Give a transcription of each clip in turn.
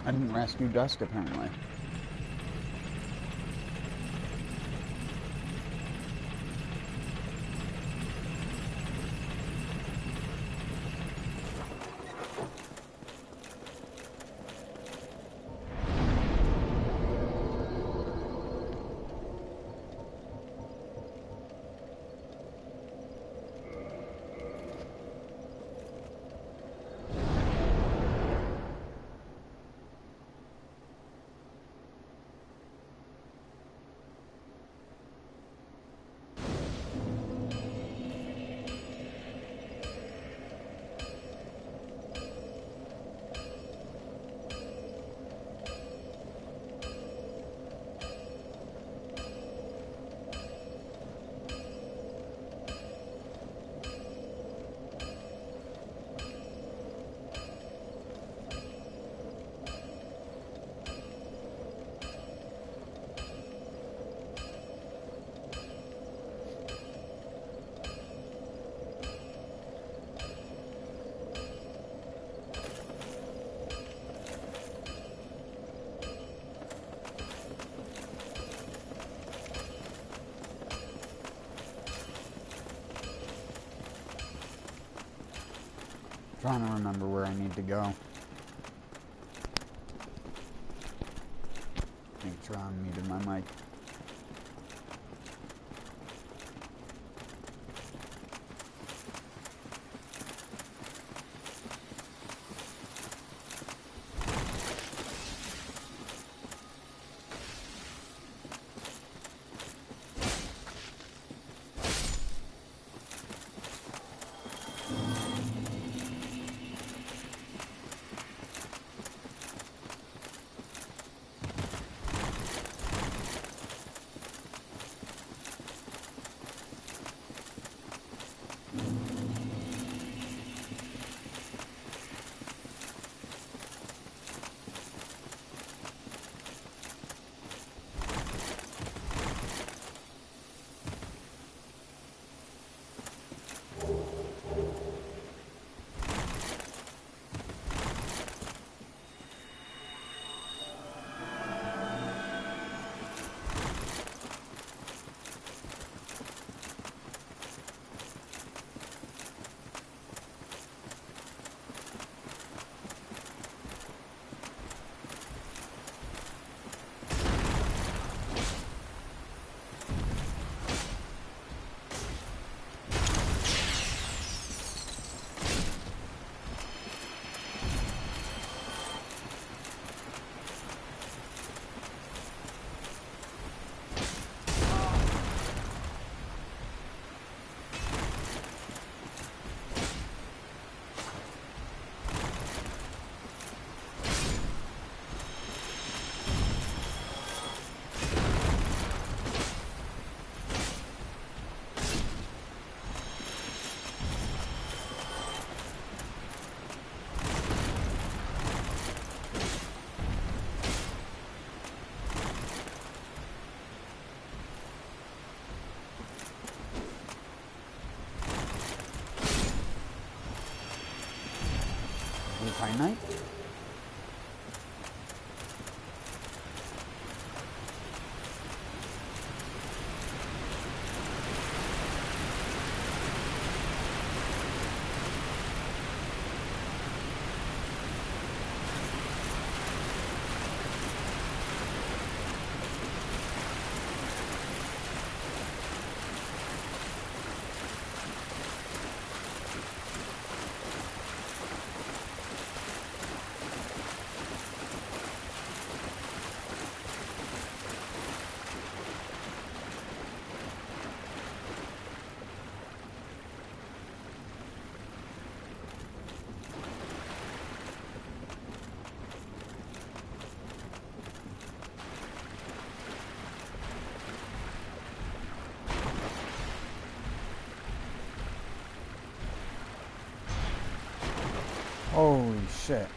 I didn't rescue Dusk, apparently. Trying to remember where I need to go. I think Tron muted my mic. Night? Holy shit.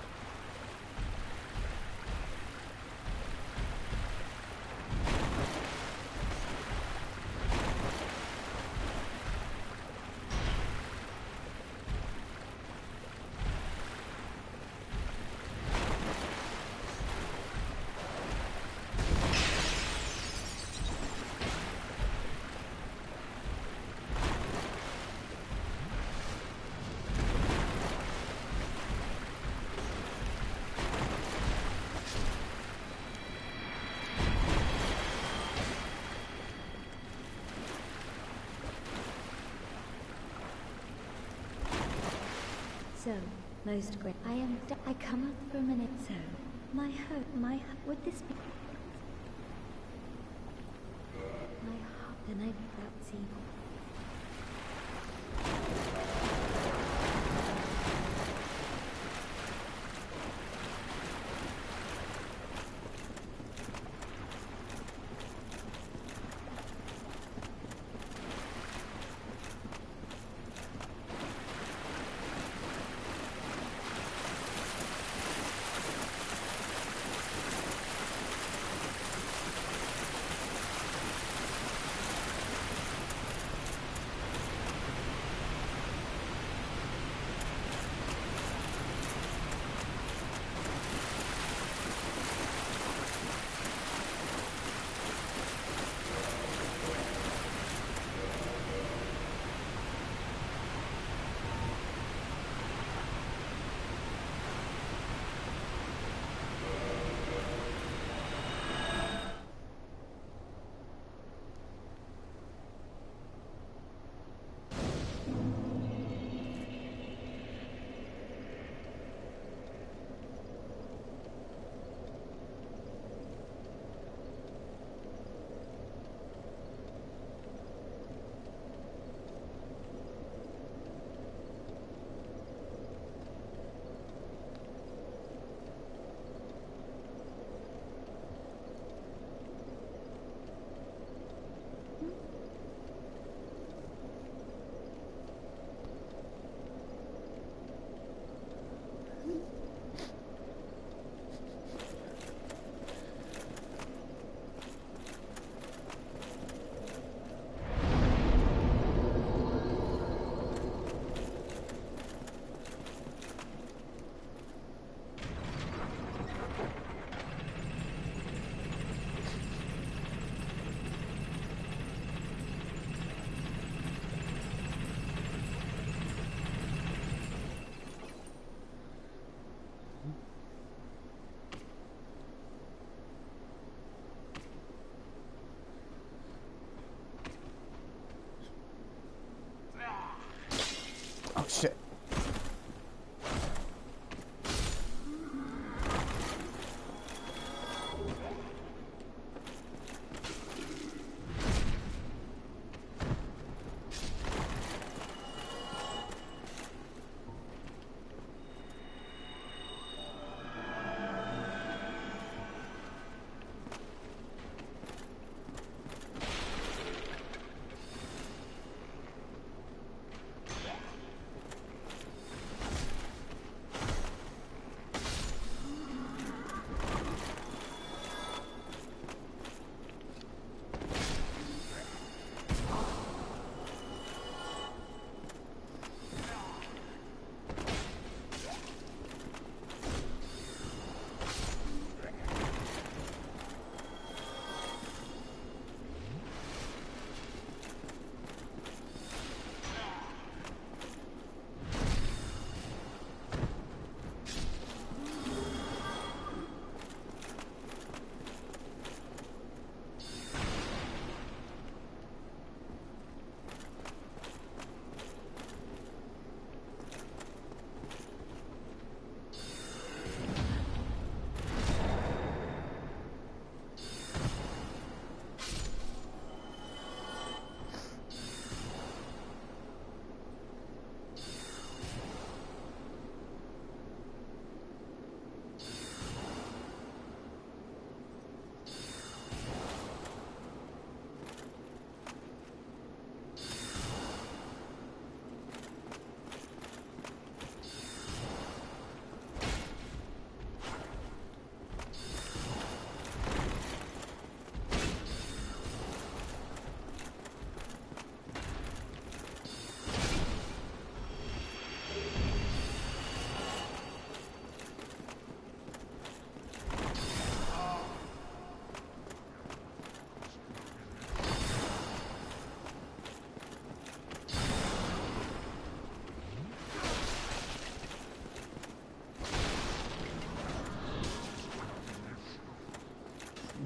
So, most great. I come up for a minute. So, would this be? My heart, then I felt see. Oh shit.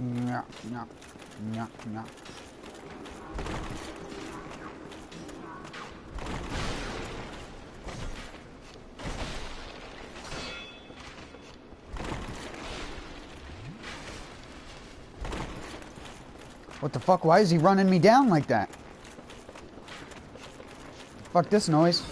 Nyah, nyah, nyah. What the fuck? Why is he running me down like that? Fuck this noise.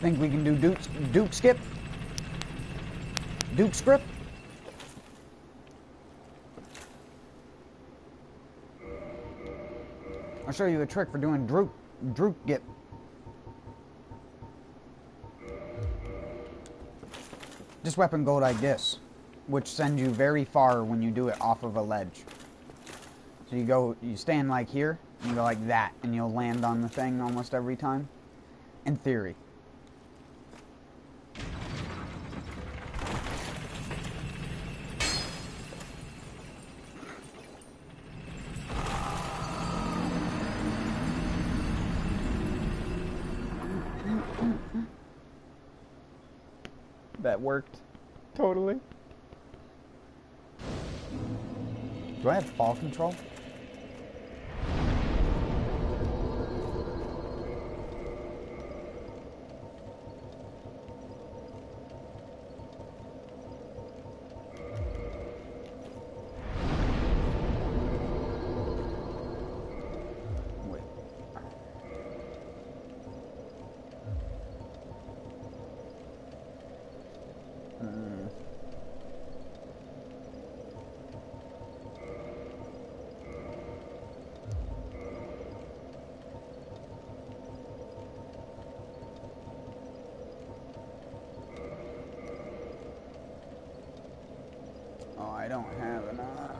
Think we can do Duke skip? Duke script? I'll show you a trick for doing Droop Gip. This weapon go like this, which sends you very far when you do it off of a ledge. So you stand like here, and you go like that, and you'll land on the thing almost every time. In theory. That worked. Totally. Do I have fall control? Wait. Oh, I don't have enough.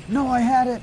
No, I had it.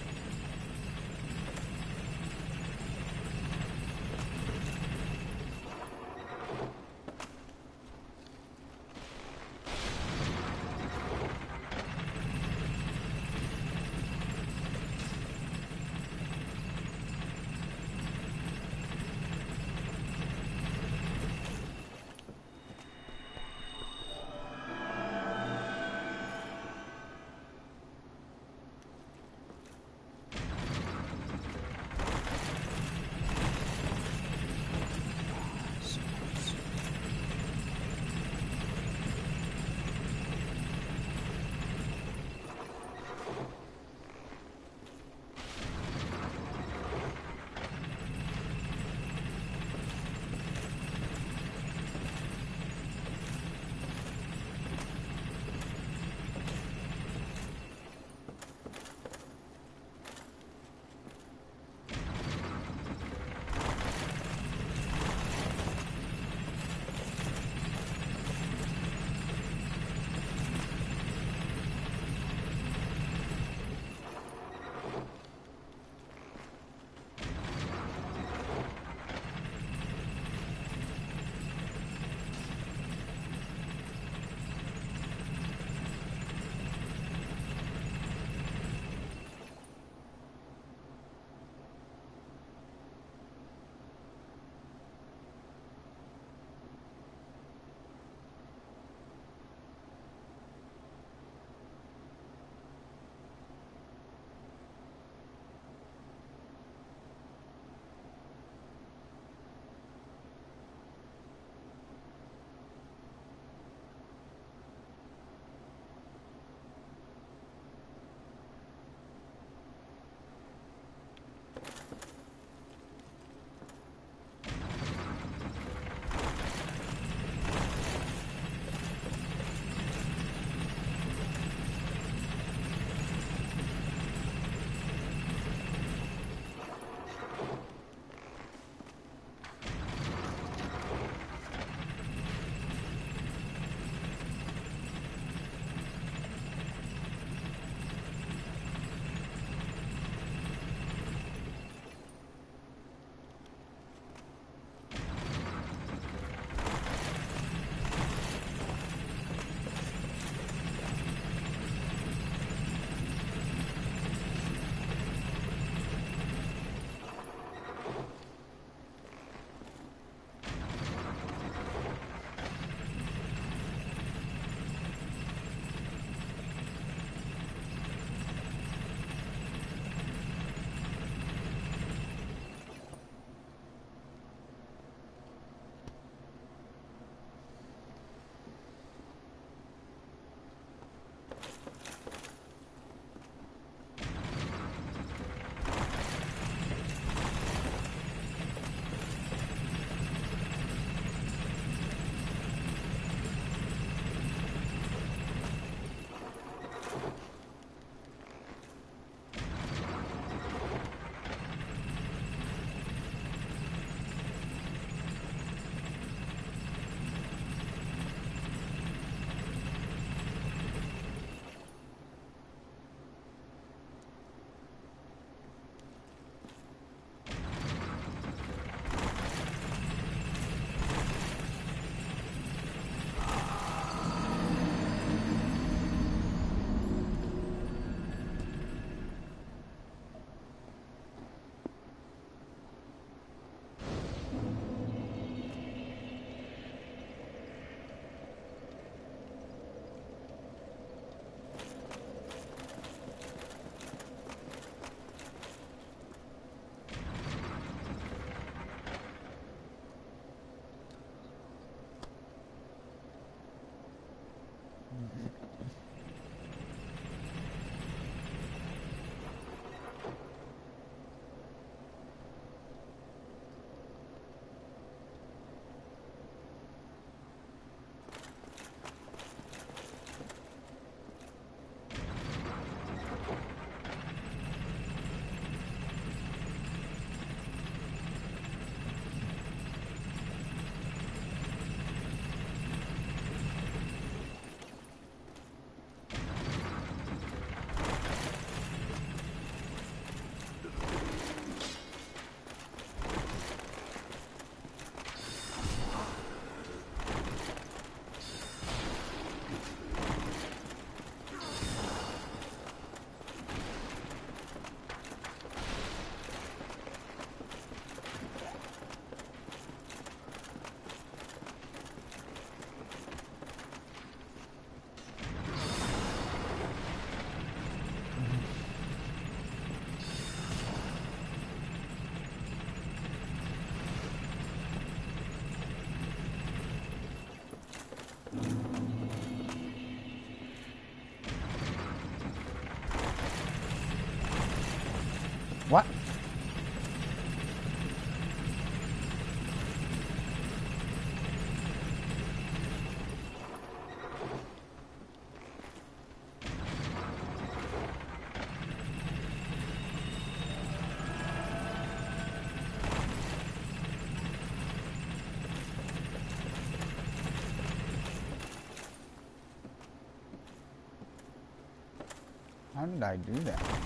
How did I do that?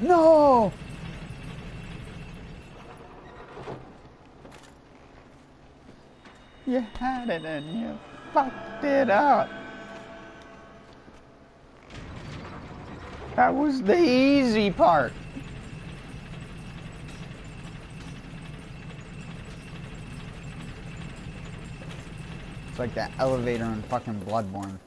No! You had it and you fucked it up. That was the easy part. It's like that elevator in fucking Bloodborne.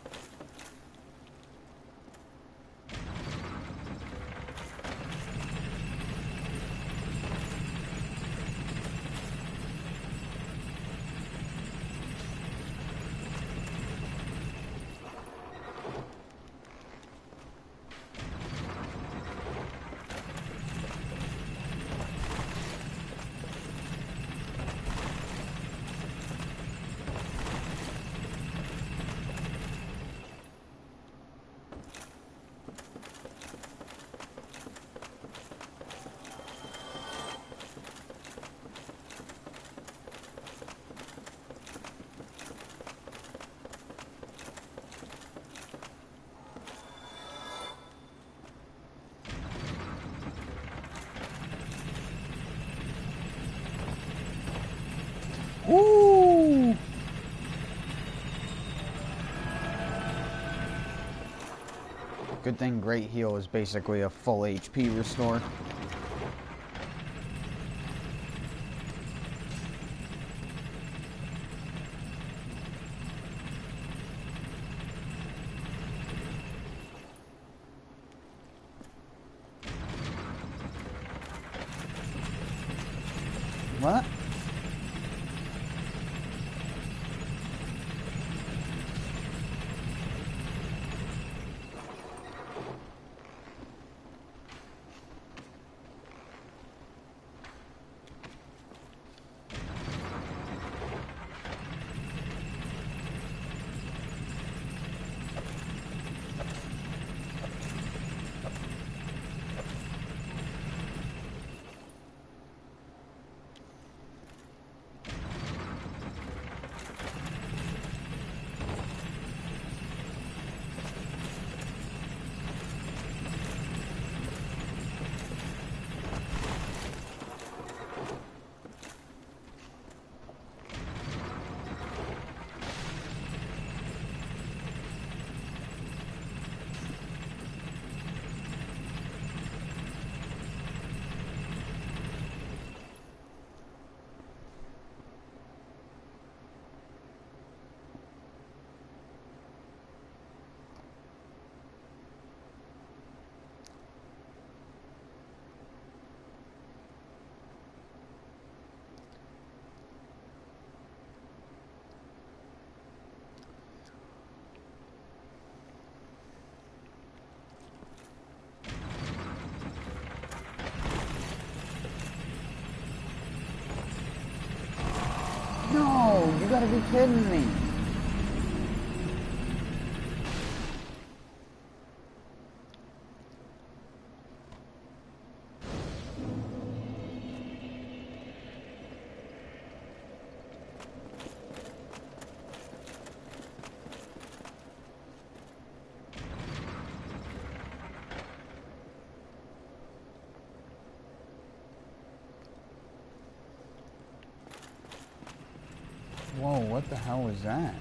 Ooh! Good thing Great Heal is basically a full HP restore. What? gotta be kidding me. Whoa, what the hell was that?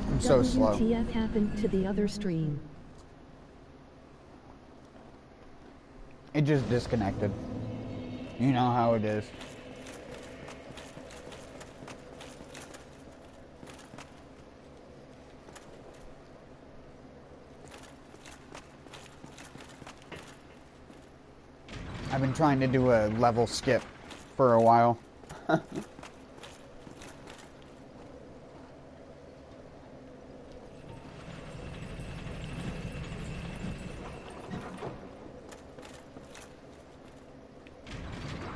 I'm so slow. WTF happened to the other stream? It just disconnected. You know how it is. I've been trying to do a level skip for a while.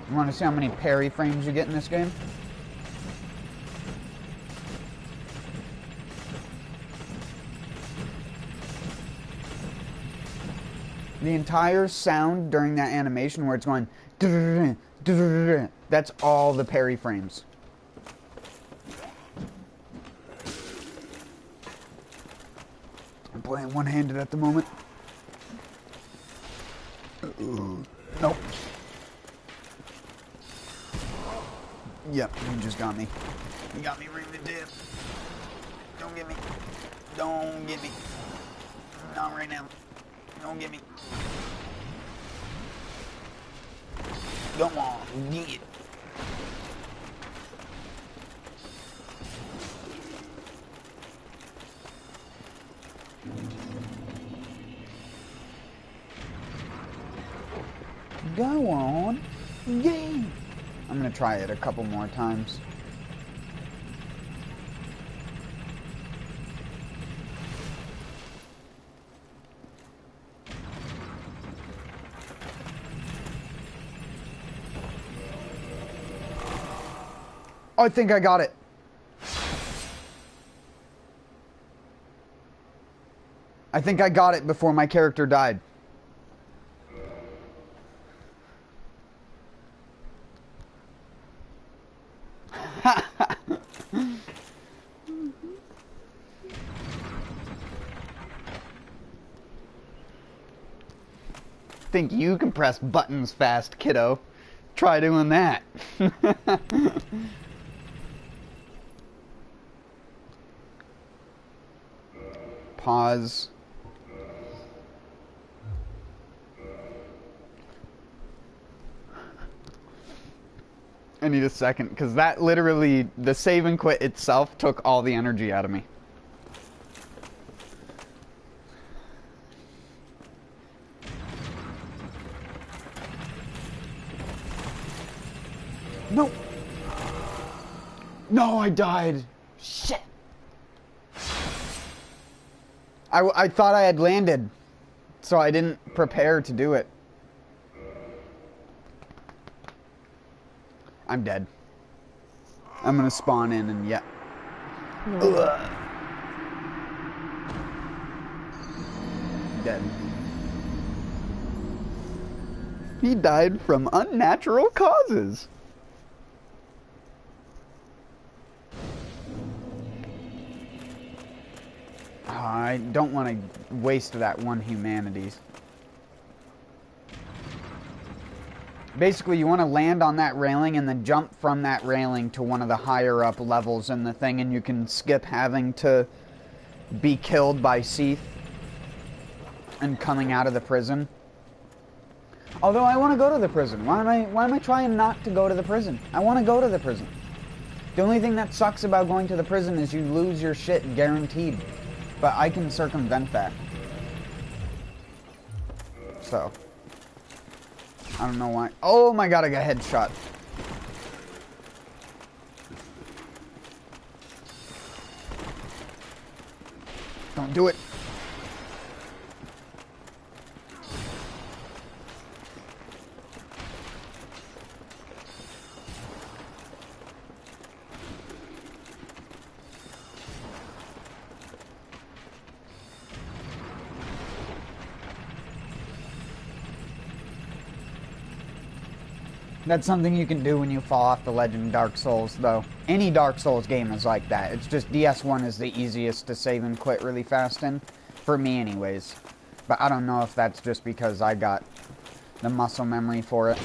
You want to see how many parry frames you get in this game? The entire sound during that animation where it's going, that's all the parry frames. I'm playing one-handed at the moment. Nope. Yep, you just got me. You got me right in the dip. Don't get me. Don't get me. Not right now. Don't get me. Come on, get it. Go on. Yay! I'm gonna try it a couple more times. I think I got it. I think I got it before my character died. Think you can press buttons fast, kiddo. Try doing that. Pause. I need a second, because that literally, the save and quit itself took all the energy out of me. No! No, I died! Shit! I thought I had landed, so I didn't prepare to do it. I'm dead. I'm gonna spawn in and yeah. No. Dead. He died from unnatural causes. I don't want to waste that one humanities. Basically, you want to land on that railing and then jump from that railing to one of the higher up levels in the thing, and you can skip having to be killed by Seath and coming out of the prison. Although I want to go to the prison. Why am I trying not to go to the prison? I want to go to the prison. The only thing that sucks about going to the prison is you lose your shit guaranteed. But I can circumvent that. So. I don't know why. Oh my god, I got headshot. Don't do it. That's something you can do when you fall off the ledge in Dark Souls, though. Any Dark Souls game is like that. It's just DS1 is the easiest to save and quit really fast in. For me, anyways. But I don't know if that's just because I got the muscle memory for it.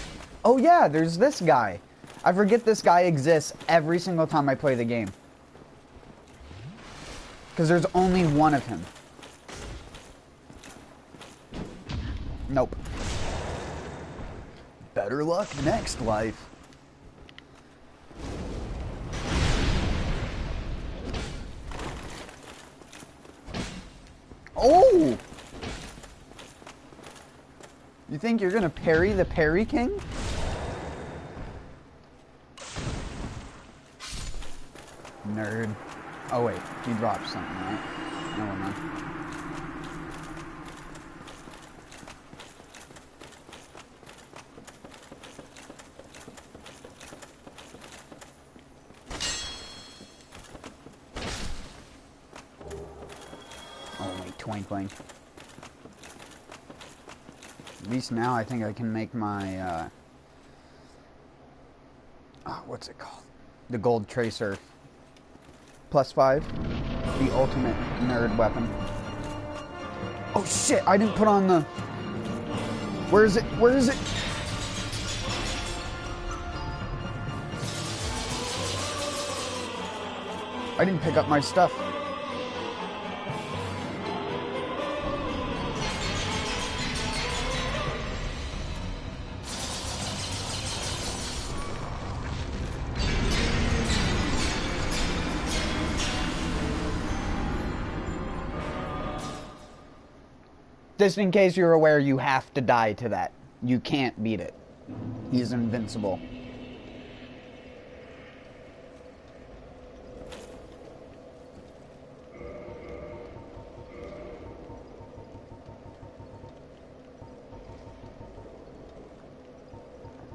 Oh yeah, there's this guy. I forget this guy exists every single time I play the game. Because there's only one of him. Nope. Better luck next life. Oh! You think you're gonna parry the Parry King? Nerd. Oh wait, he dropped something, right? Never mind. Twinkling. At least now I think I can make my, what's it called? The Gold Tracer. +5. The ultimate nerd weapon. Oh shit, I didn't put on the... Where is it? Where is it? I didn't pick up my stuff. Just in case you're aware, you have to die to that. You can't beat it. He's invincible.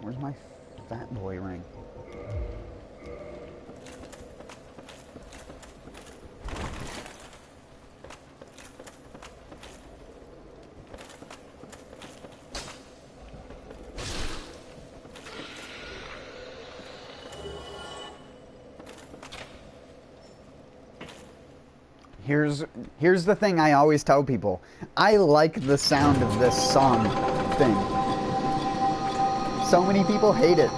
Where's my fat boy ring? Here's the thing I always tell people. I like the sound of this song thing. So many people hate it.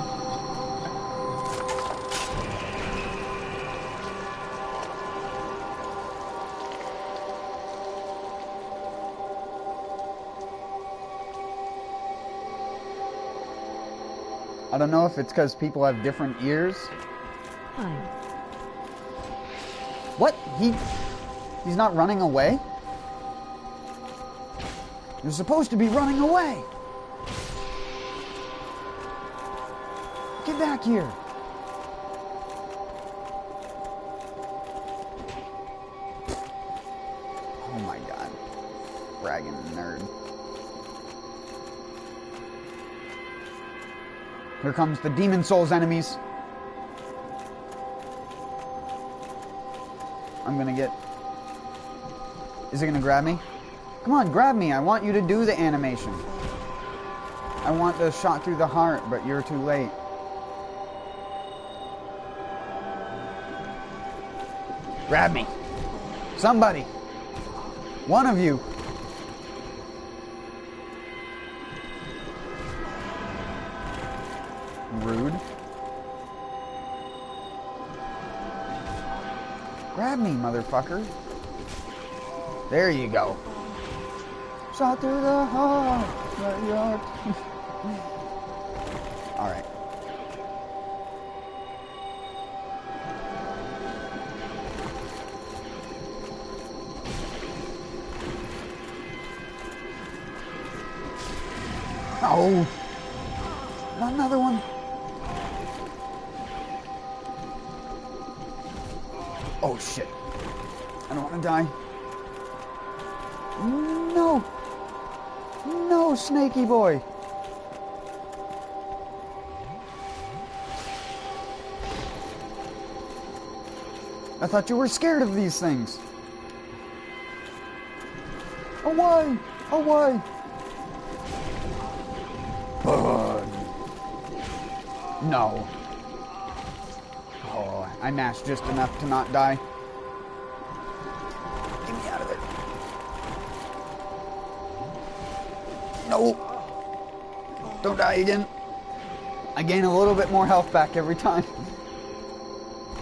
I don't know if it's because people have different ears. Hi. What? He's not running away? You're supposed to be running away! Get back here! Oh my god. Bragging nerd. Here comes the Demon Souls enemies. I'm gonna get... Is it gonna grab me? Come on, grab me. I want you to do the animation. I want the shot through the heart, but you're too late. Grab me. Somebody. One of you. Rude. Grab me, motherfucker. There you go. Shot through the heart. Alright. Oh. Not another one. Oh shit. I don't want to die. No. No, snaky boy. I thought you were scared of these things. Away! Away! Burn. No. Oh, I mashed just enough to not die. Get me out of there. No. Don't die again. I gain a little bit more health back every time.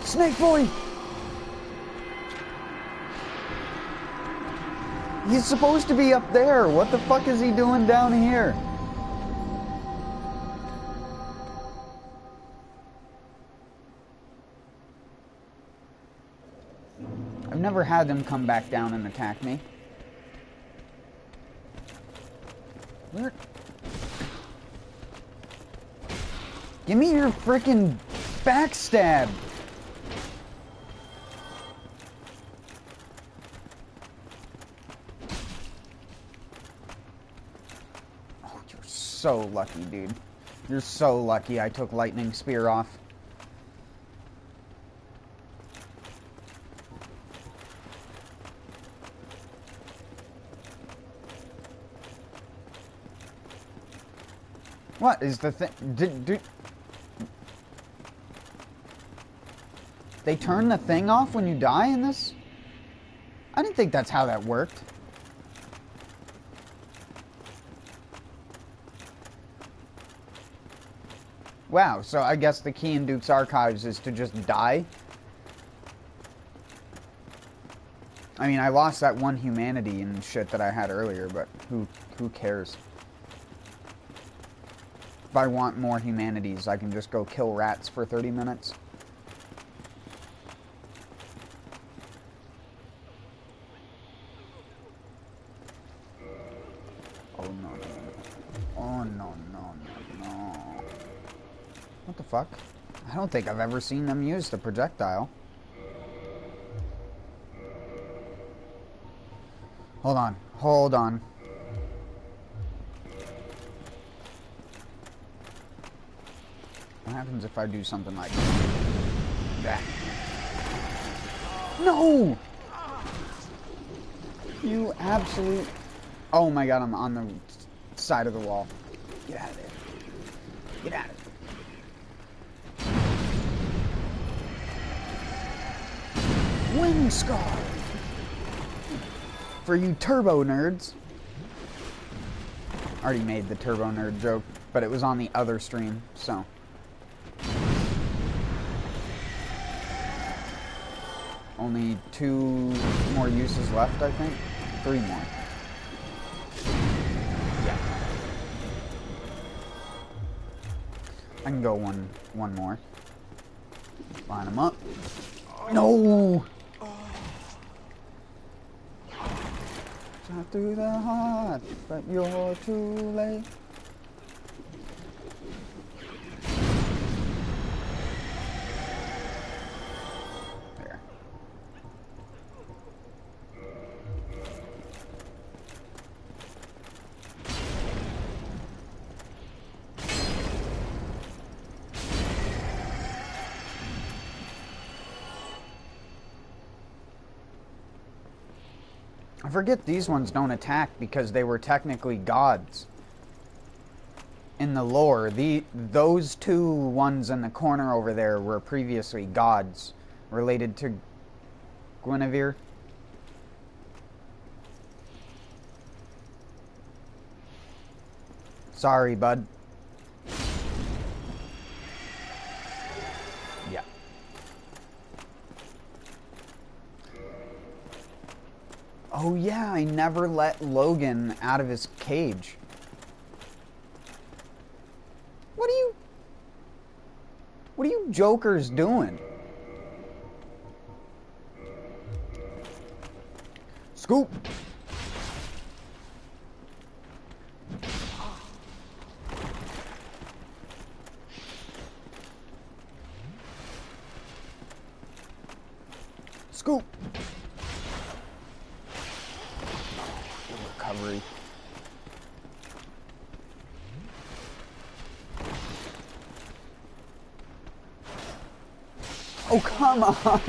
Snake boy! He's supposed to be up there. What the fuck is he doing down here? I've never had them come back down and attack me. Where? Give me your frickin' backstab. Oh, you're so lucky, dude. You're so lucky I took lightning spear off. What is the thing? Did they turn the thing off when you die in this? I didn't think that's how that worked. Wow, so I guess the key in Duke's Archives is to just die? I mean, I lost that one humanity and shit that I had earlier, but who cares? If I want more humanities, I can just go kill rats for 30 minutes. Oh, no, no, no. Oh, no, no, no, no. What the fuck? I don't think I've ever seen them use the projectile. Hold on. Hold on. What happens if I do something like that? No! You absolute... Oh my god, I'm on the side of the wall. Get out of there. Get out of there. Wind Scar! For you turbo nerds. I already made the turbo nerd joke, but it was on the other stream, so... Only 2 more uses left, I think. 3 more. Yeah. I can go one more. Line them up. No! Shot through the heart, but you're too late. I forget these ones don't attack because they were technically gods. In the lore, those two ones in the corner over there were previously gods related to Guinevere. Sorry, bud. Yeah. Oh yeah, I never let Logan out of his cage. What are you jokers doing? Scoop! Scoop! Recovery. Oh, come on!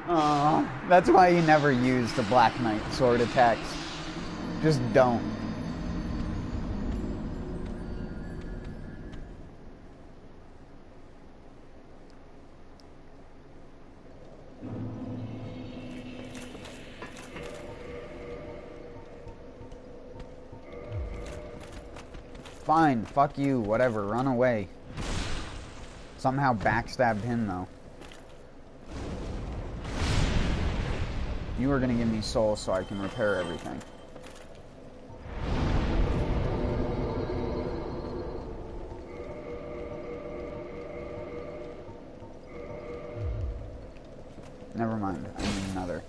Oh, that's why you never use the Black Knight sword attacks. Just don't. Fine, fuck you, whatever, run away. Somehow backstabbed him, though. You are gonna give me souls so I can repair everything. Never mind, I need another.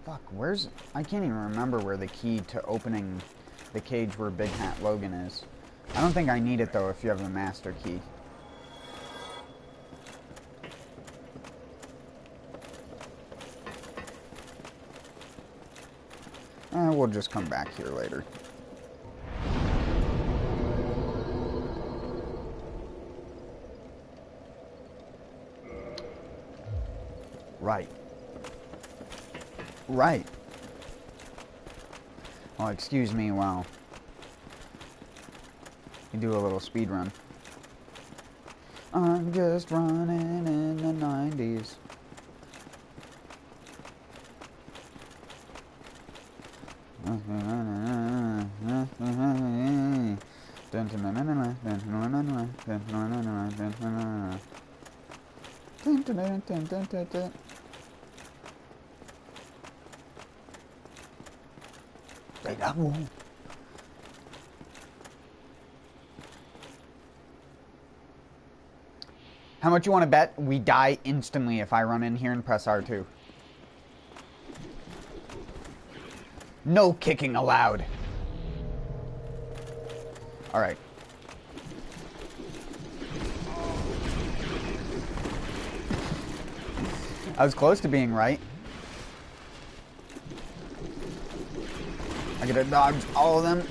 Fuck, where's... I can't even remember where the key to opening the cage where Big Hat Logan is. I don't think I need it, though, if you have the master key. We'll just come back here later. Right. Right. Well, excuse me while you do a little speed run. I'm just running in the 90s. How much you want to bet we die instantly if I run in here and press R2? No kicking allowed. Alright. I was close to being right. I gotta dodge all of them.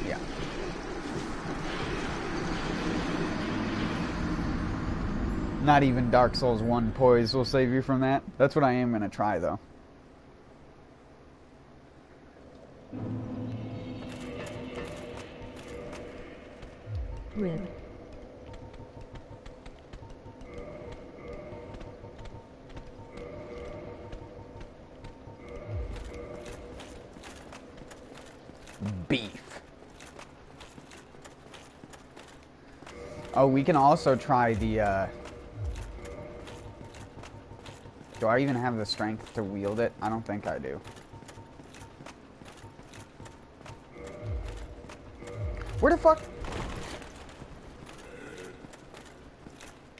Yeah. Not even Dark Souls 1 poise will save you from that. That's what I am gonna try, though. Rib. beef. Oh, we can also try the, do I even have the strength to wield it? I don't think I do. Where the fuck?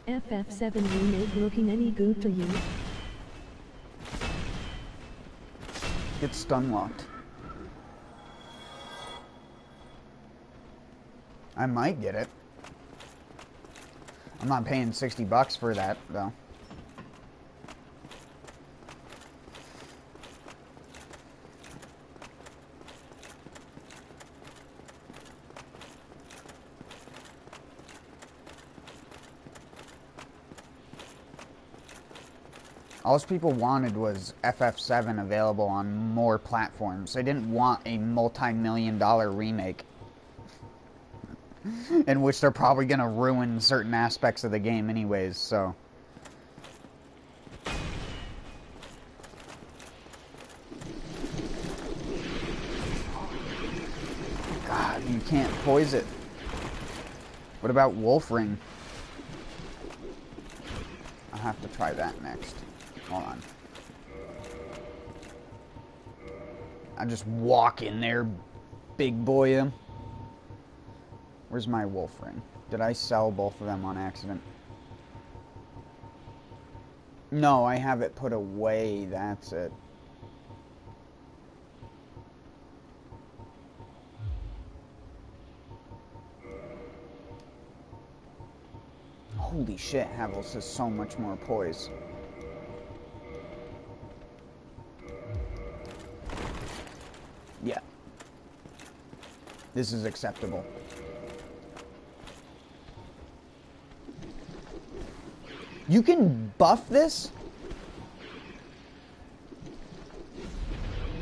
FF7 remake looking any good to you? It's stun locked. I might get it. I'm not paying $60 for that, though. All people wanted was FF7 available on more platforms. They didn't want a multi-million-dollar remake in which they're probably going to ruin certain aspects of the game anyways, so. God, you can't poise it. What about Wolf Ring? I'll have to try that next. Hold on. I just walk in there, big boy. Where's my wolf ring? Did I sell both of them on accident? No, I have it put away. That's it. Holy shit, Havels has so much more poise. Yeah. This is acceptable. You can buff this?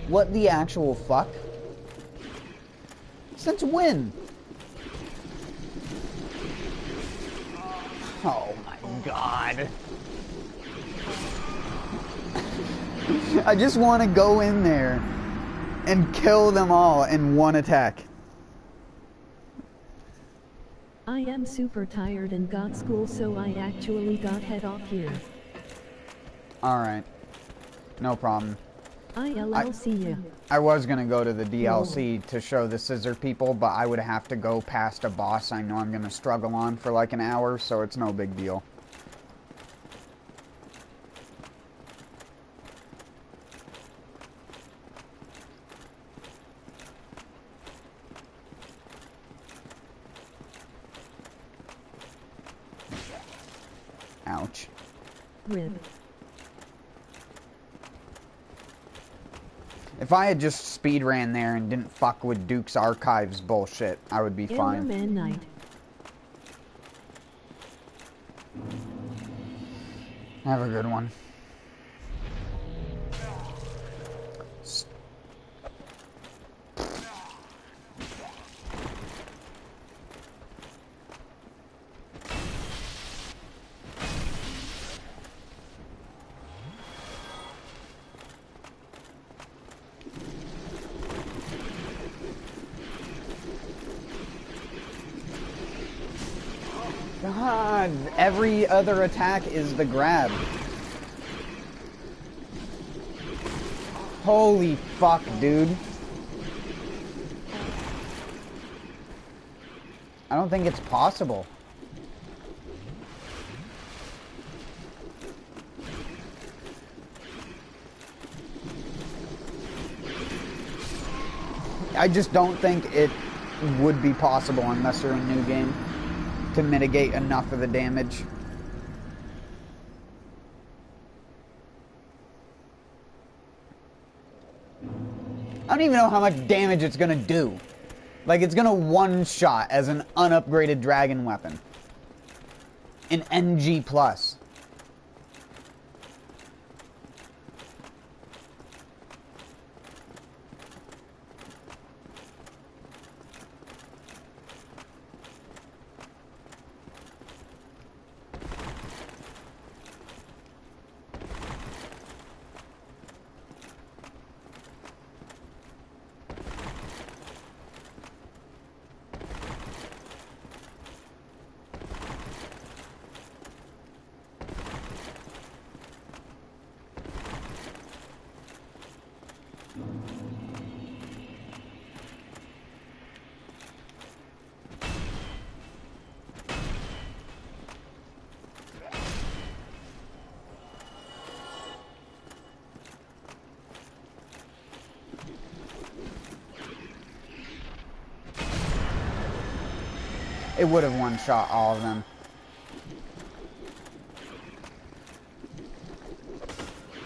What the actual fuck? Since when? Oh my god. I just want to go in there and kill them all in one attack. I am super tired and got school, so I actually got head off here. Alright. No problem. I'll see ya. I was gonna go to the DLC to show the scissor people, but I would have to go past a boss I know I'm gonna struggle on for like an hour, so it's no big deal. Ouch. Rip. If I had just speed ran there and didn't fuck with Duke's Archives bullshit, I would be fine. Enderman Knight. Have a good one. God, every other attack is the grab. Holy fuck, dude. I don't think it's possible. I just don't think it would be possible unless you're a new game to mitigate enough of the damage. I don't even know how much damage it's gonna do. Like, it's gonna one-shot as an unupgraded dragon weapon. An NG+. It would have one-shot all of them.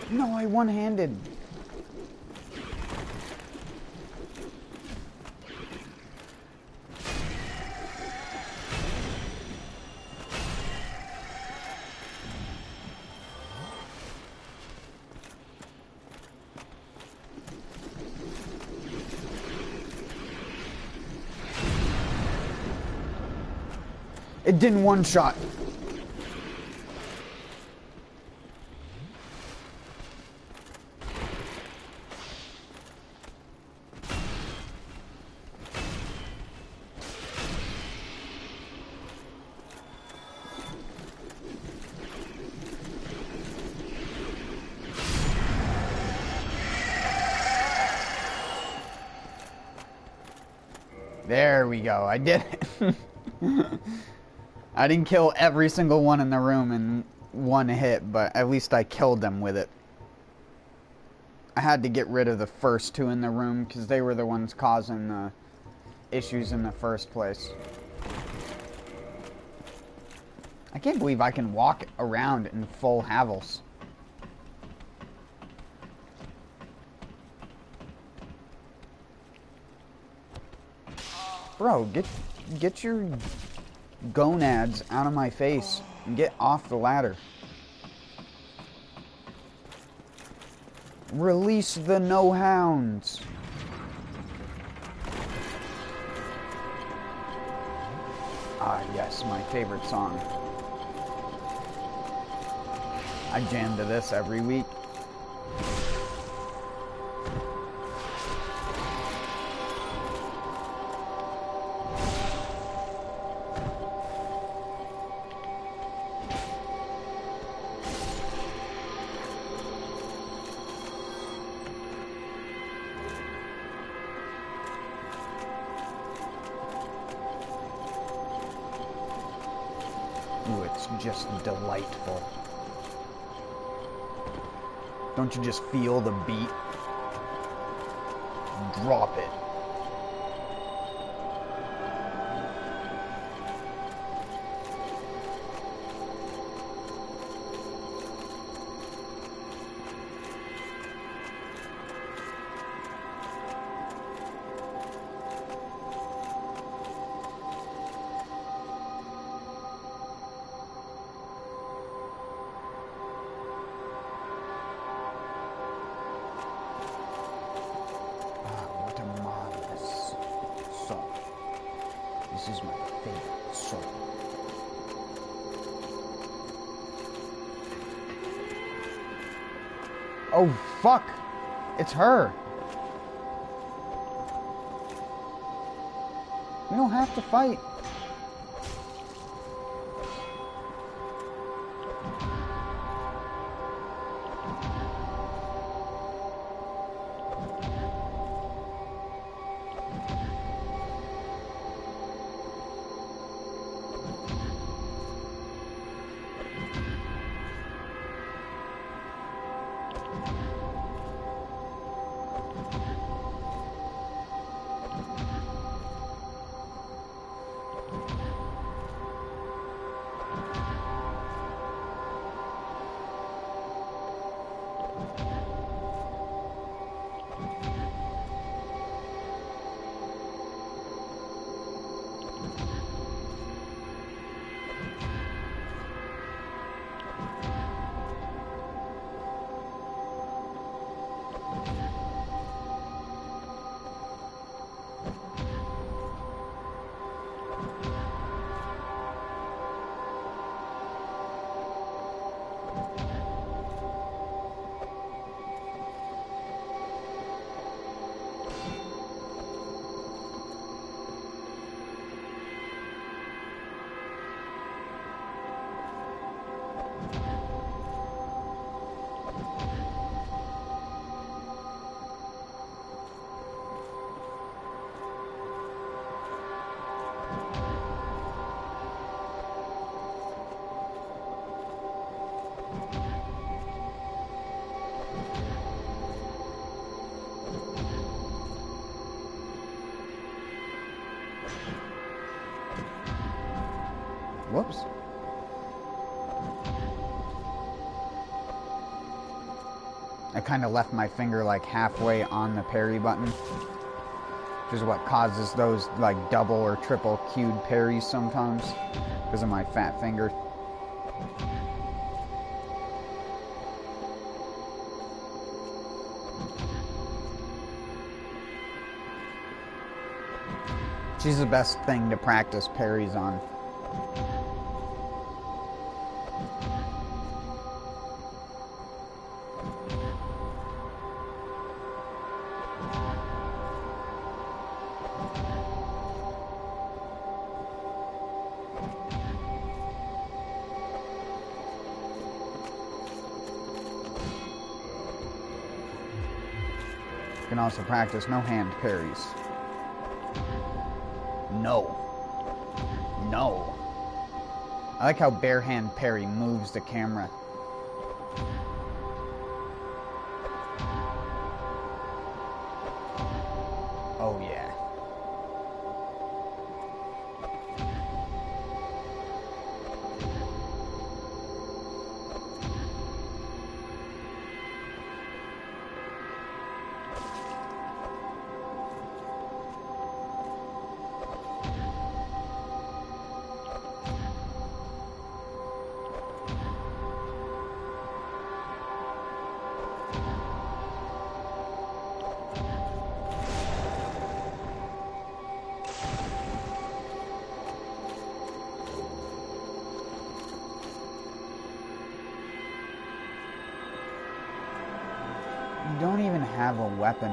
No, I one-handed. It didn't one-shot. There we go. I did it. I didn't kill every single one in the room in one hit, but at least I killed them with it. I had to get rid of the first two in the room because they were the ones causing the issues in the first place. I can't believe I can walk around in full Havels. Bro, get your gonads out of my face and get off the ladder. Release the no-hounds. Ah, yes, my favorite song. I jam to this every week. Ooh, it's just delightful. Don't you just feel the beat? Drop it. This is my favorite song. Oh, fuck! It's her! We don't have to fight. Whoops. I kind of left my finger like halfway on the parry button, which is what causes those like double or triple queued parries sometimes, because of my fat finger. She's the best thing to practice parries on. You can also practice no-hand parries. No. No. I like how bare-hand parry moves the camera. Oh yeah. You don't even have a weapon.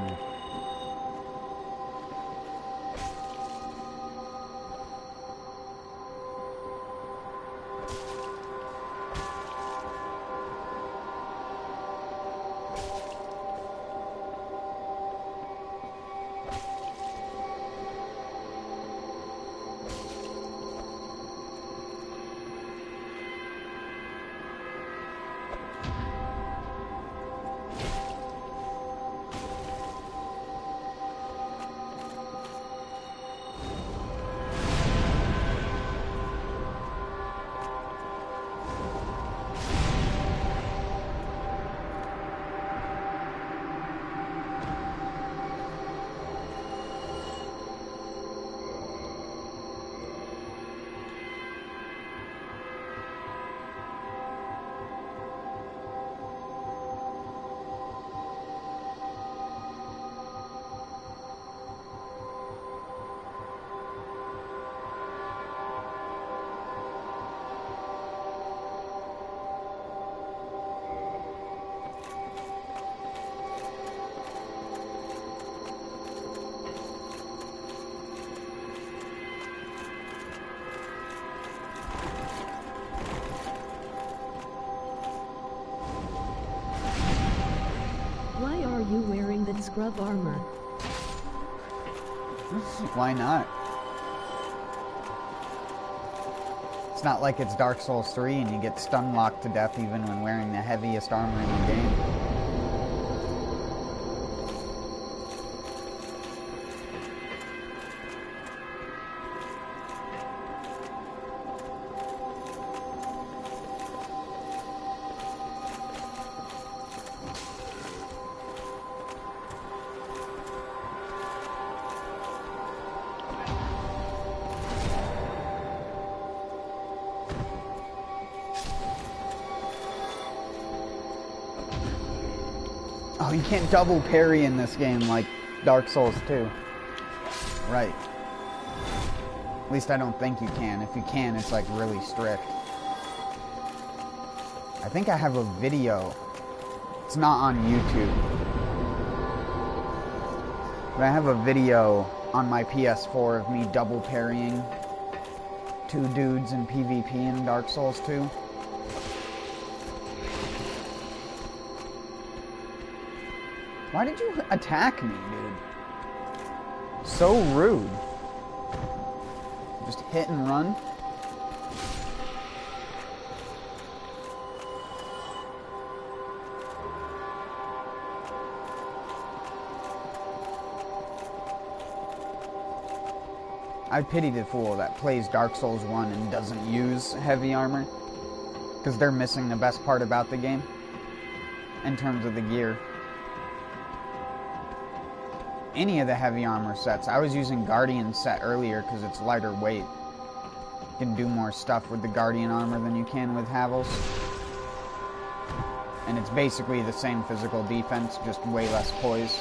Why are you wearing that scrub armor? Why not? It's not like it's Dark Souls 3 and you get stun locked to death even when wearing the heaviest armor in the game. Oh, you can't double parry in this game like Dark Souls 2. Right. At least I don't think you can. If you can, it's like really strict. I think I have a video. It's not on YouTube. But I have a video on my PS4 of me double parrying two dudes in PvP in Dark Souls 2. Why did you attack me, dude? So rude. Just hit and run. I pity the fool that plays Dark Souls 1 and doesn't use heavy armor. Because they're missing the best part about the game. In terms of the gear. Any of the heavy armor sets. I was using Guardian set earlier because it's lighter weight. You can do more stuff with the Guardian armor than you can with Havel's. And it's basically the same physical defense, just way less poise.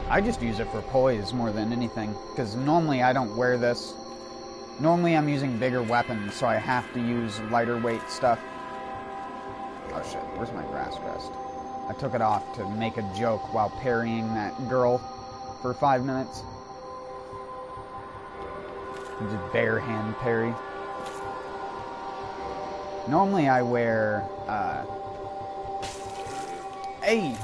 I just use it for poise more than anything, because normally I don't wear this. Normally I'm using bigger weapons, so I have to use lighter weight stuff. Oh shit, where's my grass crest? I took it off to make a joke while parrying that girl for 5 minutes. Just bare hand parry. Normally I wear, hey!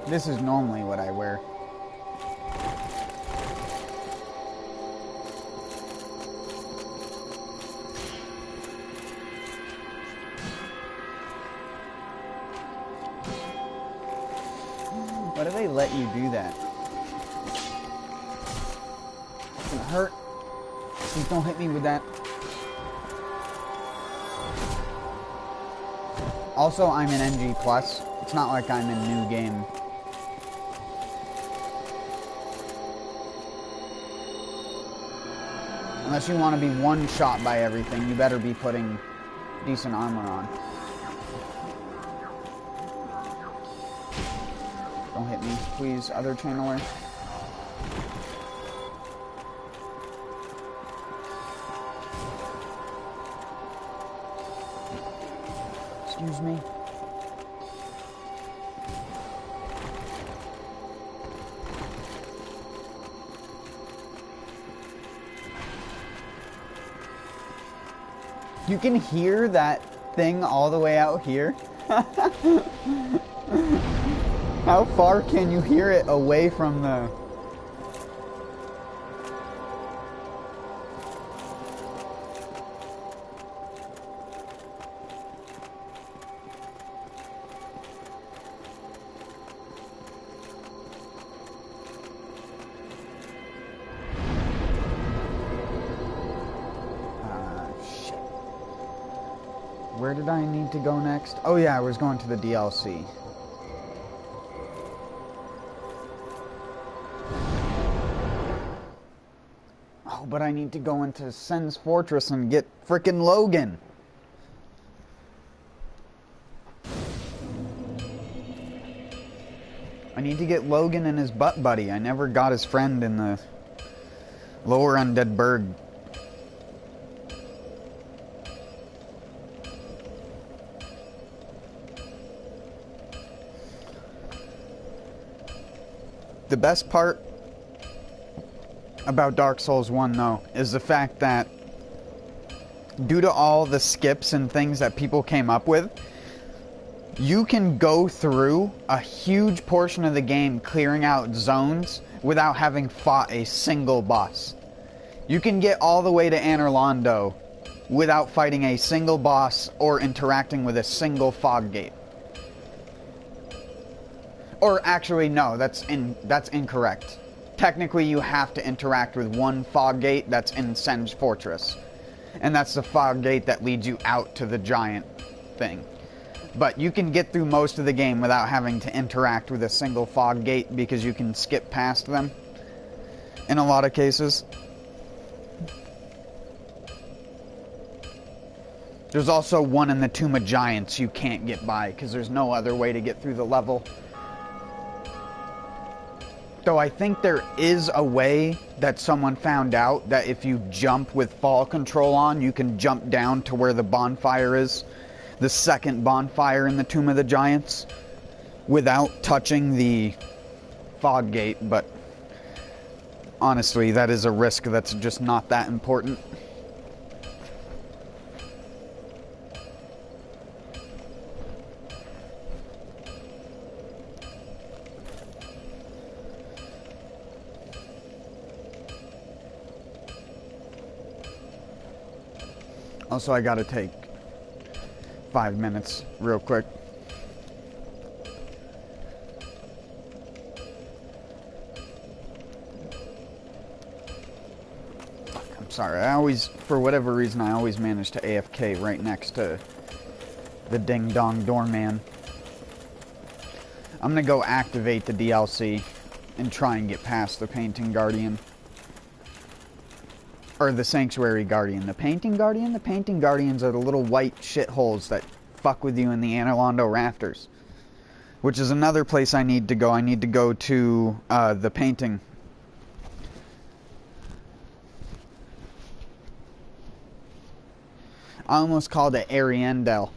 This is normally what I wear. Why do they let you do that? It's gonna hurt. Please don't hit me with that. Also, I'm in NG+. It's not like I'm in new game. Unless you want to be one shot by everything, you better be putting decent armor on. Don't hit me, please, other channeler. Excuse me. You can hear that thing all the way out here. How far can you hear it away from the... Where did I need to go next? Oh yeah, I was going to the DLC. Oh, but I need to go into Sen's Fortress and get frickin' Logan. I need to get Logan and his butt buddy. I never got his friend in the lower undead burg. The best part about Dark Souls 1, though, is the fact that due to all the skips and things that people came up with, you can go through a huge portion of the game clearing out zones without having fought a single boss. You can get all the way to Anor Londo without fighting a single boss or interacting with a single fog gate. Or actually, no, that's incorrect. Technically, you have to interact with one fog gate that's in Sen's Fortress. And that's the fog gate that leads you out to the giant thing. But you can get through most of the game without having to interact with a single fog gate because you can skip past them in a lot of cases. There's also one in the Tomb of Giants you can't get by because there's no other way to get through the level. Though I think there is a way that someone found out that if you jump with fall control on, you can jump down to where the bonfire is. The second bonfire in the Tomb of the Giants. Without touching the fog gate, but honestly, that is a risk that's just not that important. Also, I gotta take 5 minutes real quick. I'm sorry, I always, for whatever reason, I always manage to AFK right next to the Ding Dong Doorman. I'm gonna go activate the DLC and try and get past the Painting Guardian. Or the Sanctuary Guardian. The Painting Guardian? The Painting Guardians are the little white shitholes that fuck with you in the Analondo Rafters. Which is another place I need to go. I need to go to the Painting. I almost called it Ariandel.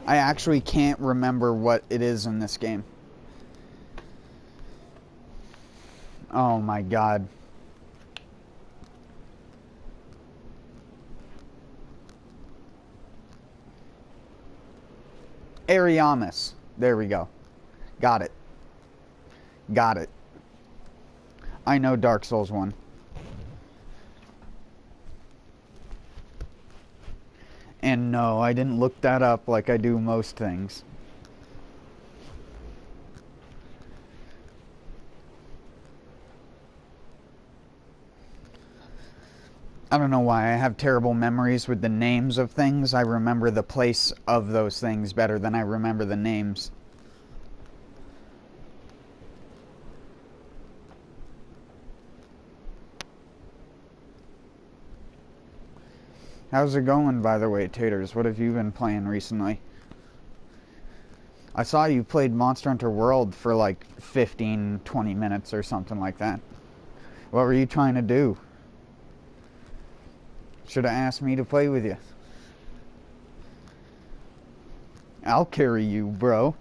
I actually can't remember what it is in this game. Oh my god. Ariamis. There we go. Got it. Got it. I know Dark Souls 1. And no, I didn't look that up like I do most things. I don't know why I have terrible memories with the names of things. I remember the place of those things better than I remember the names. How's it going, by the way, Taters? What have you been playing recently? I saw you played Monster Hunter World for like 15, 20 minutes or something like that. What were you trying to do? Should have asked me to play with you. I'll carry you, bro.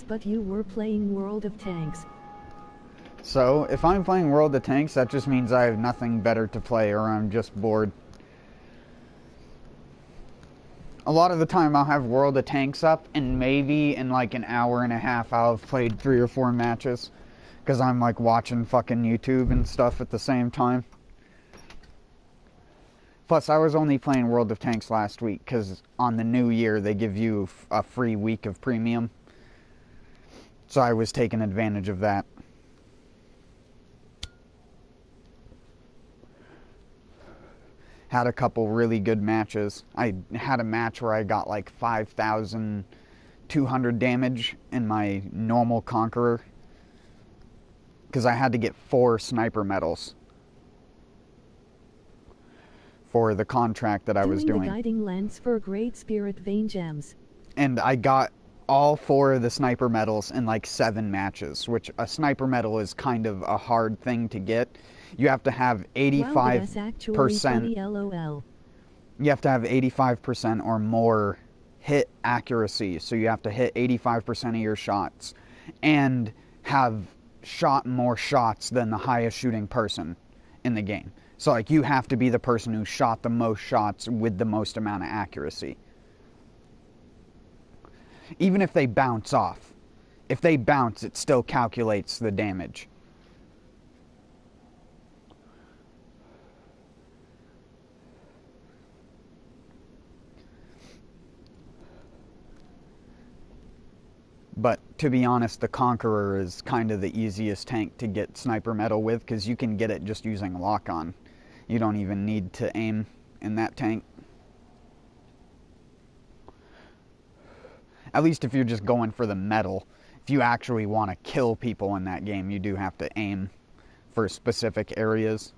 But you were playing World of Tanks. So, if I'm playing World of Tanks, that just means I have nothing better to play, or I'm just bored. A lot of the time I'll have World of Tanks up, and maybe in like an hour and a half I'll have played 3 or 4 matches. Because I'm like watching fucking YouTube and stuff at the same time. Plus, I was only playing World of Tanks last week, because on the new year they give you a free week of premium. So I was taking advantage of that. Had a couple really good matches. I had a match where I got like 5,200 damage in my normal Conqueror. Because I had to get 4 sniper medals for the contract that I was doing. The guiding lens for Great Spirit Vein Gems. And I got all 4 of the sniper medals in like 7 matches, which a sniper medal is kind of a hard thing to get. You have to have 85%. Wow, that's actually funny, LOL. You have to have 85% or more hit accuracy. So you have to hit 85% of your shots and have shot more shots than the highest shooting person in the game. So like you have to be the person who shot the most shots with the most amount of accuracy. Even if they bounce off. If they bounce, it still calculates the damage. But to be honest, the Conqueror is kind of the easiest tank to get sniper medal with, because you can get it just using lock-on. You don't even need to aim in that tank. At least if you're just going for the medal. If you actually want to kill people in that game, you do have to aim for specific areas.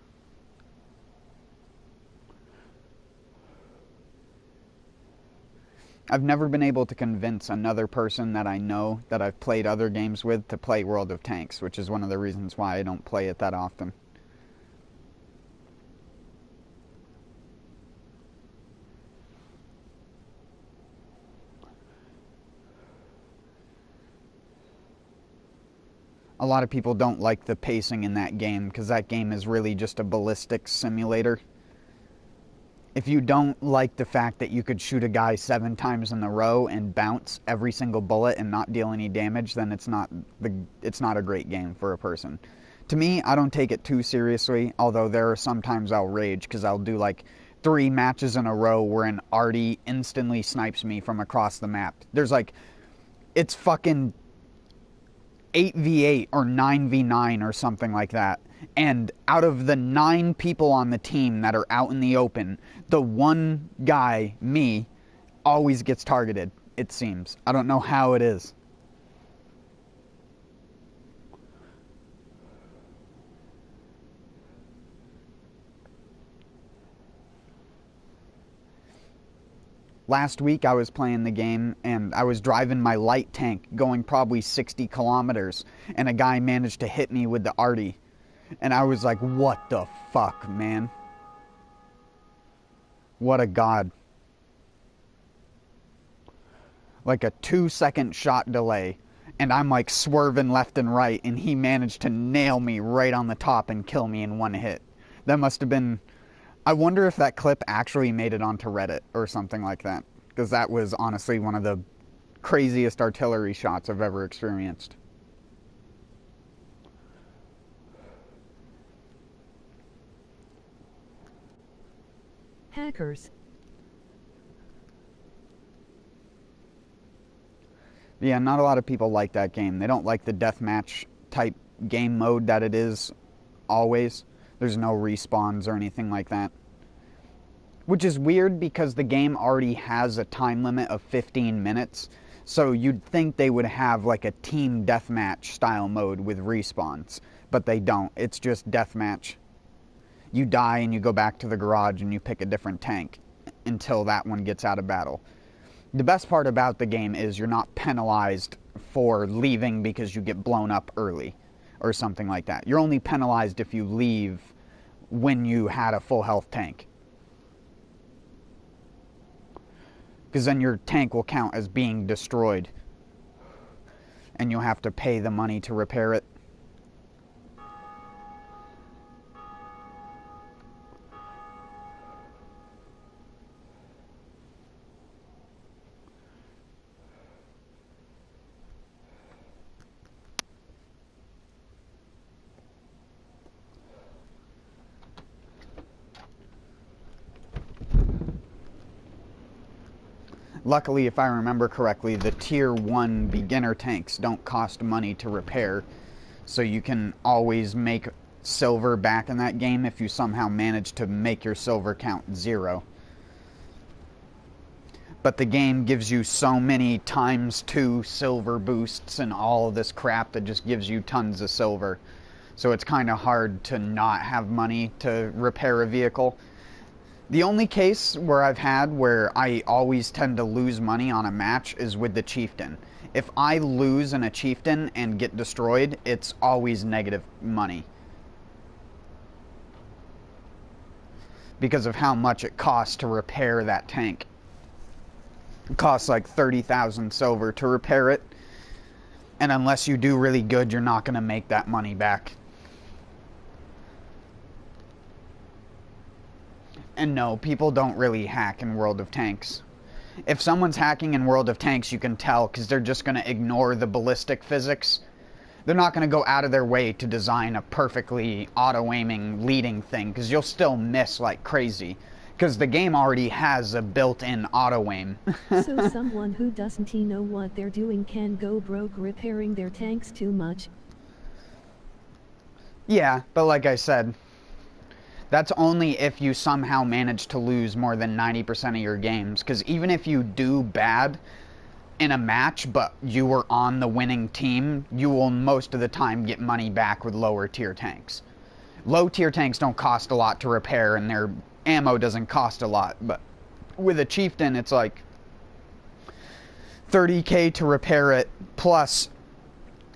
I've never been able to convince another person that I know that I've played other games with to play World of Tanks, which is one of the reasons why I don't play it that often. A lot of people don't like the pacing in that game because that game is really just a ballistics simulator. If you don't like the fact that you could shoot a guy 7 times in a row and bounce every single bullet and not deal any damage, then it's not a great game for a person. To me, I don't take it too seriously, although there are sometimes I'll rage because I'll do like 3 matches in a row where an arty instantly snipes me from across the map. There's like, it's fucking 8v8 or 9v9 or something like that. And out of the 9 people on the team that are out in the open, the one guy, me, always gets targeted, it seems. I don't know how it is. Last week I was playing the game and I was driving my light tank going probably 60 kilometers and a guy managed to hit me with the arty. And I was like, what the fuck, man? What a god. Like a 2-second shot delay. And I'm like swerving left and right and he managed to nail me right on the top and kill me in one hit. That must have been... I wonder if that clip actually made it onto Reddit or something like that. Because that was honestly one of the craziest artillery shots I've ever experienced. Hackers. Yeah, not a lot of people like that game. They don't like the deathmatch type game mode that it is always. There's no respawns or anything like that. Which is weird because the game already has a time limit of 15 minutes. So you'd think they would have like a team deathmatch style mode with respawns. But they don't. It's just deathmatch. You die and you go back to the garage and you pick a different tank until that one gets out of battle. The best part about the game is you're not penalized for leaving because you get blown up early or something like that. You're only penalized if you leave when you had a full health tank. Because then your tank will count as being destroyed and you'll have to pay the money to repair it. Luckily, if I remember correctly, the tier 1 beginner tanks don't cost money to repair, so you can always make silver back in that game if you somehow manage to make your silver count 0. But the game gives you so many ×2 silver boosts and all of this crap that just gives you tons of silver. So it's kind of hard to not have money to repair a vehicle. The only case where I've had where I always tend to lose money on a match is with the chieftain. If I lose in a chieftain and get destroyed, it's always negative money. Because of how much it costs to repair that tank. It costs like 30,000 silver to repair it. And unless you do really good, you're not going to make that money back. And no, people don't really hack in World of Tanks. If someone's hacking in World of Tanks, you can tell because they're just going to ignore the ballistic physics. They're not going to go out of their way to design a perfectly auto-aiming leading thing because you'll still miss like crazy. Because the game already has a built-in auto-aim. So someone who doesn't know what they're doing can go broke repairing their tanks too much. Yeah, but like I said, that's only if you somehow manage to lose more than 90% of your games. Because even if you do bad in a match, but you were on the winning team, you will most of the time get money back with lower tier tanks. Low tier tanks don't cost a lot to repair and their ammo doesn't cost a lot. But with a chieftain, it's like 30k to repair it, plus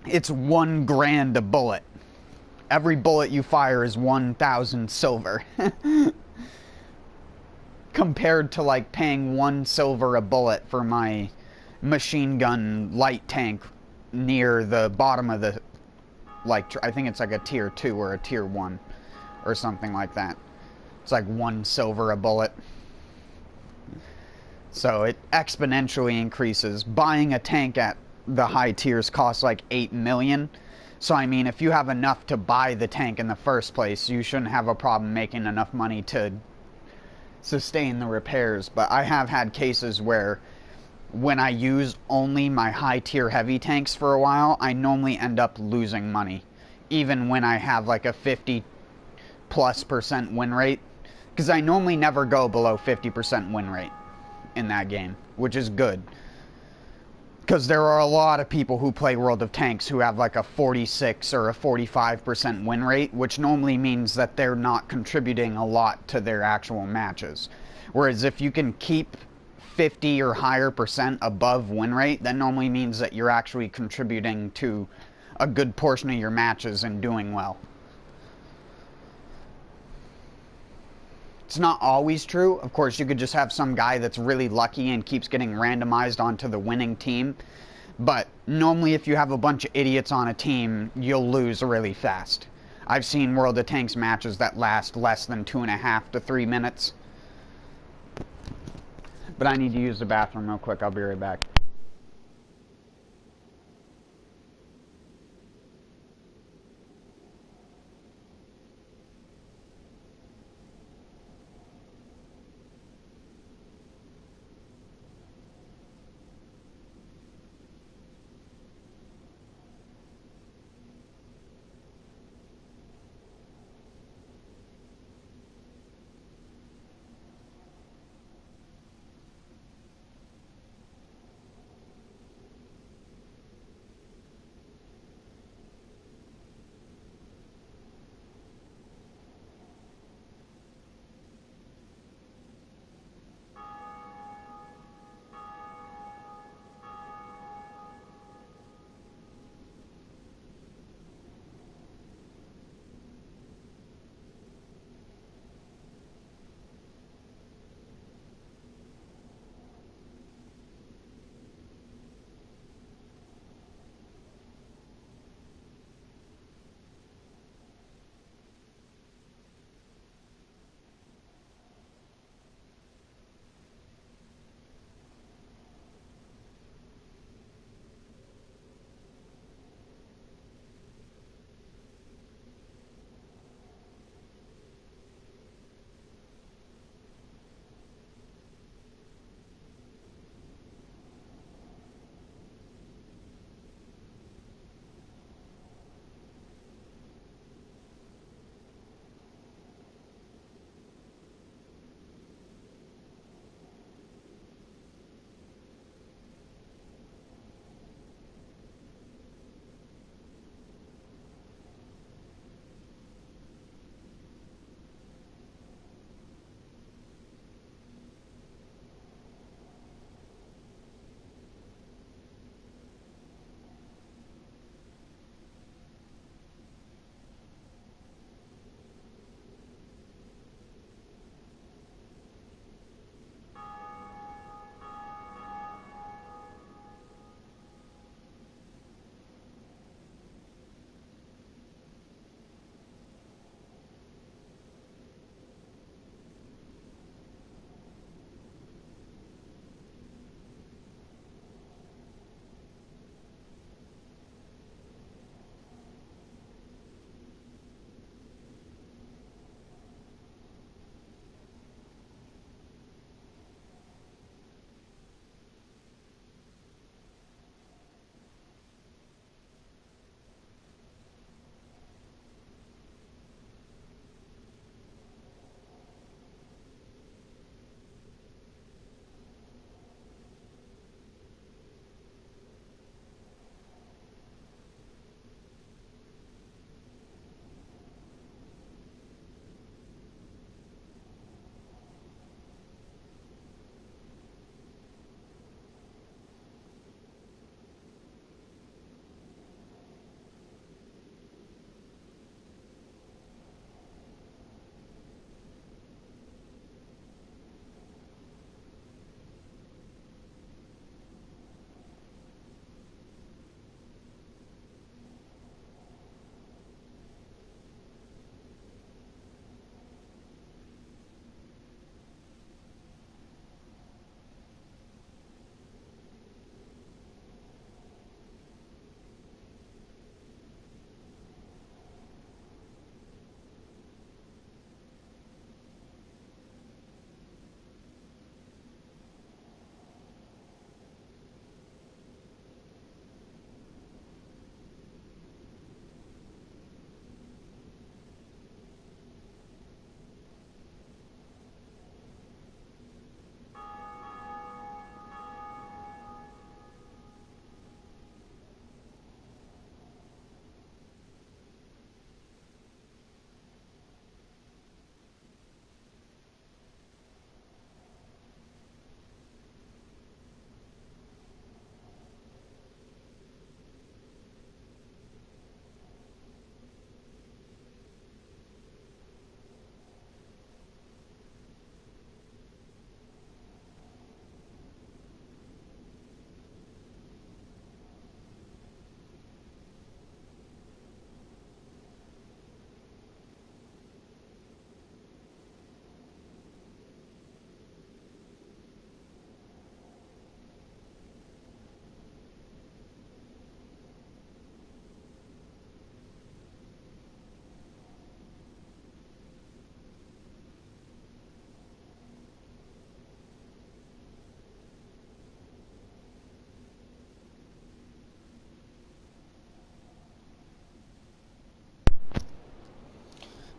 it's 1 grand a bullet. Every bullet you fire is 1,000 silver. Compared to like paying 1 silver a bullet for my machine gun light tank near the bottom of the like, I think it's like a tier 2 or a tier 1 or something like that. It's like 1 silver a bullet. So it exponentially increases. Buying a tank at the high tiers costs like 8 million. So I mean, if you have enough to buy the tank in the first place, you shouldn't have a problem making enough money to sustain the repairs. But I have had cases where when I use only my high tier heavy tanks for a while, I normally end up losing money, even when I have like a 50+% win rate, because I normally never go below 50% win rate in that game, which is good, because there are a lot of people who play World of Tanks who have like a 46 or a 45% win rate, which normally means that they're not contributing a lot to their actual matches. Whereas if you can keep 50 or higher % above win rate, that normally means that you're actually contributing to a good portion of your matches and doing well. It's not always true. Of course, you could just have some guy that's really lucky and keeps getting randomized onto the winning team. But normally if you have a bunch of idiots on a team, you'll lose really fast. I've seen World of Tanks matches that last less than 2.5 to 3 minutes. But I need to use the bathroom real quick. I'll be right back.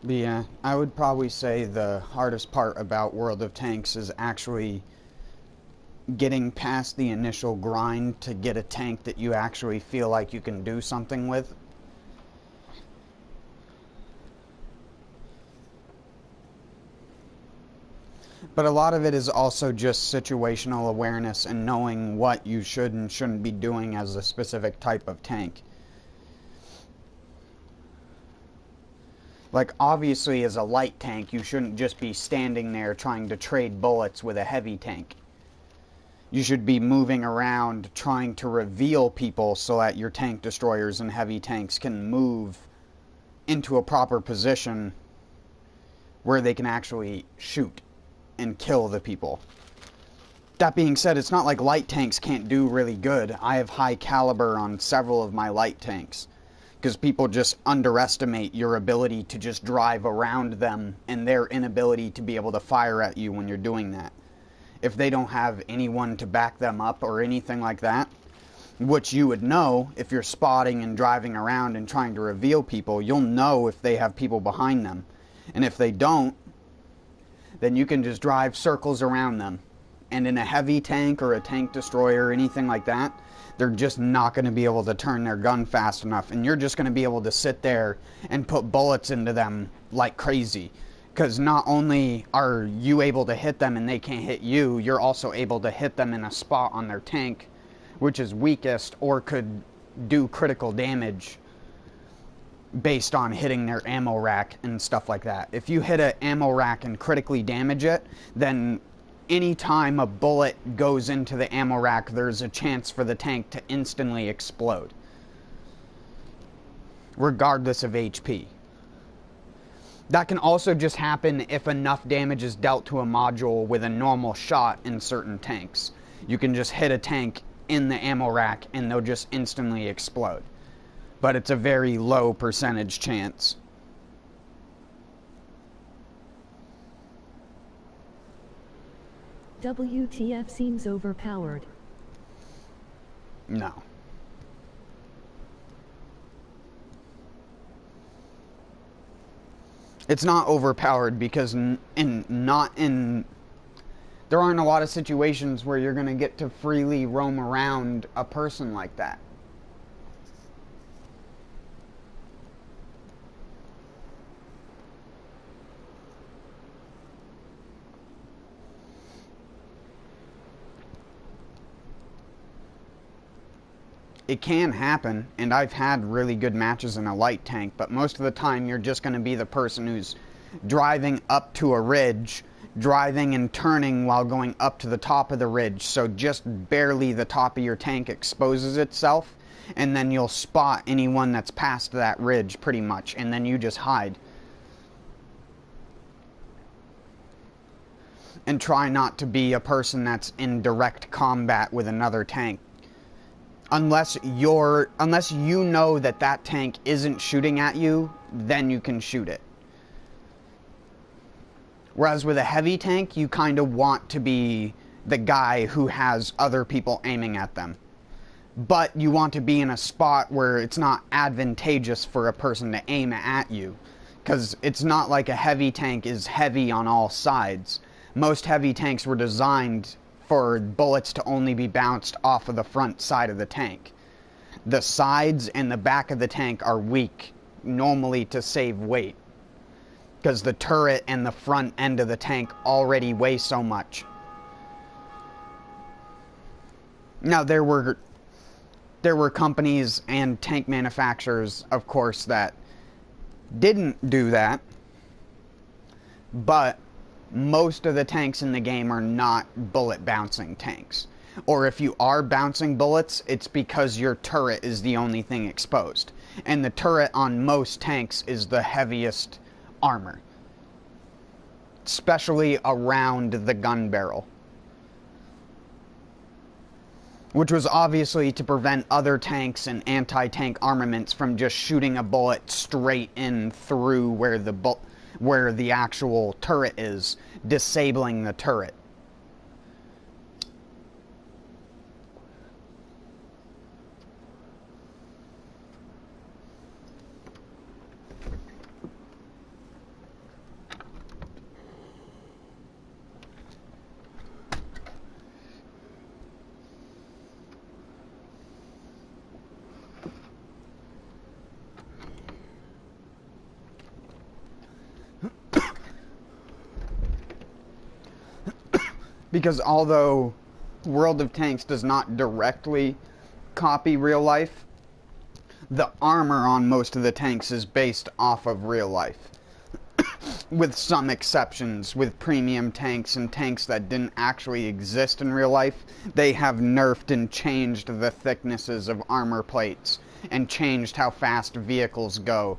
But yeah, I would probably say the hardest part about World of Tanks is actually getting past the initial grind to get a tank that you actually feel like you can do something with. But a lot of it is also just situational awareness and knowing what you should and shouldn't be doing as a specific type of tank. Like, obviously, as a light tank, you shouldn't just be standing there trying to trade bullets with a heavy tank. You should be moving around trying to reveal people so that your tank destroyers and heavy tanks can move into a proper position where they can actually shoot and kill the people. That being said, it's not like light tanks can't do really good. I have high caliber on several of my light tanks, because people just underestimate your ability to just drive around them and their inability to be able to fire at you when you're doing that. If they don't have anyone to back them up or anything like that, which you would know if you're spotting and driving around and trying to reveal people, you'll know if they have people behind them. And if they don't, then you can just drive circles around them. And in a heavy tank or a tank destroyer or anything like that, they're just not going to be able to turn their gun fast enough. And you're just going to be able to sit there and put bullets into them like crazy. Because not only are you able to hit them and they can't hit you, you're also able to hit them in a spot on their tank, which is weakest or could do critical damage based on hitting their ammo rack and stuff like that. If you hit an ammo rack and critically damage it, then anytime a bullet goes into the ammo rack, there's a chance for the tank to instantly explode, regardless of HP. That can also just happen if enough damage is dealt to a module with a normal shot in certain tanks. You can just hit a tank in the ammo rack and they'll just instantly explode. But it's a very low percentage chance. WTF seems overpowered. No. It's not overpowered because there aren't a lot of situations where you're going to get to freely roam around a person like that. It can happen, and I've had really good matches in a light tank, but most of the time you're just going to be the person who's driving up to a ridge, driving and turning while going up to the top of the ridge, so just barely the top of your tank exposes itself, and then you'll spot anyone that's past that ridge pretty much, and then you just hide. And try not to be a person that's in direct combat with another tank. Unless you know that that tank isn't shooting at you, then you can shoot it. Whereas with a heavy tank, you kind of want to be the guy who has other people aiming at them. But you want to be in a spot where it's not advantageous for a person to aim at you. Because it's not like a heavy tank is heavy on all sides. Most heavy tanks were designed for bullets to only be bounced off of the front side of the tank. The sides and the back of the tank are weak, normally to save weight, because the turret and the front end of the tank already weigh so much. Now, there were companies and tank manufacturers, of course, that didn't do that, but most of the tanks in the game are not bullet bouncing tanks. Or if you are bouncing bullets, it's because your turret is the only thing exposed. And the turret on most tanks is the heaviest armor, especially around the gun barrel. Which was obviously to prevent other tanks and anti-tank armaments from just shooting a bullet straight in through where the actual turret is, disabling the turret. Because although World of Tanks does not directly copy real life, the armor on most of the tanks is based off of real life. With some exceptions, with premium tanks and tanks that didn't actually exist in real life, they have nerfed and changed the thicknesses of armor plates and changed how fast vehicles go.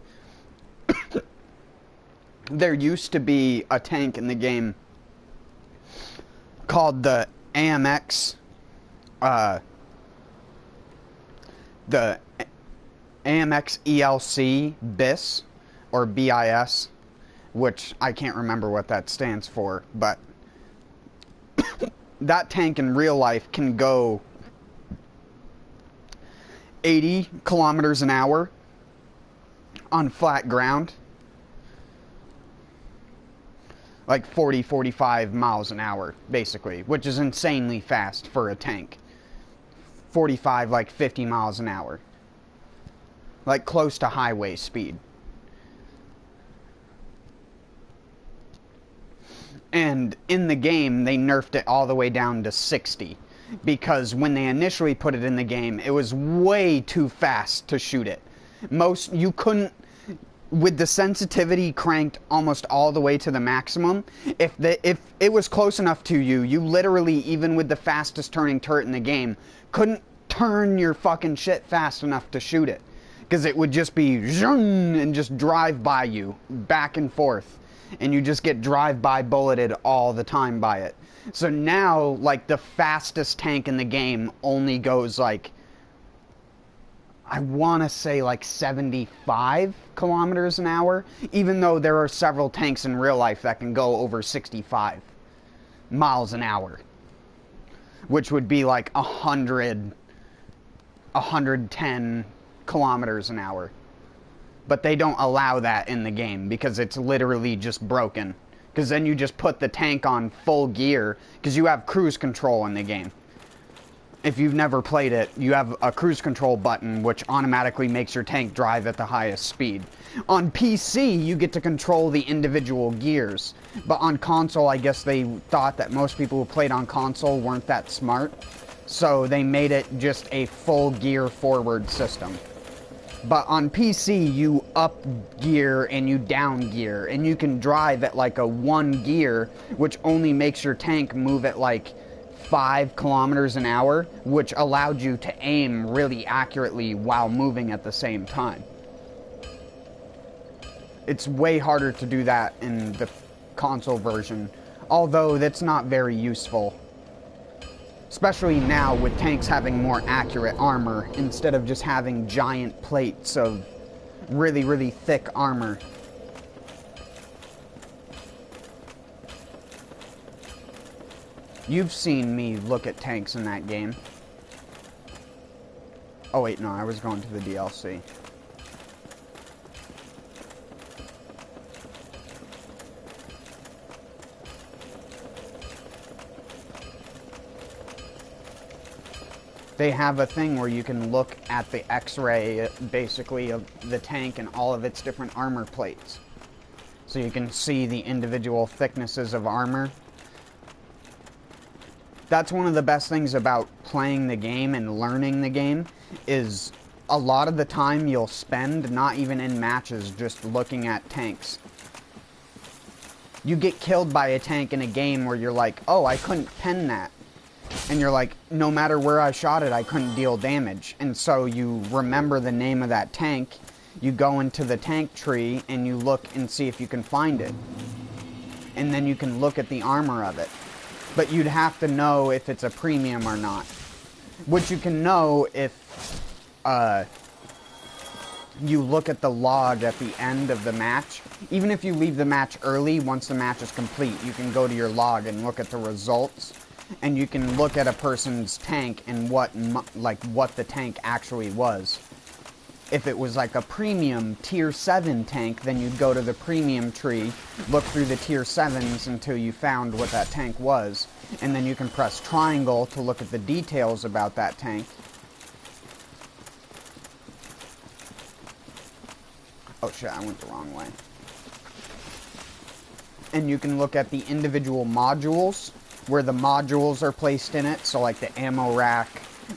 There used to be a tank in the game called the AMX, the AMX ELC BIS, or BIS, which I can't remember what that stands for, but that tank in real life can go 80 kilometers an hour on flat ground, like 40, 45 miles an hour, basically, which is insanely fast for a tank. 45, like 50 miles an hour. Like close to highway speed. And in the game, they nerfed it all the way down to 60. Because when they initially put it in the game, it was way too fast to shoot it. You couldn't, with the sensitivity cranked almost all the way to the maximum, if it was close enough to you, you literally, even with the fastest turning turret in the game, couldn't turn your fucking shit fast enough to shoot it. Because it would just be zhung and just drive by you, back and forth. And you just get drive-by bulleted all the time by it. So now, like, the fastest tank in the game only goes, like, I want to say, like, 75 kilometers an hour. Even though there are several tanks in real life that can go over 65 miles an hour. Which would be, like, 110 kilometers an hour. But they don't allow that in the game because it's literally just broken. Because then you just put the tank on full gear because you have cruise control in the game. If you've never played it, you have a cruise control button which automatically makes your tank drive at the highest speed. On PC, you get to control the individual gears. But on console, I guess they thought that most people who played on console weren't that smart. So they made it just a full gear forward system. But on PC, you up gear and you down gear, and you can drive at like a 1 gear, which only makes your tank move at like 5 kilometers an hour, which allowed you to aim really accurately while moving at the same time. It's way harder to do that in the console version, although that's not very useful. Especially now with tanks having more accurate armor instead of just having giant plates of really, really thick armor. You've seen me look at tanks in that game. Oh wait, no, I was going to the DLC. They have a thing where you can look at the X-ray, basically, of the tank and all of its different armor plates. So you can see the individual thicknesses of armor. That's one of the best things about playing the game and learning the game, is a lot of the time you'll spend, not even in matches, just looking at tanks. You get killed by a tank in a game where you're like, oh, I couldn't pen that. And you're like, no matter where I shot it, I couldn't deal damage. And so you remember the name of that tank, you go into the tank tree, and you look and see if you can find it. And then you can look at the armor of it. But you'd have to know if it's a premium or not. Which you can know if you look at the log at the end of the match. Even if you leave the match early, once the match is complete, you can go to your log and look at the results. And you can look at a person's tank and what the tank actually was. If it was like a premium tier 7 tank, then you'd go to the premium tree, look through the tier 7s until you found what that tank was, and then you can press triangle to look at the details about that tank. Oh shit, I went the wrong way. And you can look at the individual modules where the modules are placed in it, so like the ammo rack,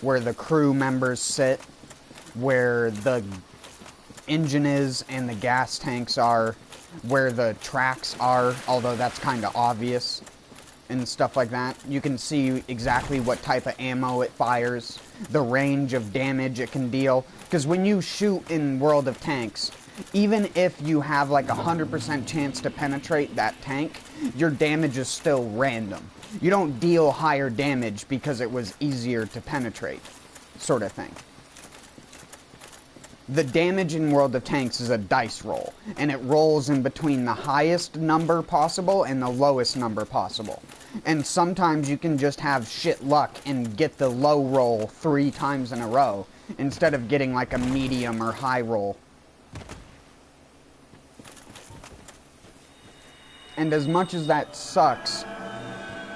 where the crew members sit, where the engine is and the gas tanks are, where the tracks are, although that's kind of obvious, and stuff like that. You can see exactly what type of ammo it fires, the range of damage it can deal, because when you shoot in World of Tanks, even if you have like 100% chance to penetrate that tank, your damage is still random. You don't deal higher damage because it was easier to penetrate, sort of thing. The damage in World of Tanks is a dice roll, and it rolls in between the highest number possible and the lowest number possible. And sometimes you can just have shit luck and get the low roll 3 times in a row, instead of getting like a medium or high roll. And as much as that sucks,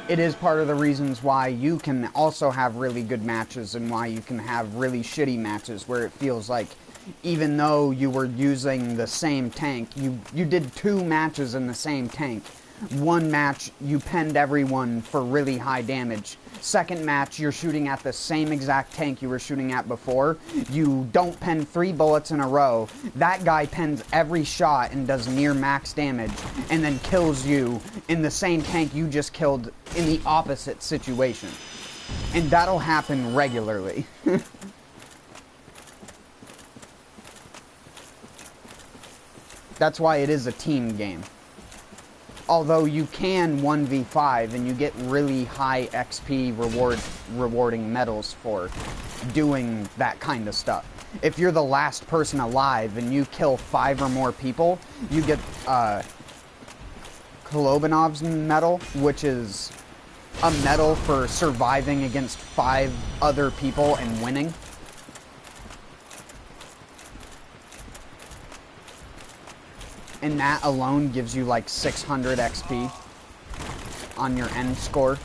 it is part of the reasons why you can also have really good matches and why you can have really shitty matches where it feels like even though you were using the same tank, you did 2 matches in the same tank. One match, you penned everyone for really high damage. Second match, you're shooting at the same exact tank you were shooting at before. You don't pen 3 bullets in a row. That guy pens every shot and does near max damage, and then kills you in the same tank you just killed in the opposite situation. And that'll happen regularly. That's why it is a team game. Although you can 1v5 and you get really high XP rewarding medals for doing that kind of stuff. If you're the last person alive and you kill 5 or more people, you get Kolobanov's medal, which is a medal for surviving against 5 other people and winning. And that alone gives you like 600 XP on your end score,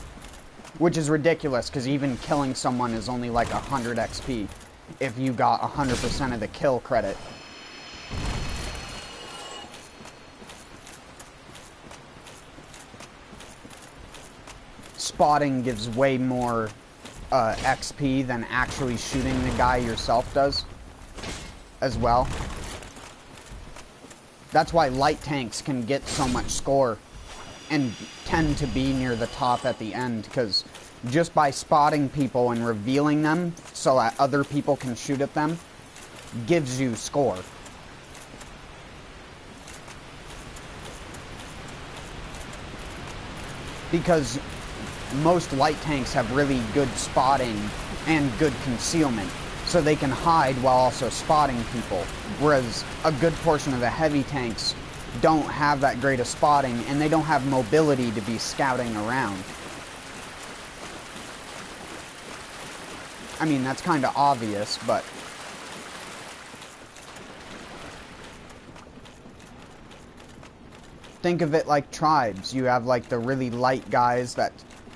which is ridiculous because even killing someone is only like 100 XP if you got 100% of the kill credit. Spotting gives way more XP than actually shooting the guy yourself does as well. That's why light tanks can get so much score and tend to be near the top at the end, because just by spotting people and revealing them so that other people can shoot at them gives you score. Because most light tanks have really good spotting and good concealment, so they can hide while also spotting people, whereas a good portion of the heavy tanks don't have that great of spotting, and they don't have mobility to be scouting around. I mean, that's kind of obvious, but think of it like tribes. You have like the really light guys that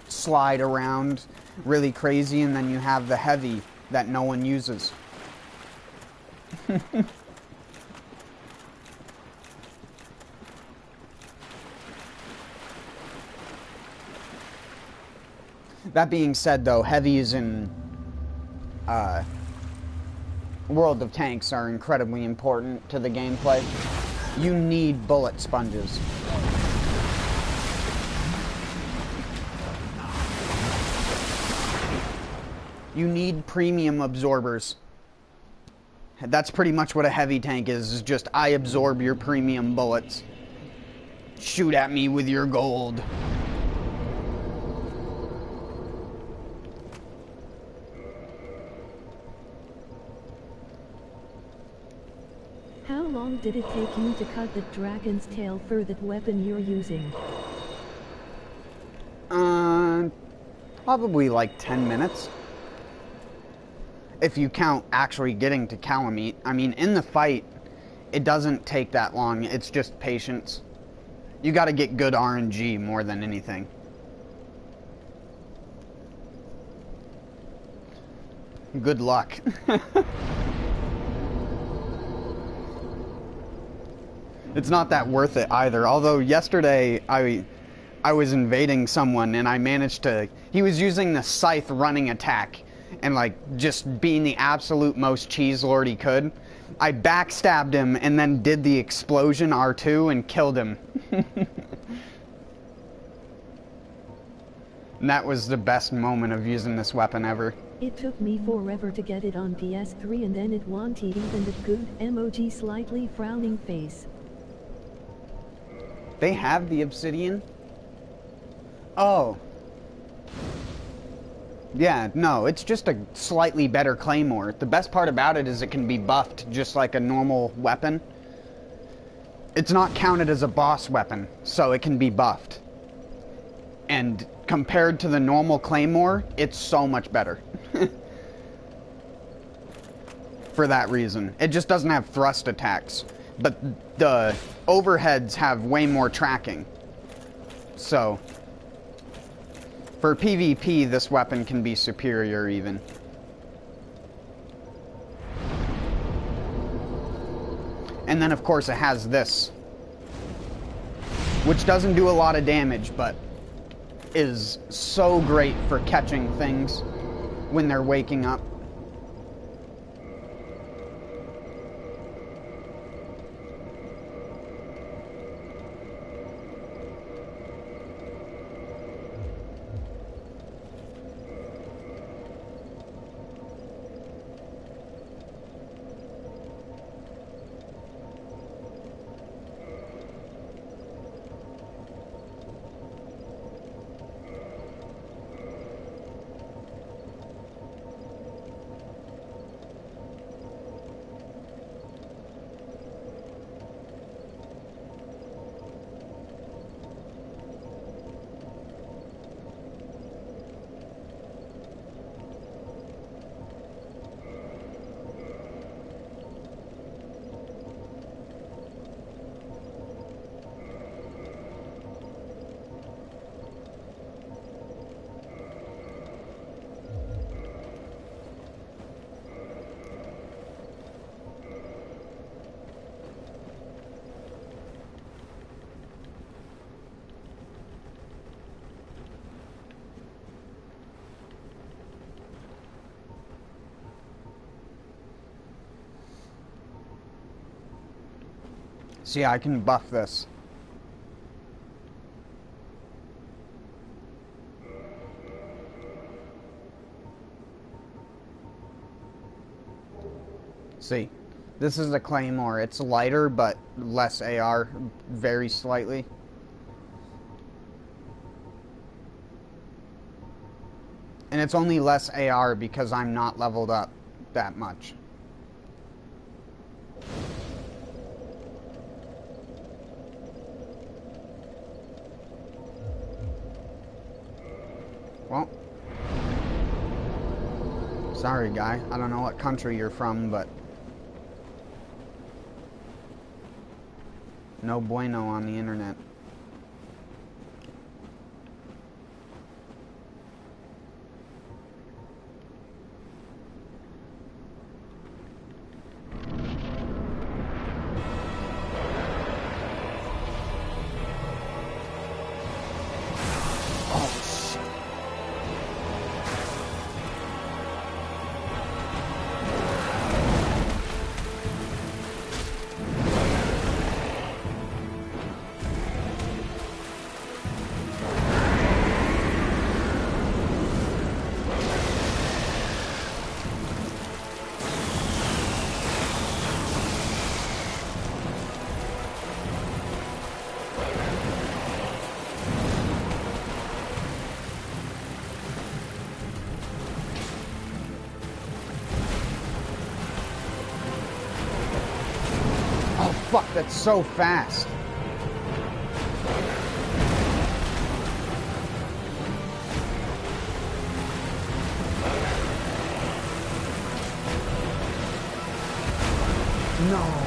slide around really crazy, and then you have the heavy that no one uses. That being said, though, heavies in World of Tanks are incredibly important to the gameplay. You need bullet sponges. You need premium absorbers. That's pretty much what a heavy tank is just I absorb your premium bullets. Shoot at me with your gold. How long did it take you to cut the dragon's tail for that weapon you're using? Probably like 10 minutes. If you count actually getting to Calamite. I mean, in the fight, it doesn't take that long. It's just patience. You gotta get good RNG more than anything. Good luck. It's not that worth it either. Although yesterday, I was invading someone and I managed to... He was using the scythe running attack and, like, just being the absolute most cheeselord he could. I backstabbed him and then did the explosion R2 and killed him. And that was the best moment of using this weapon ever. It took me forever to get it on PS3 and then it wanted even the good emoji slightly frowning face. They have the obsidian? Oh. Yeah, no, it's just a slightly better claymore. The best part about it is it can be buffed just like a normal weapon. It's not counted as a boss weapon, so it can be buffed. And compared to the normal claymore, it's so much better. For that reason. It just doesn't have thrust attacks. But the overheads have way more tracking. So, for PvP, this weapon can be superior even. And then, of course, it has this. Which doesn't do a lot of damage, but is so great for catching things when they're waking up. See, I can buff this. See, this is a claymore. It's lighter, but less AR, very slightly. And it's only less AR because I'm not leveled up that much. Well, sorry guy, I don't know what country you're from, but no bueno on the internet. Fuck, that's so fast. No.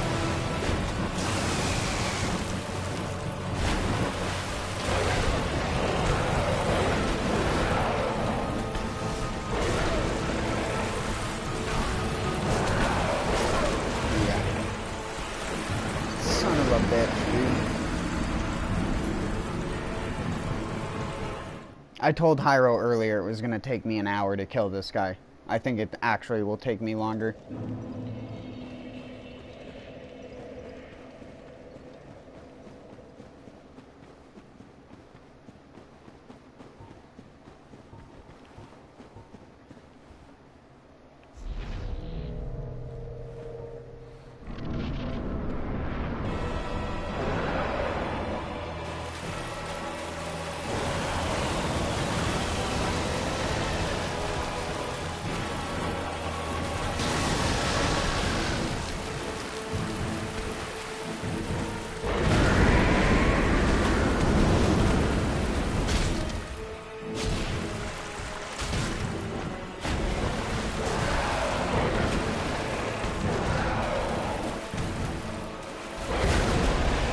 I told Hyro earlier it was going to take me an hour to kill this guy. I think it actually will take me longer.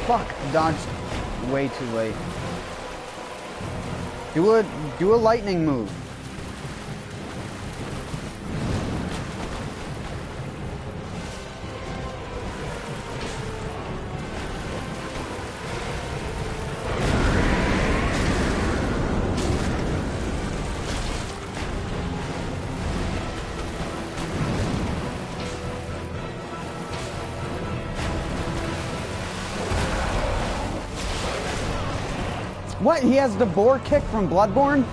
Fuck, dodged way too late. Do a lightning move. What? He has the boar kick from Bloodborne?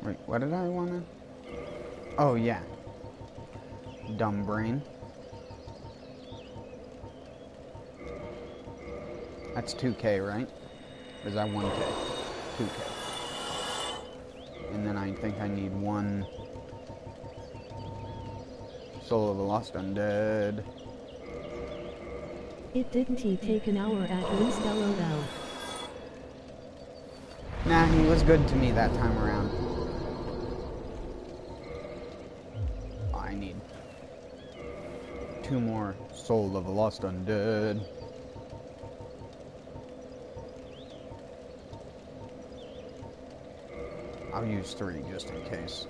Wait, what did I want to... Oh, yeah. Dumb brain. That's 2K, right? Or is that 1K? 2K. And then I think I need one... Soul of the Lost Undead. It didn't he take an hour at least, LOL. Nah, he was good to me that time around. I need 2 more Soul of the Lost Undead. I'll use 3 just in case.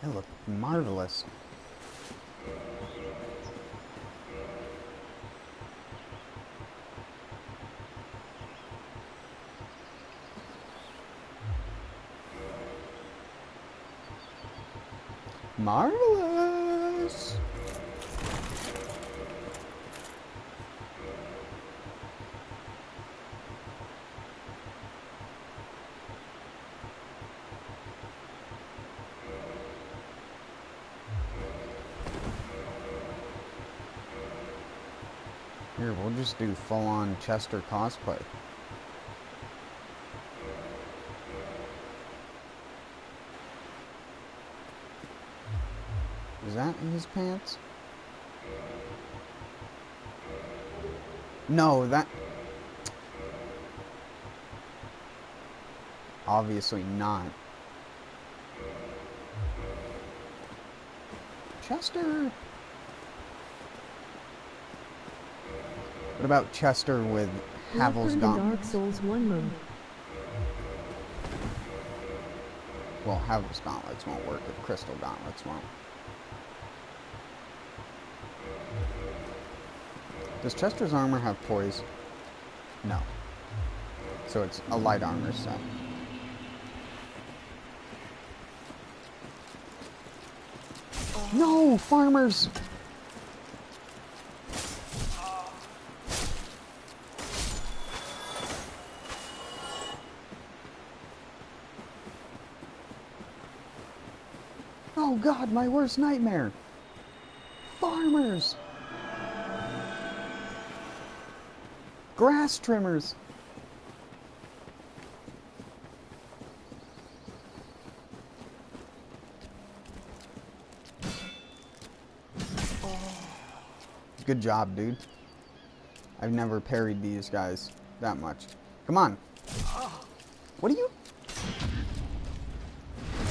They look marvelous. Marvelous. Here, we'll just do full-on Chester cosplay. Is that in his pants? No, that... Obviously not. Chester... What about Chester with Havel's gauntlets? Dark Souls 1 mode. Well, Havel's gauntlets won't work if Crystal gauntlets won't. Does Chester's armor have poise? No. So it's a light armor set. No, farmers! Oh God, my worst nightmare! Farmers! Grass trimmers! Good job, dude. I've never parried these guys that much. Come on. What are you?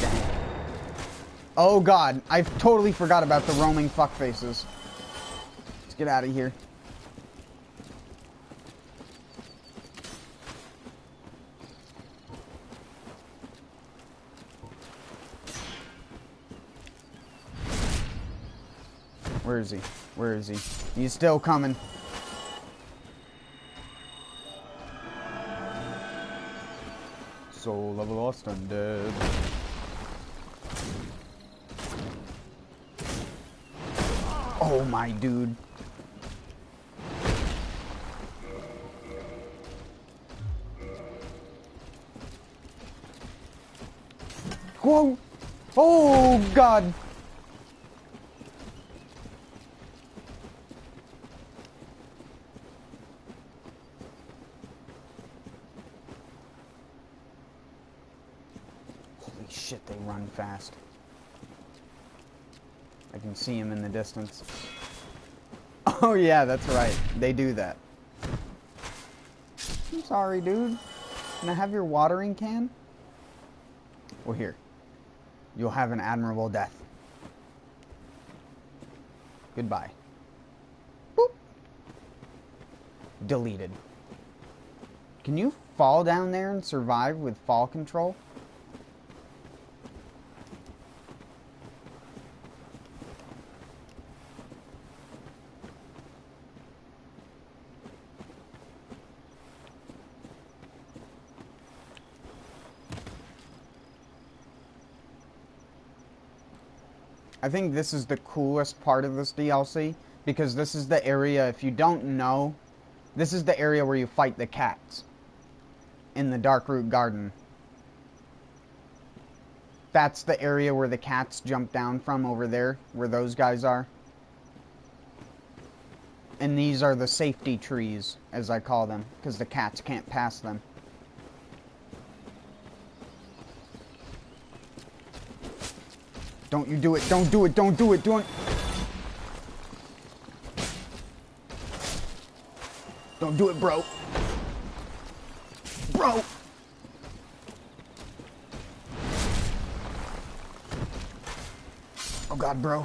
Dang. Oh God, I totally forgot about the roaming fuckfaces. Let's get out of here. Where is he? Where is he? He's still coming. Soul of a lost undead. Oh my dude. Whoa! Oh God! Shit, they run fast. I can see him in the distance. Oh yeah, that's right. They do that. I'm sorry, dude. Can I have your watering can? Well, here. You'll have an admirable death. Goodbye. Boop. Deleted. Can you fall down there and survive with fall control? I think this is the coolest part of this DLC, because this is the area, if you don't know, this is the area where you fight the cats in the Darkroot Garden. That's the area where the cats jump down from over there, where those guys are. And these are the safety trees, as I call them, because the cats can't pass them. Don't you do it, don't do it, don't do it, don't... Don't do it, bro. Bro! Oh God, bro.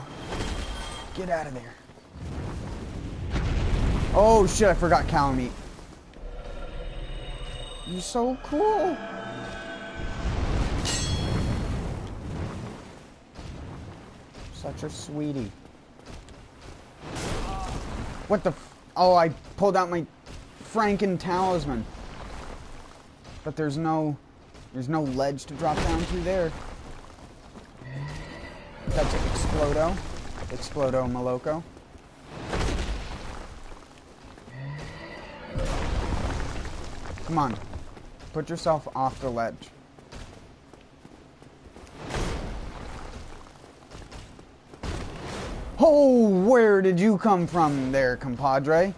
Get out of there. Oh shit, I forgot Calamite. You're so cool. Such a sweetie. What the f... Oh, I pulled out my Franken talisman. But there's no ledge to drop down to there. That's it, Explodo. Explodo Moloko. Come on. Put yourself off the ledge. Oh, where did you come from there, compadre?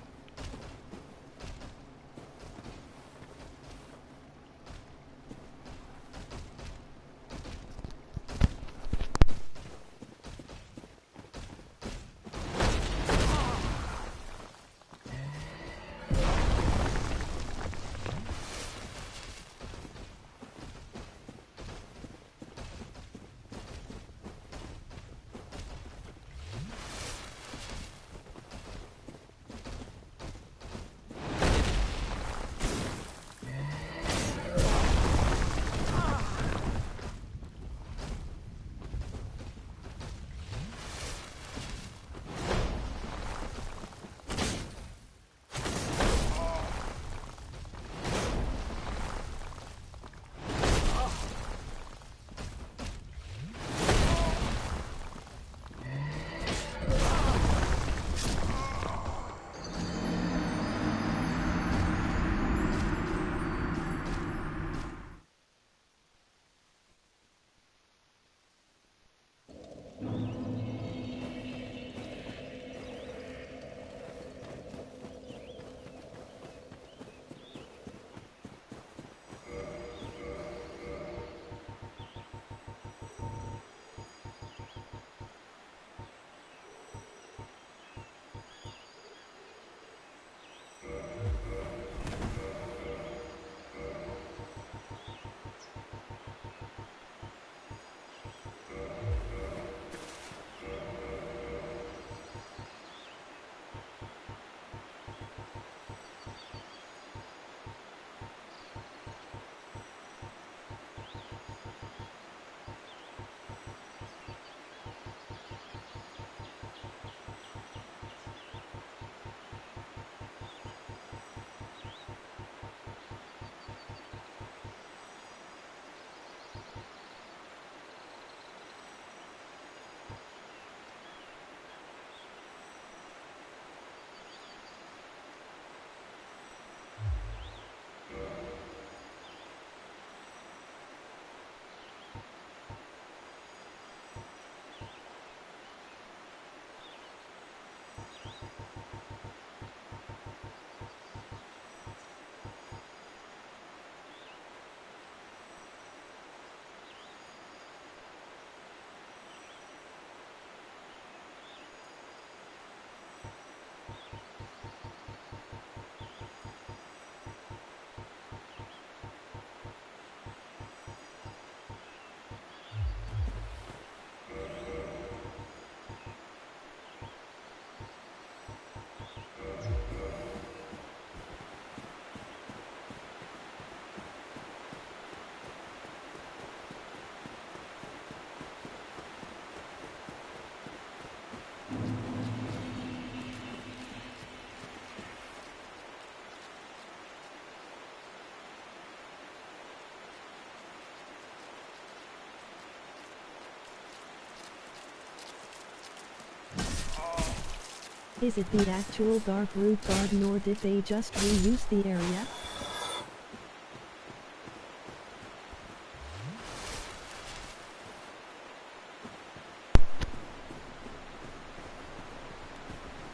Is it the actual dark root garden or did they just reuse the area?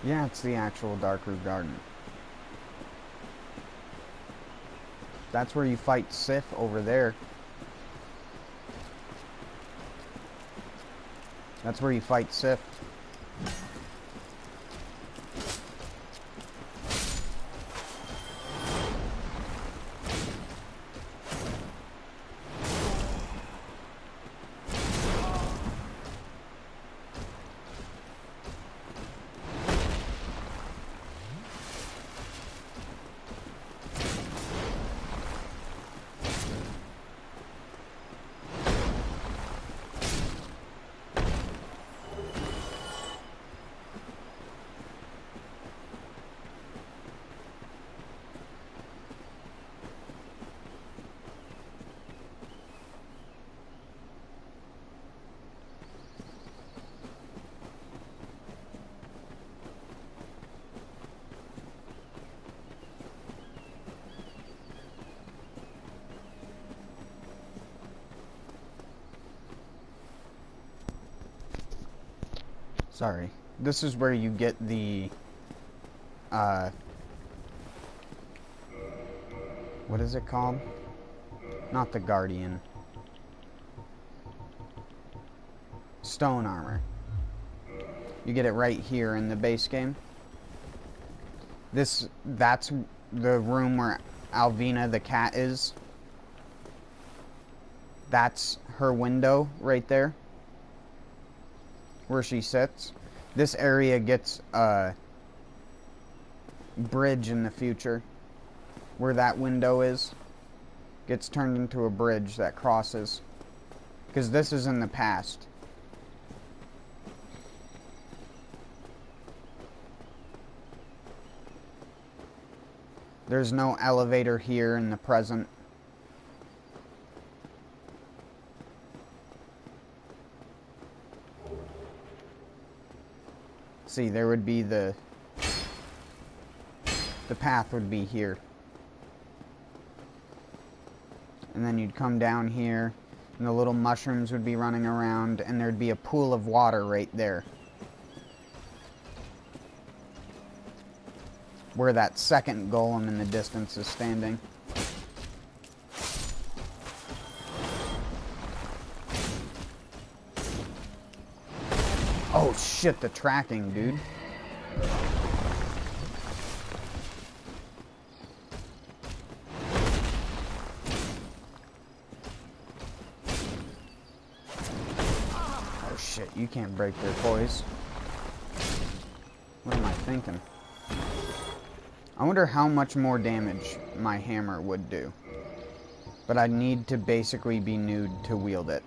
Yeah, it's the actual dark root garden. That's where you fight Sif over there. That's where you fight Sif. Sorry. This is where you get the, what is it called? Not the Guardian. Stone armor. You get it right here in the base game. That's the room where Alvina the cat is. That's her window right there, where she sits. This area gets a bridge in the future. Where that window is, gets turned into a bridge that crosses. Because this is in the past. There's no elevator here in the present. See, there would be the path would be here. And then you'd come down here, and the little mushrooms would be running around, and there'd be a pool of water right there. Where that second golem in the distance is standing. Oh shit, the tracking, dude. Oh shit, you can't break their poise. What am I thinking? I wonder how much more damage my hammer would do. But I'd need to basically be nude to wield it.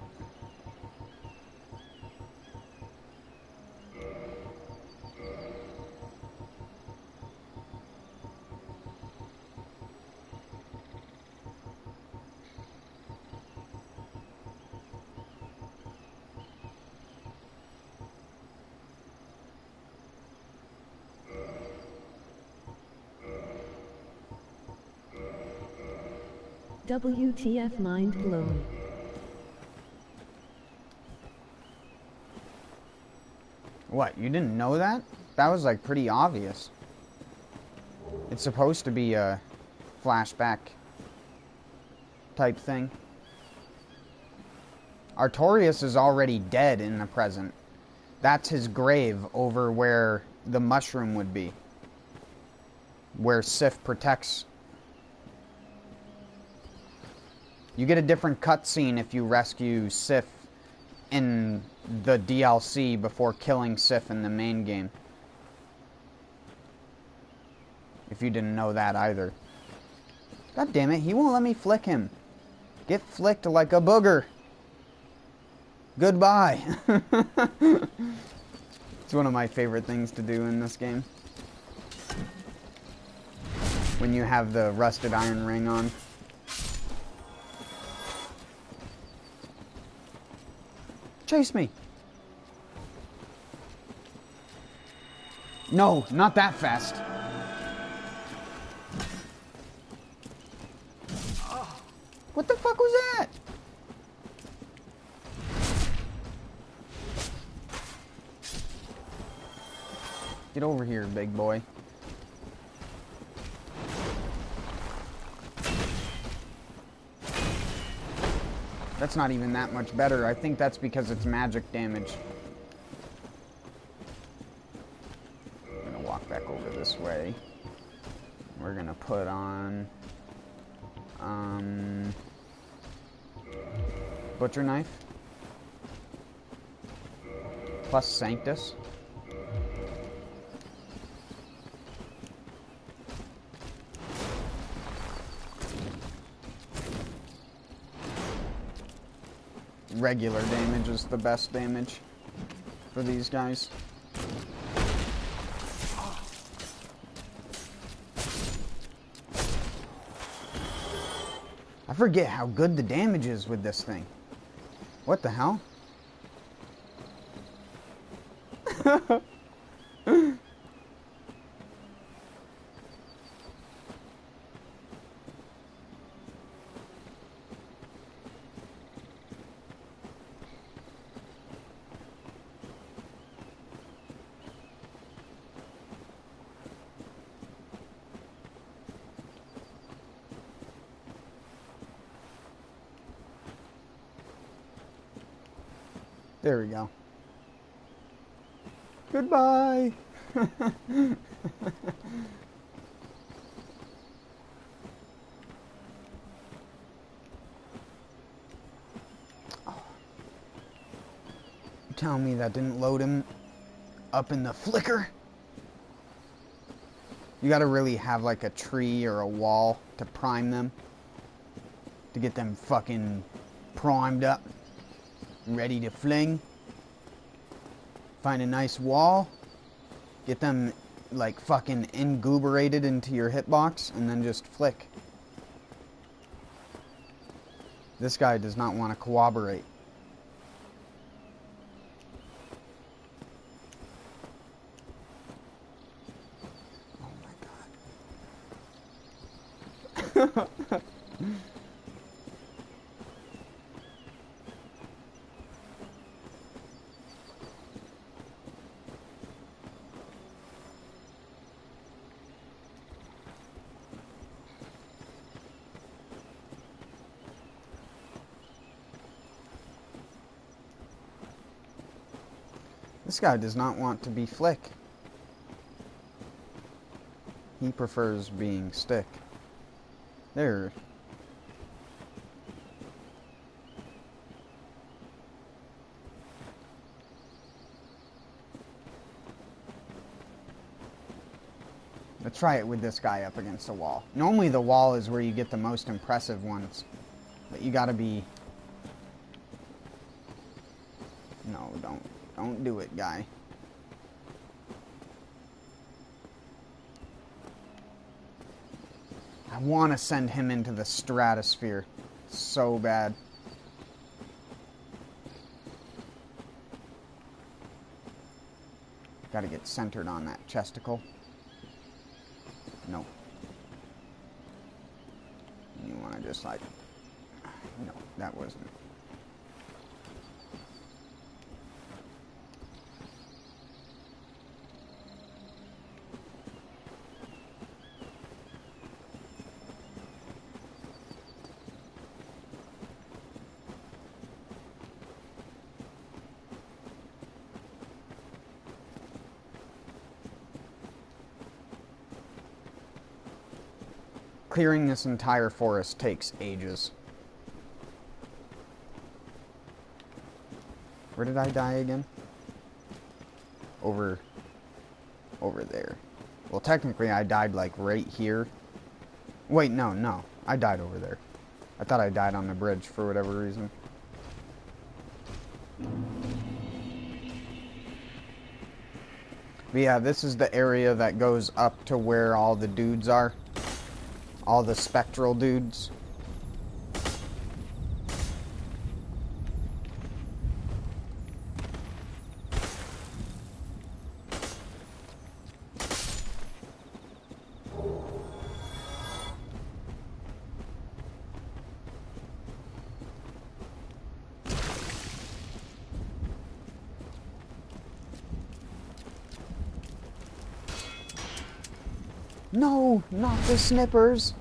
WTF, mind blown. What, you didn't know that? That was like pretty obvious. It's supposed to be a flashback type thing. Artorias is already dead in the present. That's his grave over where the mushroom would be. Where Sif protects. You get a different cutscene if you rescue Sif in the DLC before killing Sif in the main game. If you didn't know that either. God damn it, he won't let me flick him. Get flicked like a booger. Goodbye. It's one of my favorite things to do in this game. When you have the rusted iron ring on. Chase me. No, not that fast. What the fuck was that? Get over here, big boy. That's not even that much better. I think that's because it's magic damage. I'm gonna walk back over this way. We're gonna put on Butcher Knife plus Sanctus. Regular damage is the best damage for these guys. I forget how good the damage is with this thing. What the hell? There we go. Goodbye. You telling me that didn't load him up in the flicker? You gotta really have like a tree or a wall to prime them. To get them fucking primed up. Ready to fling. Find a nice wall. Get them like fucking inguberated into your hitbox and then just flick. This guy does not want to cooperate. Oh my god. This guy does not want to be flick. He prefers being stick. There. Let's try it with this guy up against a wall. Normally the wall is where you get the most impressive ones. But you gotta be... No, don't do it, guy. I want to send him into the stratosphere so bad. Gotta get centered on that chesticle. No. You want to just like... No, that wasn't... Clearing this entire forest takes ages. Where did I die again? Over there. Well, technically I died like right here. Wait, no. I died over there. I thought I died on the bridge for whatever reason. But yeah, this is the area that goes up to where all the dudes are. All the spectral dudes. No, not the snippers.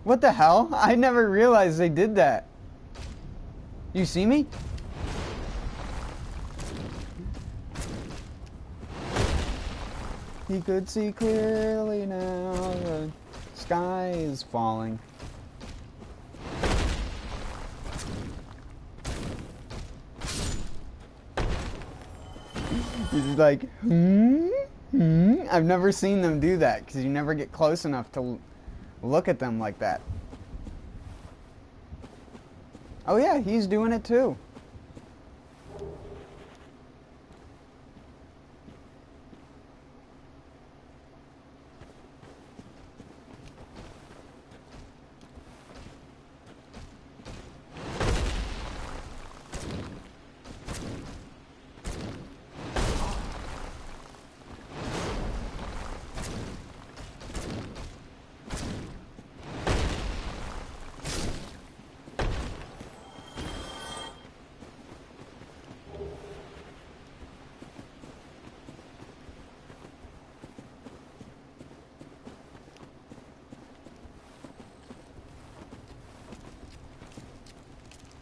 What the hell? I never realized they did that. You see me? He could see clearly now. The sky is falling. He's like, I've never seen them do that because you never get close enough to look at them like that. Oh yeah, he's doing it too.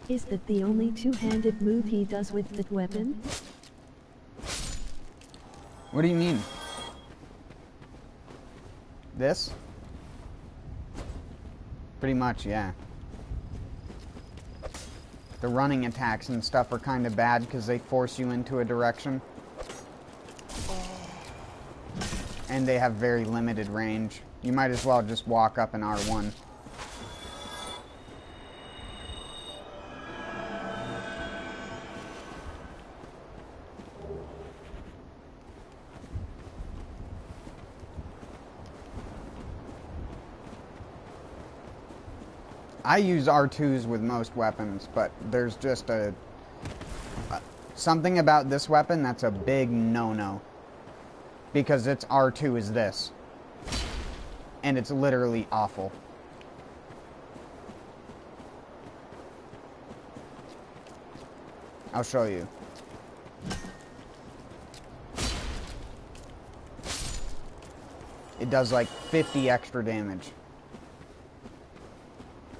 Is that the only two-handed move he does with that weapon? What do you mean? This? Pretty much, yeah. The running attacks and stuff are kind of bad because they force you into a direction. And they have very limited range. You might as well just walk up an R1. I use R2s with most weapons, but there's just something about this weapon that's a big no-no. Because its R2 is this. And it's literally awful. I'll show you. It does like 50 extra damage.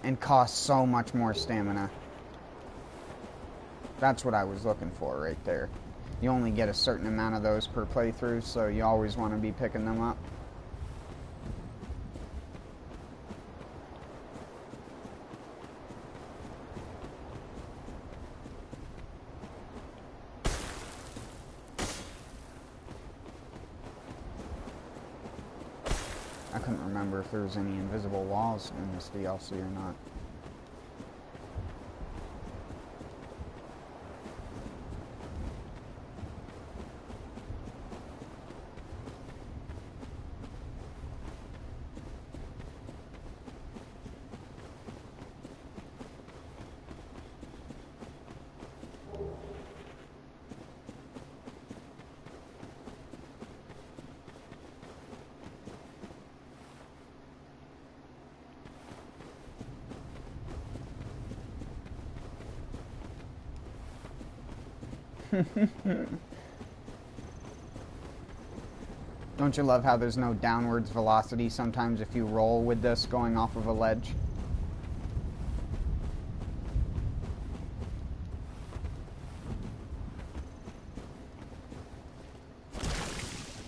And costs so much more stamina. That's what I was looking for right there. You only get a certain amount of those per playthrough, so you always want to be picking them up. I couldn't remember if there was any invisible walls in this DLC or not. Don't you love how there's no downwards velocity sometimes if you roll with this going off of a ledge?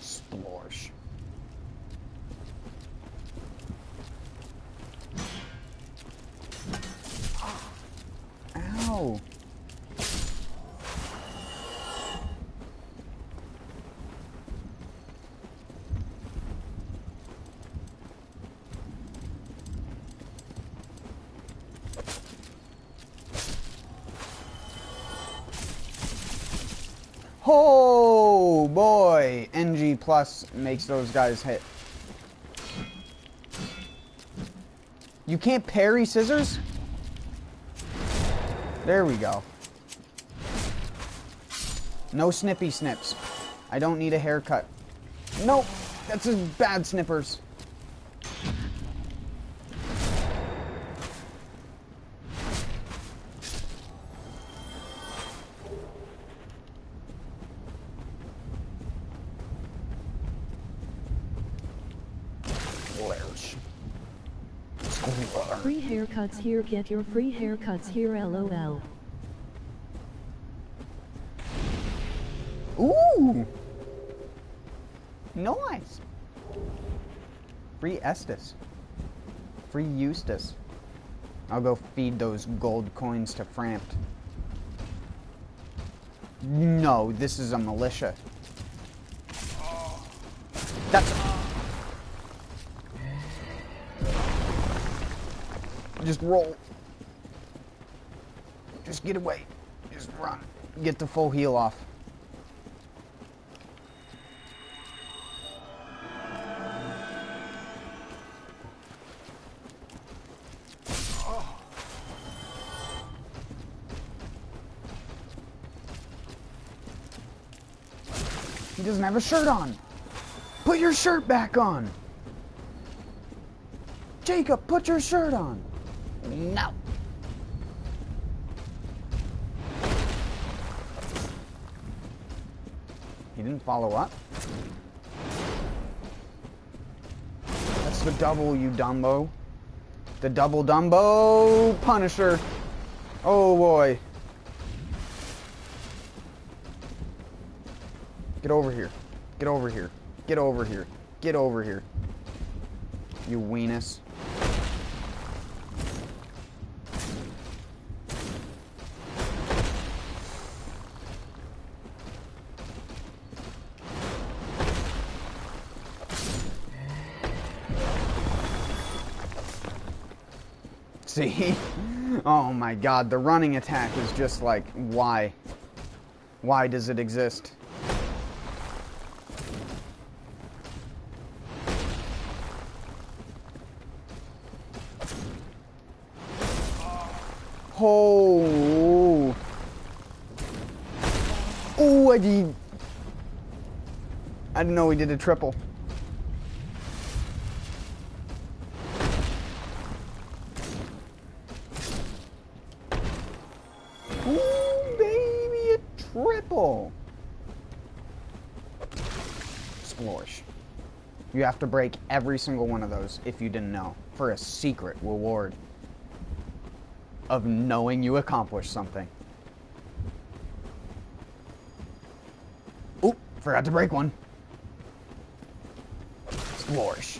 Splorsh. Ow. NG plus makes those guys hit. You can't parry scissors? There we go. No snippy snips. I don't need a haircut. Nope, that's just bad snippers. Free haircuts here, get your free haircuts here, LOL. Ooh! Nice! Free Estes. Free Eustace. I'll go feed those gold coins to Frampt. No, this is a militia. That's... Just roll. Just get away. Just run. Get the full heal off. He doesn't have a shirt on. Put your shirt back on. Jacob, put your shirt on. No. He didn't follow up. That's the double, you Dumbo. The double Dumbo Punisher. Oh boy. Get over here. Get over here. Get over here. Get over here. You weenus. See? Oh my god, the running attack is just like, why? Why does it exist? Oh! Oh, I didn't know he did a triple. Triple. Splorsh. You have to break every single one of those, if you didn't know, for a secret reward of knowing you accomplished something. Oop, forgot to break one. Splorsh.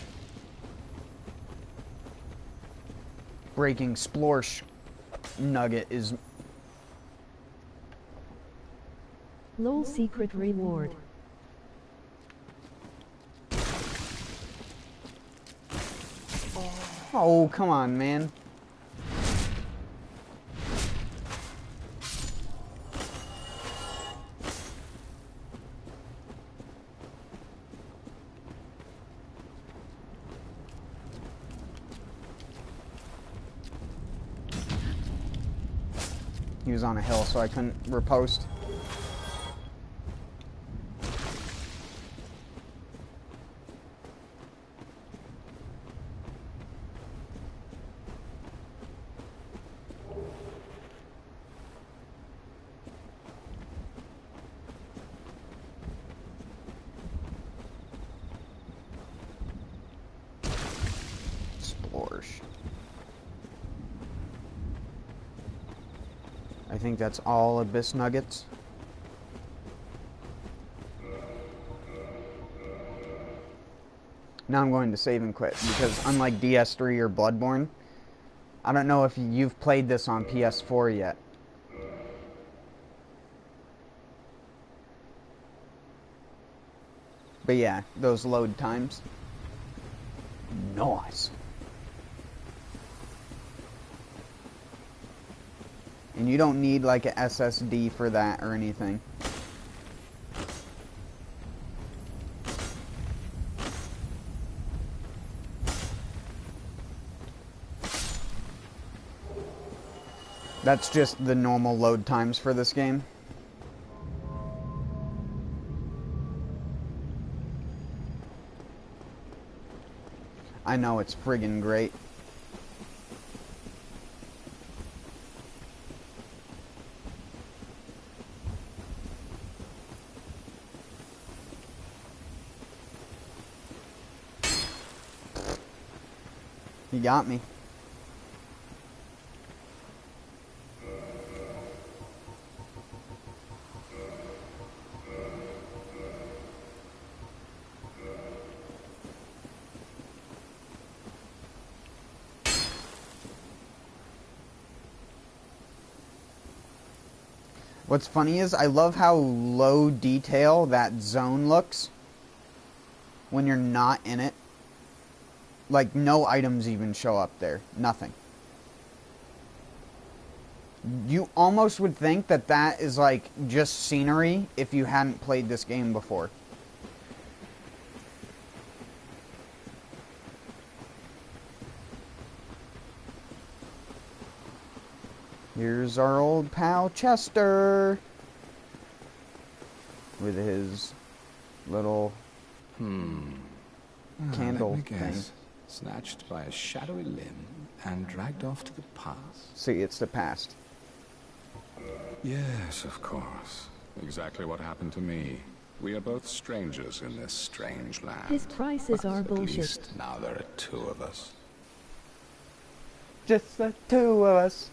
Breaking Splorsh nugget is... LOL secret reward. Oh, come on, man. He was on a hill, so I couldn't riposte. I think that's all Abyss Nuggets. Now I'm going to save and quit, because unlike DS3 or Bloodborne, I don't know if you've played this on PS4 yet. But yeah, those load times. Nice. And you don't need like a SSD for that or anything. That's just the normal load times for this game. I know, it's friggin' great. He got me. What's funny is I love how low detail that zone looks when you're not in it. Like, no items even show up there. Nothing. You almost would think that that is, like, just scenery if you hadn't played this game before. Here's our old pal Chester with his little candle let me thing. guess. Snatched by a shadowy limb and dragged off to the past. See, it's the past. Yes, of course. Exactly what happened to me. We are both strangers in this strange land. His prices are At bullshit. least now there are two of us. Just the two of us.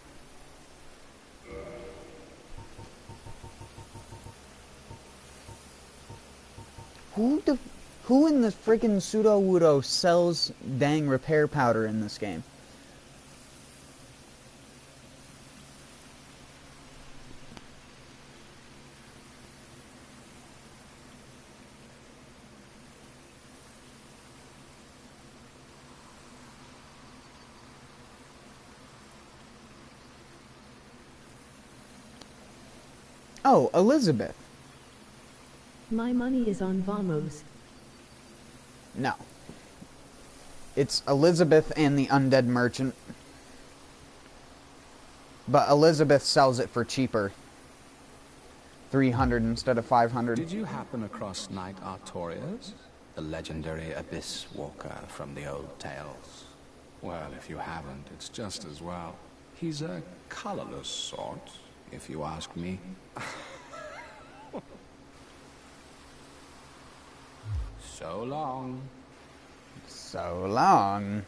Who in the friggin' pseudo-wudo sells dang repair powder in this game? Oh, Elizabeth. My money is on Vamos. No. It's Elizabeth and the Undead Merchant. But Elizabeth sells it for cheaper. 300 instead of 500. Did you happen across Knight Artorias? The legendary abyss walker from the old tales? Well, if you haven't, it's just as well. He's a colorless sort, if you ask me. So long. So long.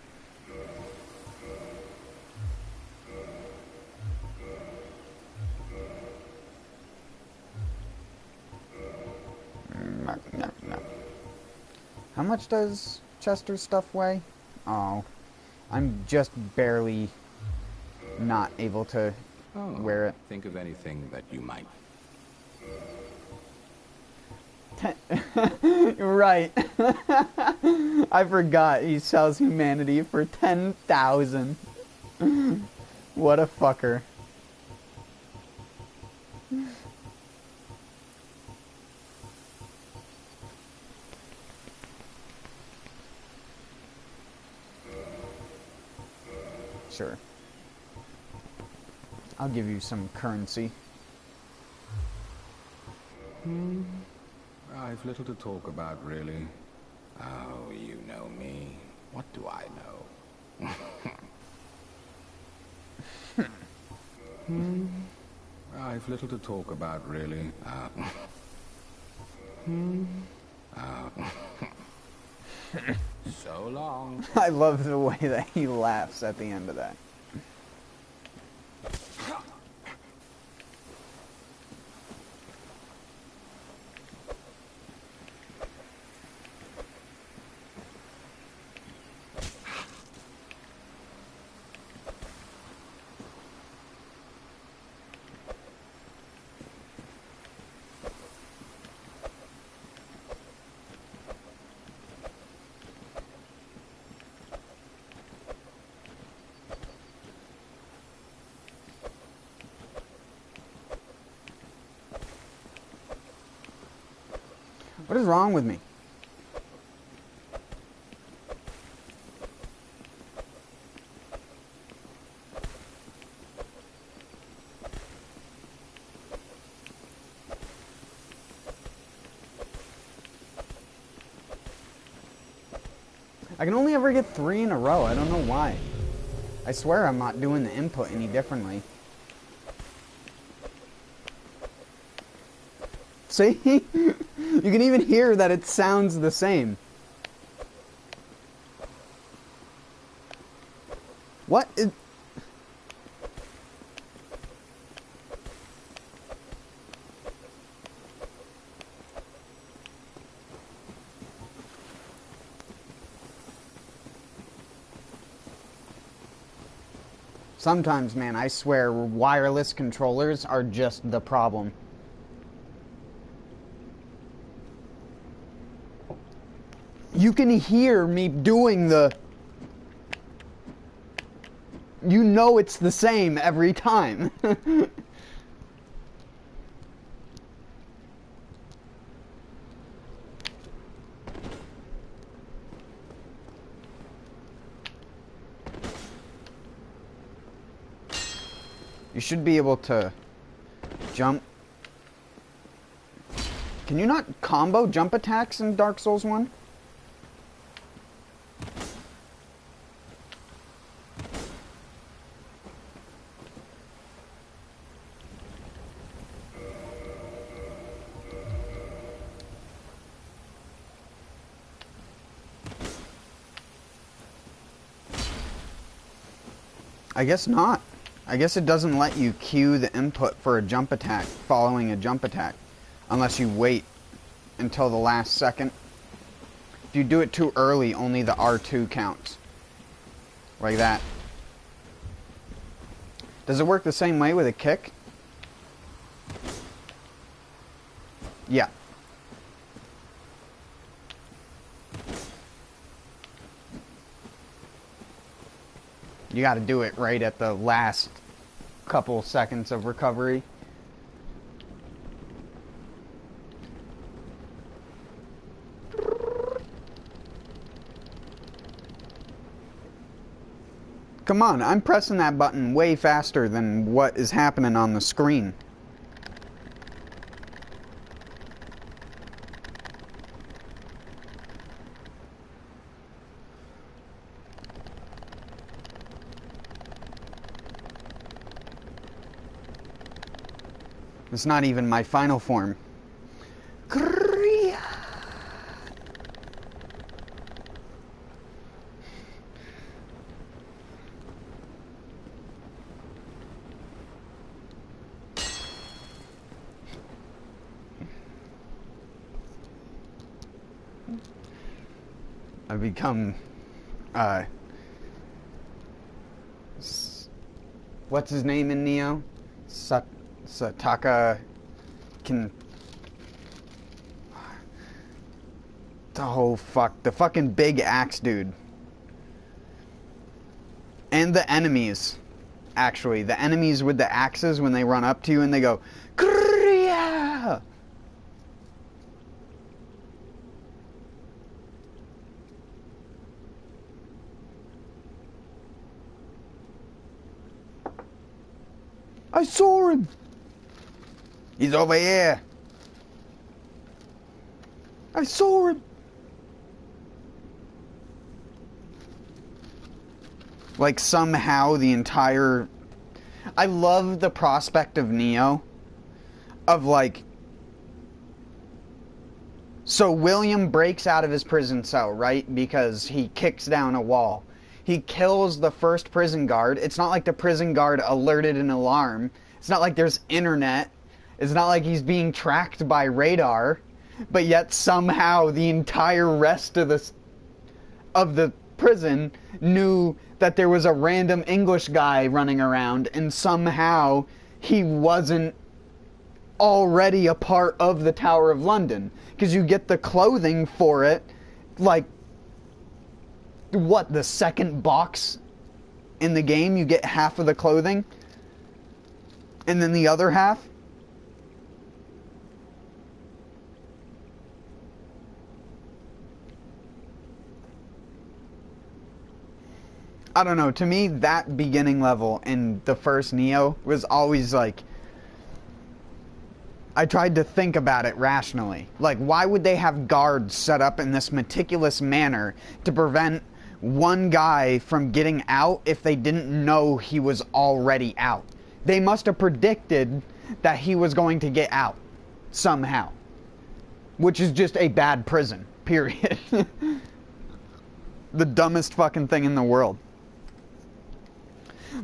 How much does Chester's stuff weigh? Oh, I'm just barely not able to wear it. Think of anything that you might. Right. I forgot he sells humanity for 10,000. What a fucker. Sure. I'll give you some currency. I've little to talk about, really. Oh, you know me. What do I know? I've little to talk about, really. So long. I love the way that he laughs at the end of that. What is wrong with me? I can only ever get 3 in a row. I don't know why. I swear I'm not doing the input any differently. See? You can even hear that it sounds the same. What is... Sometimes, man, I swear, wireless controllers are just the problem. You can hear me doing the... You know it's the same every time. You should be able to jump. Can you not combo jump attacks in Dark Souls 1? I guess not. I guess it doesn't let you cue the input for a jump attack following a jump attack unless you wait until the last second. If you do it too early, only the R2 counts. Like that. Does it work the same way with a kick? Yeah. You gotta do it right at the last couple seconds of recovery. Come on, I'm pressing that button way faster than what is happening on the screen. It's not even my final form. I've become, what's his name in Neo? Sataka can... Oh, fuck. The fucking big axe dude. And the enemies, actually. The enemies with the axes when they run up to you and they go... Kriya! I saw him! He's over here. I saw him. Like somehow the entire... I love the prospect of Neo. Of like... So William breaks out of his prison cell, right? Because he kicks down a wall. He kills the first prison guard. It's not like the prison guard alerted an alarm. It's not like there's internet. It's not like he's being tracked by radar, but yet somehow the entire rest of the prison knew that there was a random English guy running around, and somehow he wasn't already a part of the Tower of London. Because you get the clothing for it, like, what, the second box in the game, you get half of the clothing, and then the other half. I don't know, to me, that beginning level in the first Neo was always like... I tried to think about it rationally. Like, why would they have guards set up in this meticulous manner to prevent one guy from getting out if they didn't know he was already out? They must have predicted that he was going to get out somehow. Which is just a bad prison, period. The dumbest fucking thing in the world.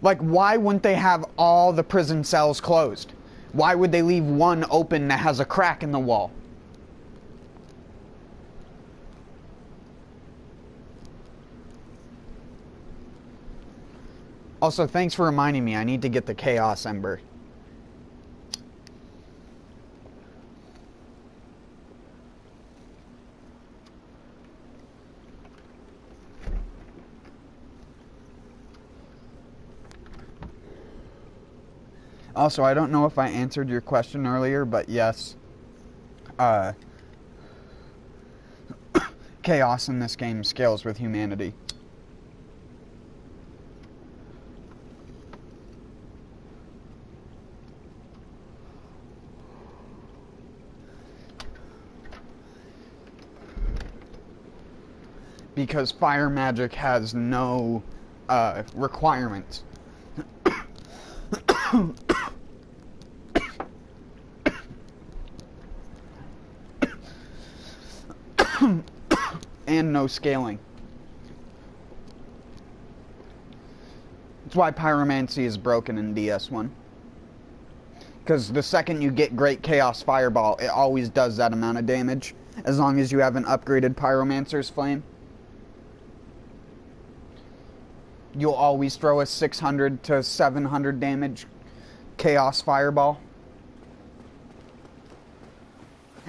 Like, why wouldn't they have all the prison cells closed? Why would they leave one open that has a crack in the wall? Also, thanks for reminding me, I need to get the Chaos Ember. Also, I don't know if I answered your question earlier, but yes. Chaos in this game scales with humanity. Because fire magic has no requirements. And no scaling. That's why pyromancy is broken in DS1. Because the second you get Great Chaos Fireball, it always does that amount of damage, as long as you have an upgraded Pyromancer's Flame. You'll always throw a 600 to 700 damage Chaos Fireball.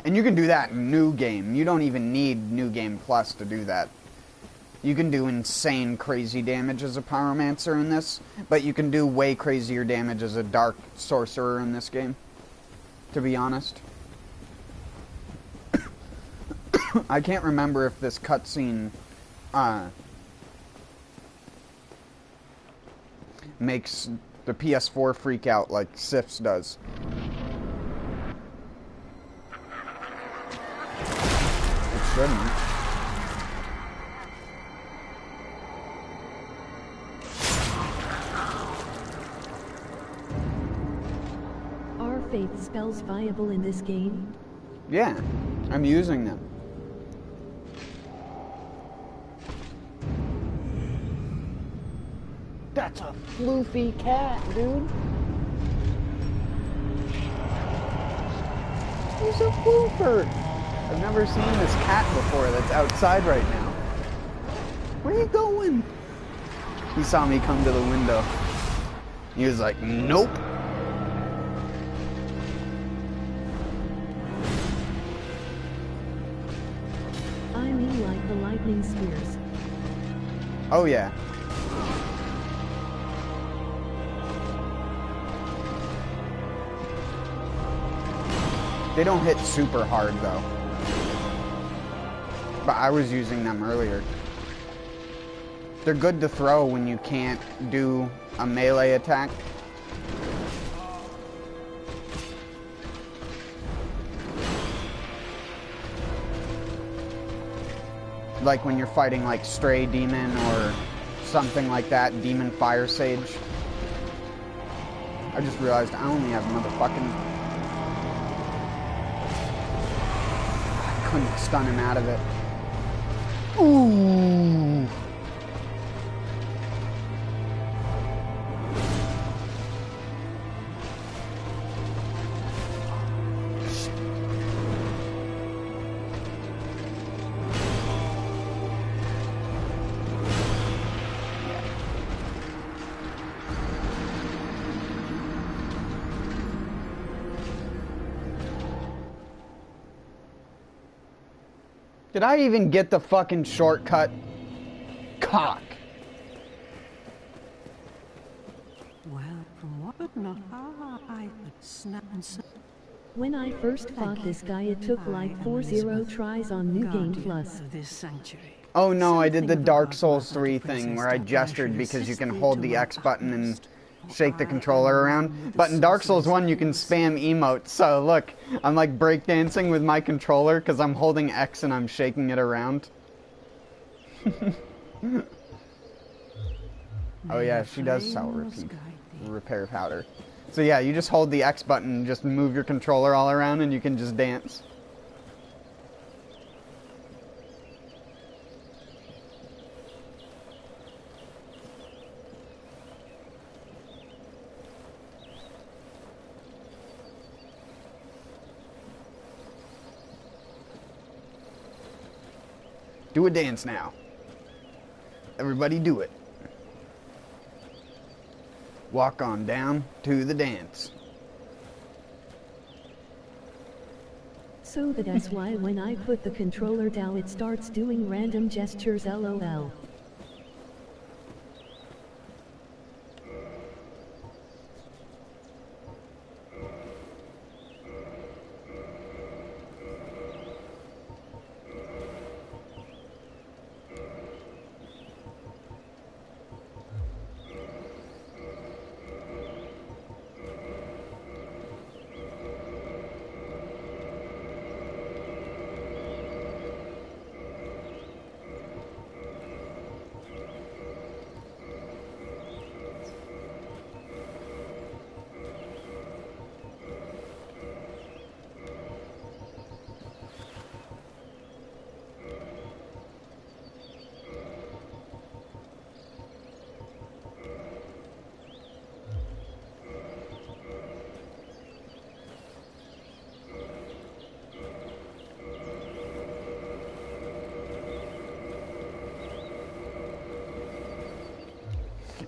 And you can do that in New Game. You don't even need New Game Plus to do that. You can do insane crazy damage as a Pyromancer in this, but you can do way crazier damage as a Dark Sorcerer in this game, to be honest. I can't remember if this cutscene makes the PS4 freak out like Sif's does. It shouldn't. Are faith spells viable in this game? Yeah, I'm using them. That's a floofy cat, dude. He's a floofer. I've never seen this cat before that's outside right now. Where are you going? He saw me come to the window. He was like, nope. I mean like the lightning spears. Oh yeah. They don't hit super hard though. But I was using them earlier. They're good to throw when you can't do a melee attack. Like when you're fighting like Stray Demon or something like that, Demon Fire Sage. I just realized I only have motherfucking... couldn't stun him out of it. Ooh. Did I even get the fucking shortcut? Cock. Well, from what I could snap and When I first fought this guy, it took like 40 tries on New Game Plus. of this sanctuary. Oh no, I did the Dark Souls 3 thing where I gestured because you can hold the X button and shake the controller around. But in Dark Souls 1, you can spam emotes. So look, I'm like breakdancing with my controller because I'm holding X and I'm shaking it around. Oh yeah, she does sell repair powder. So yeah, you just hold the X button, just move your controller all around, and you can just dance. Do a dance now. Everybody do it. Walk on down to the dance. So that's why when I put the controller down it starts doing random gestures, lol.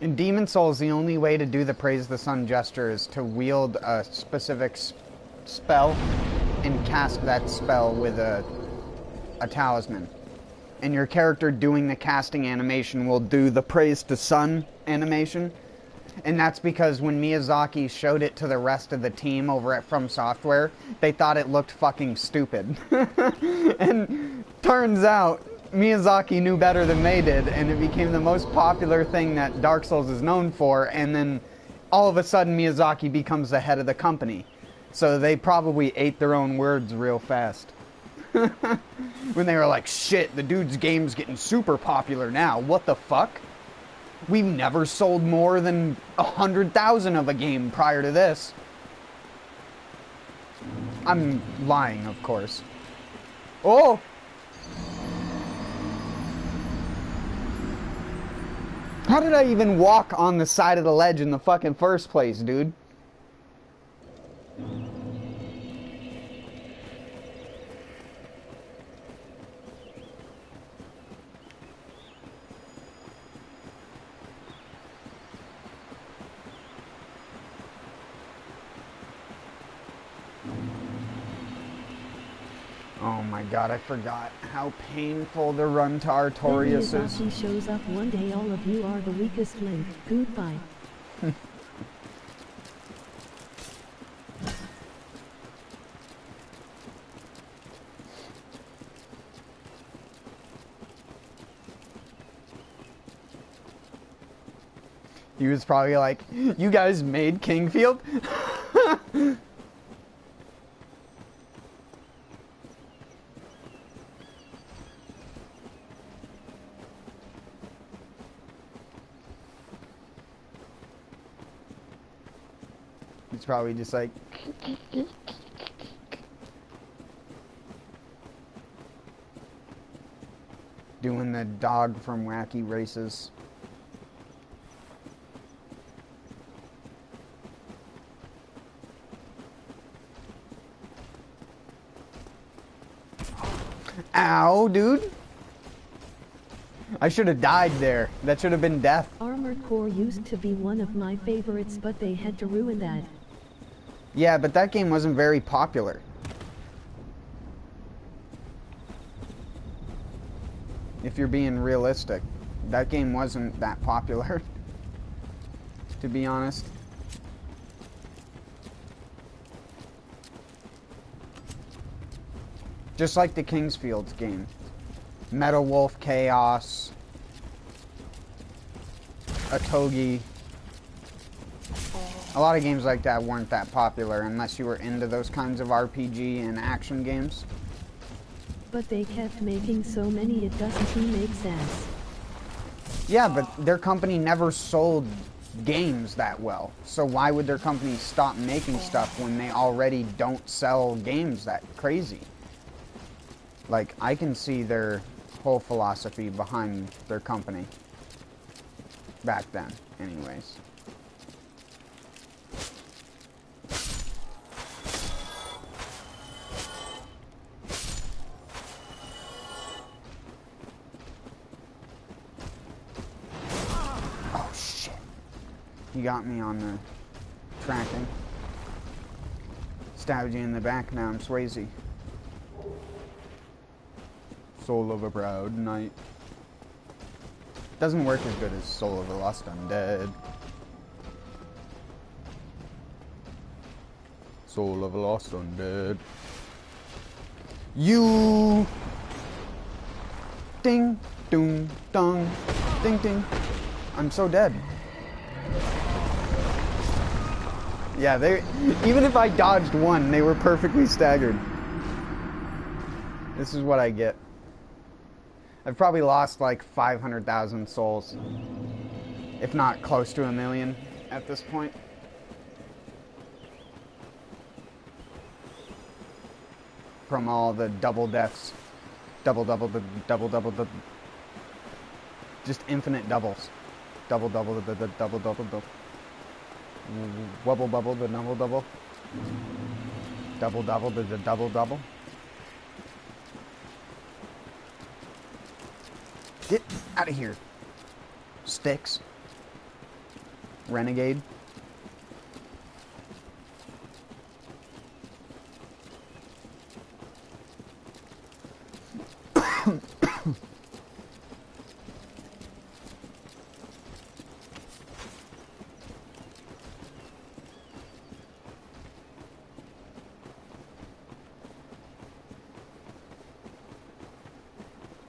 In Demon Souls, the only way to do the Praise the Sun gesture is to wield a specific spell and cast that spell with a talisman. And your character doing the casting animation will do the Praise to Sun animation. And that's because when Miyazaki showed it to the rest of the team over at From Software, they thought it looked fucking stupid. And turns out, Miyazaki knew better than they did, and it became the most popular thing that Dark Souls is known for, and then all of a sudden Miyazaki becomes the head of the company. So they probably ate their own words real fast. When they were like, shit, the dude's game's getting super popular now, what the fuck? We've never sold more than 100,000 of a game prior to this. I'm lying, of course. Oh! How did I even walk on the side of the ledge in the fucking first place, dude? Oh my god, I forgot how painful the run to Artorias is. When Miyazaki shows up one day, all of you are the weakest link. Goodbye. He was probably like, you guys made Kingfield? He's probably just like... doing the dog from Wacky Races. Ow, dude. I should have died there. That should have been death. Armored Core used to be one of my favorites, but they had to ruin that. Yeah, but that game wasn't very popular. If you're being realistic, that game wasn't that popular, to be honest. Just like the Kingsfields game. Metal Wolf Chaos, Atogi. A lot of games like that weren't that popular unless you were into those kinds of RPG and action games. But they kept making so many it doesn't make sense. Yeah, but their company never sold games that well. So why would their company stop making stuff when they already don't sell games that crazy? Like, I can see their whole philosophy behind their company. Back then, anyways. Oh, shit. You got me on the tracking. Stabbed you in the back, now I'm Swayze. Soul of a Proud Knight. Doesn't work as good as Soul of a Lost Undead. Soul of a Lost Undead. You! Ding, doom, dong, ding, ding. I'm so dead. Yeah, they. Even if I dodged one, they were perfectly staggered. This is what I get. I've probably lost like 500,000 souls, if not close to 1 million at this point. From all the double deaths. Double, just infinite doubles. Double, double. Wubble, bubble, the double. Double, the double. Get out of here. Sticks. Renegade.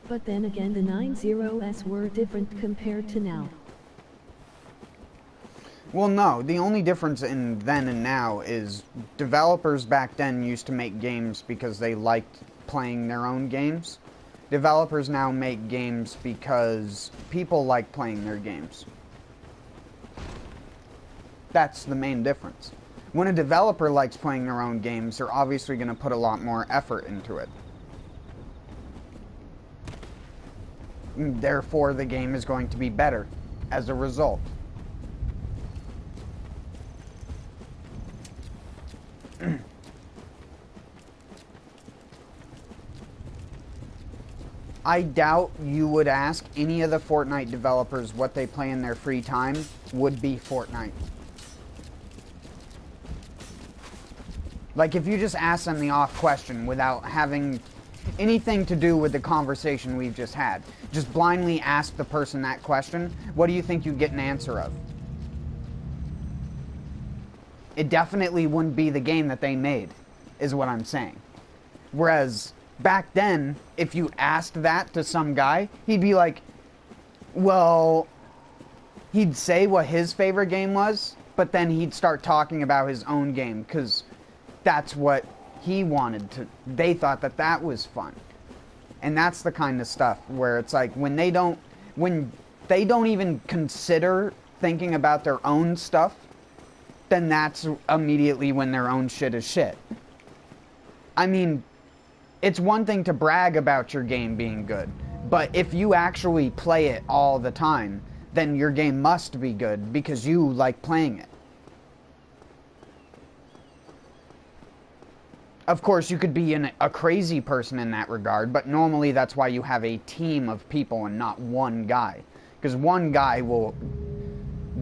But then again, the 90s were different compared to now. Well, no. The only difference in then and now is developers back then used to make games because they liked playing their own games. Developers now make games because people like playing their games. That's the main difference. When a developer likes playing their own games, they're obviously going to put a lot more effort into it. Therefore, the game is going to be better as a result. I doubt you would ask any of the Fortnite developers what they play in their free time would be Fortnite. Like, if you just ask them the off question without having anything to do with the conversation we've just had, just blindly ask the person that question, what do you think you'd get an answer of? It definitely wouldn't be the game that they made, is what I'm saying. Whereas back then, if you asked that to some guy, he'd be like, well, he'd say what his favorite game was, but then he'd start talking about his own game, because that's what he wanted to. They thought that that was fun. And that's the kind of stuff where it's like, when they don't even consider thinking about their own stuff, then that's immediately when their own shit is shit. I mean, it's one thing to brag about your game being good, but if you actually play it all the time, then your game must be good because you like playing it. Of course, you could be a crazy person in that regard, but normally that's why you have a team of people and not one guy. Because one guy will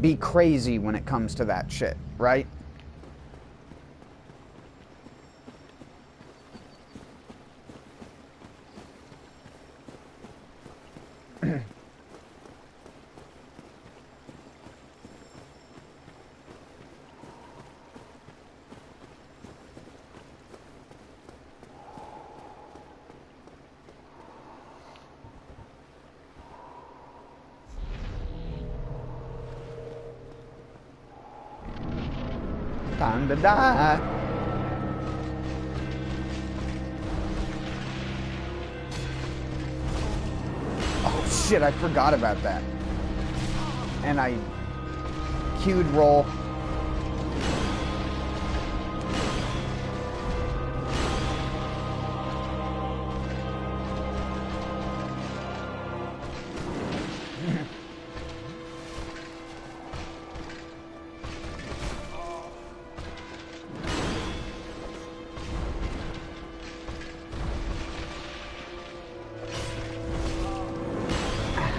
be crazy when it comes to that shit, right? Time to die. Oh shit, I forgot about that. And I queued roll.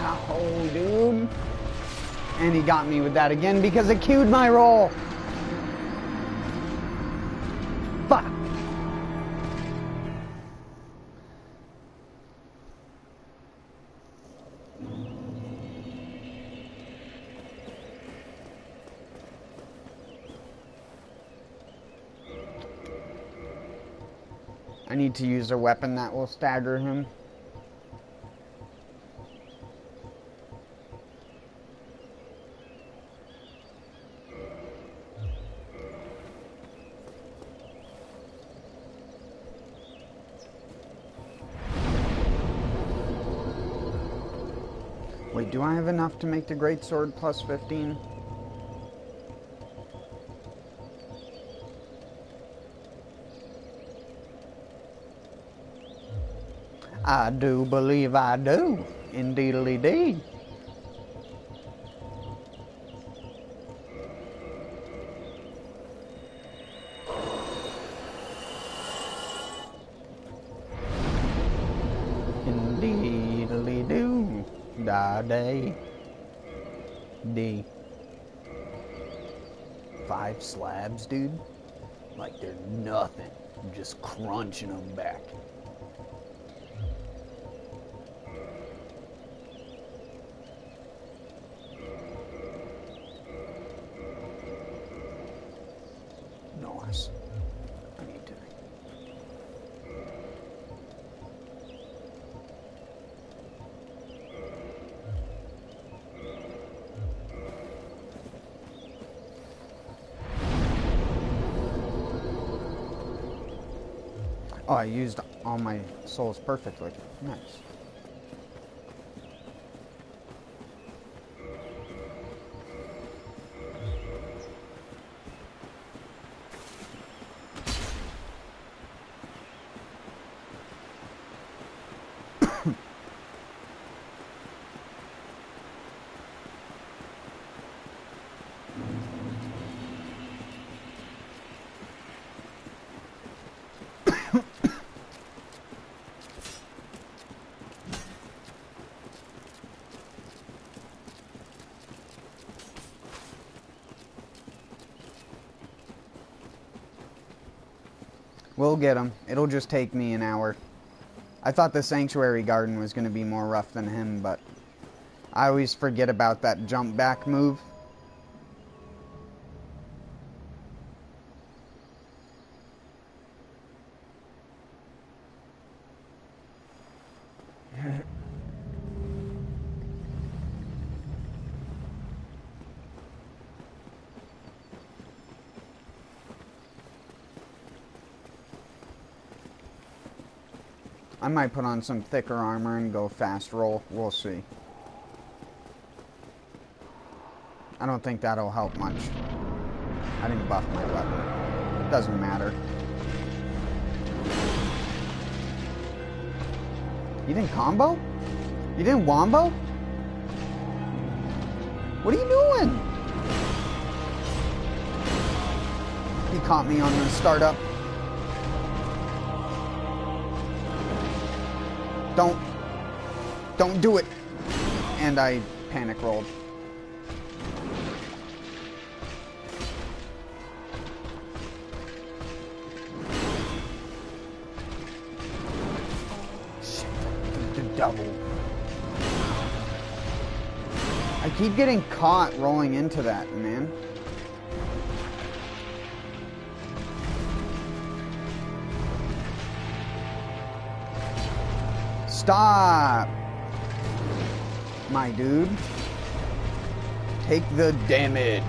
Ow, dude. And he got me with that again because it queued my roll. Fuck. I need to use a weapon that will stagger him. Wait, do I have enough to make the greatsword plus 15? I do believe I do. Indeedly-dee. Indeedly-doo. Da-day. D. 5 slabs, dude? Like they're nothing. I'm just crunching them back. Nice. I need to. Oh, I used all my souls perfectly. Nice. We'll get him. It'll just take me an hour. I thought the sanctuary garden was going to be more rough than him, but I always forget about that jump back move. I might put on some thicker armor and go fast roll. We'll see. I don't think that'll help much. I didn't buff my weapon. Doesn't matter. You didn't combo? You didn't wombo? What are you doing? He caught me on the startup. Don't do it. And I panic rolled. Shit, the double. I keep getting caught rolling into that, man. Stop! My dude. Take the damage.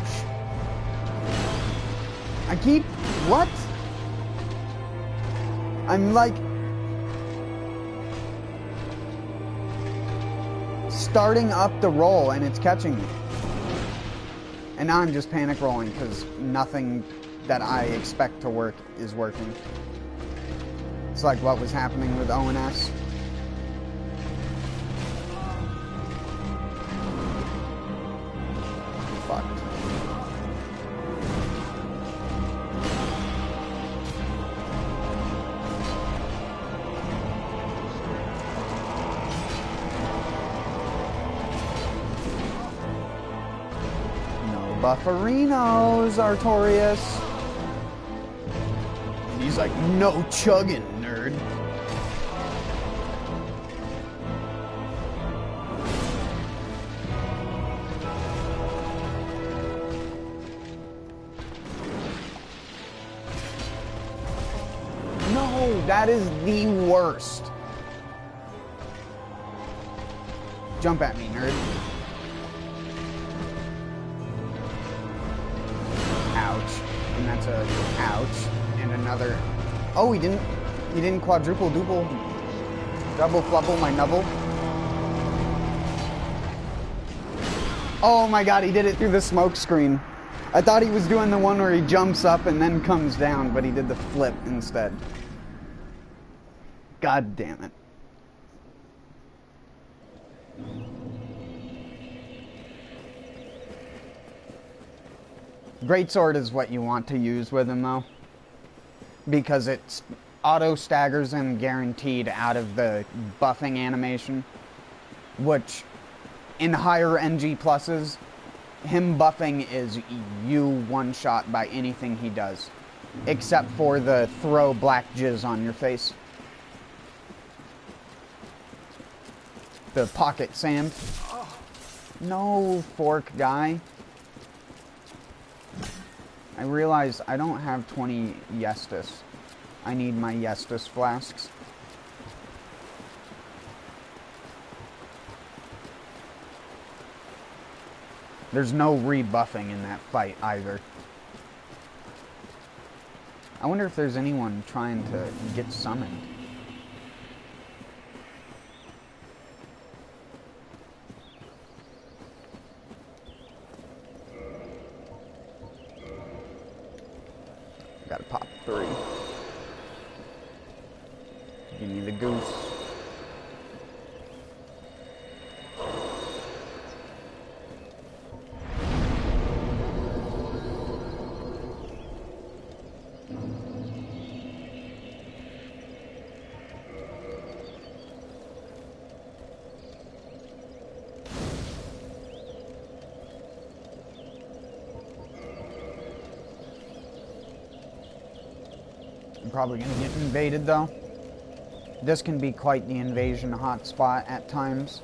I keep... What? I'm like... starting up the roll and it's catching me. And now I'm just panic rolling because nothing that I expect to work is working. It's like what was happening with ONS. Fucked. No bufferinos, Artorias. And he's like, no chugging, nerd. No, that is the worst. Jump at me, nerd. Ouch. And that's a ouch. And another. Oh, he didn't quadruple duple double flubble my nubble. Oh my god, he did it through the smoke screen. I thought he was doing the one where he jumps up and then comes down, but he did the flip instead. God damn it. Greatsword is what you want to use with him though, because it's auto staggers him guaranteed out of the buffing animation, which in higher NG pluses, him buffing is you one shot by anything he does, except for the throw black jizz on your face. The pocket sand. No, fork guy. I realize I don't have 20 Yestus. I need my Yestus flasks. There's no rebuffing in that fight either. I wonder if there's anyone trying to get summoned. Gotta pop 3. Give me the goose. I'm probably gonna get invaded though. This can be quite the invasion hotspot at times.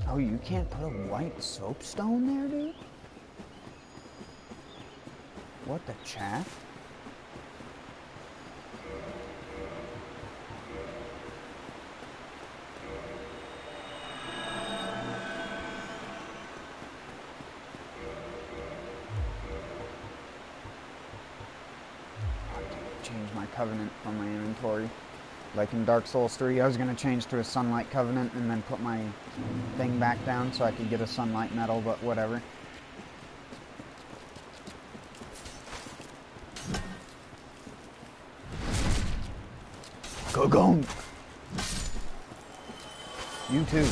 Oh, you can't put a white soapstone there, dude? What the chaff? Change my covenant from my inventory. Like in Dark Souls 3, I was going to change to a sunlight covenant and then put my thing back down so I could get a sunlight medal, but whatever. Go go! You too.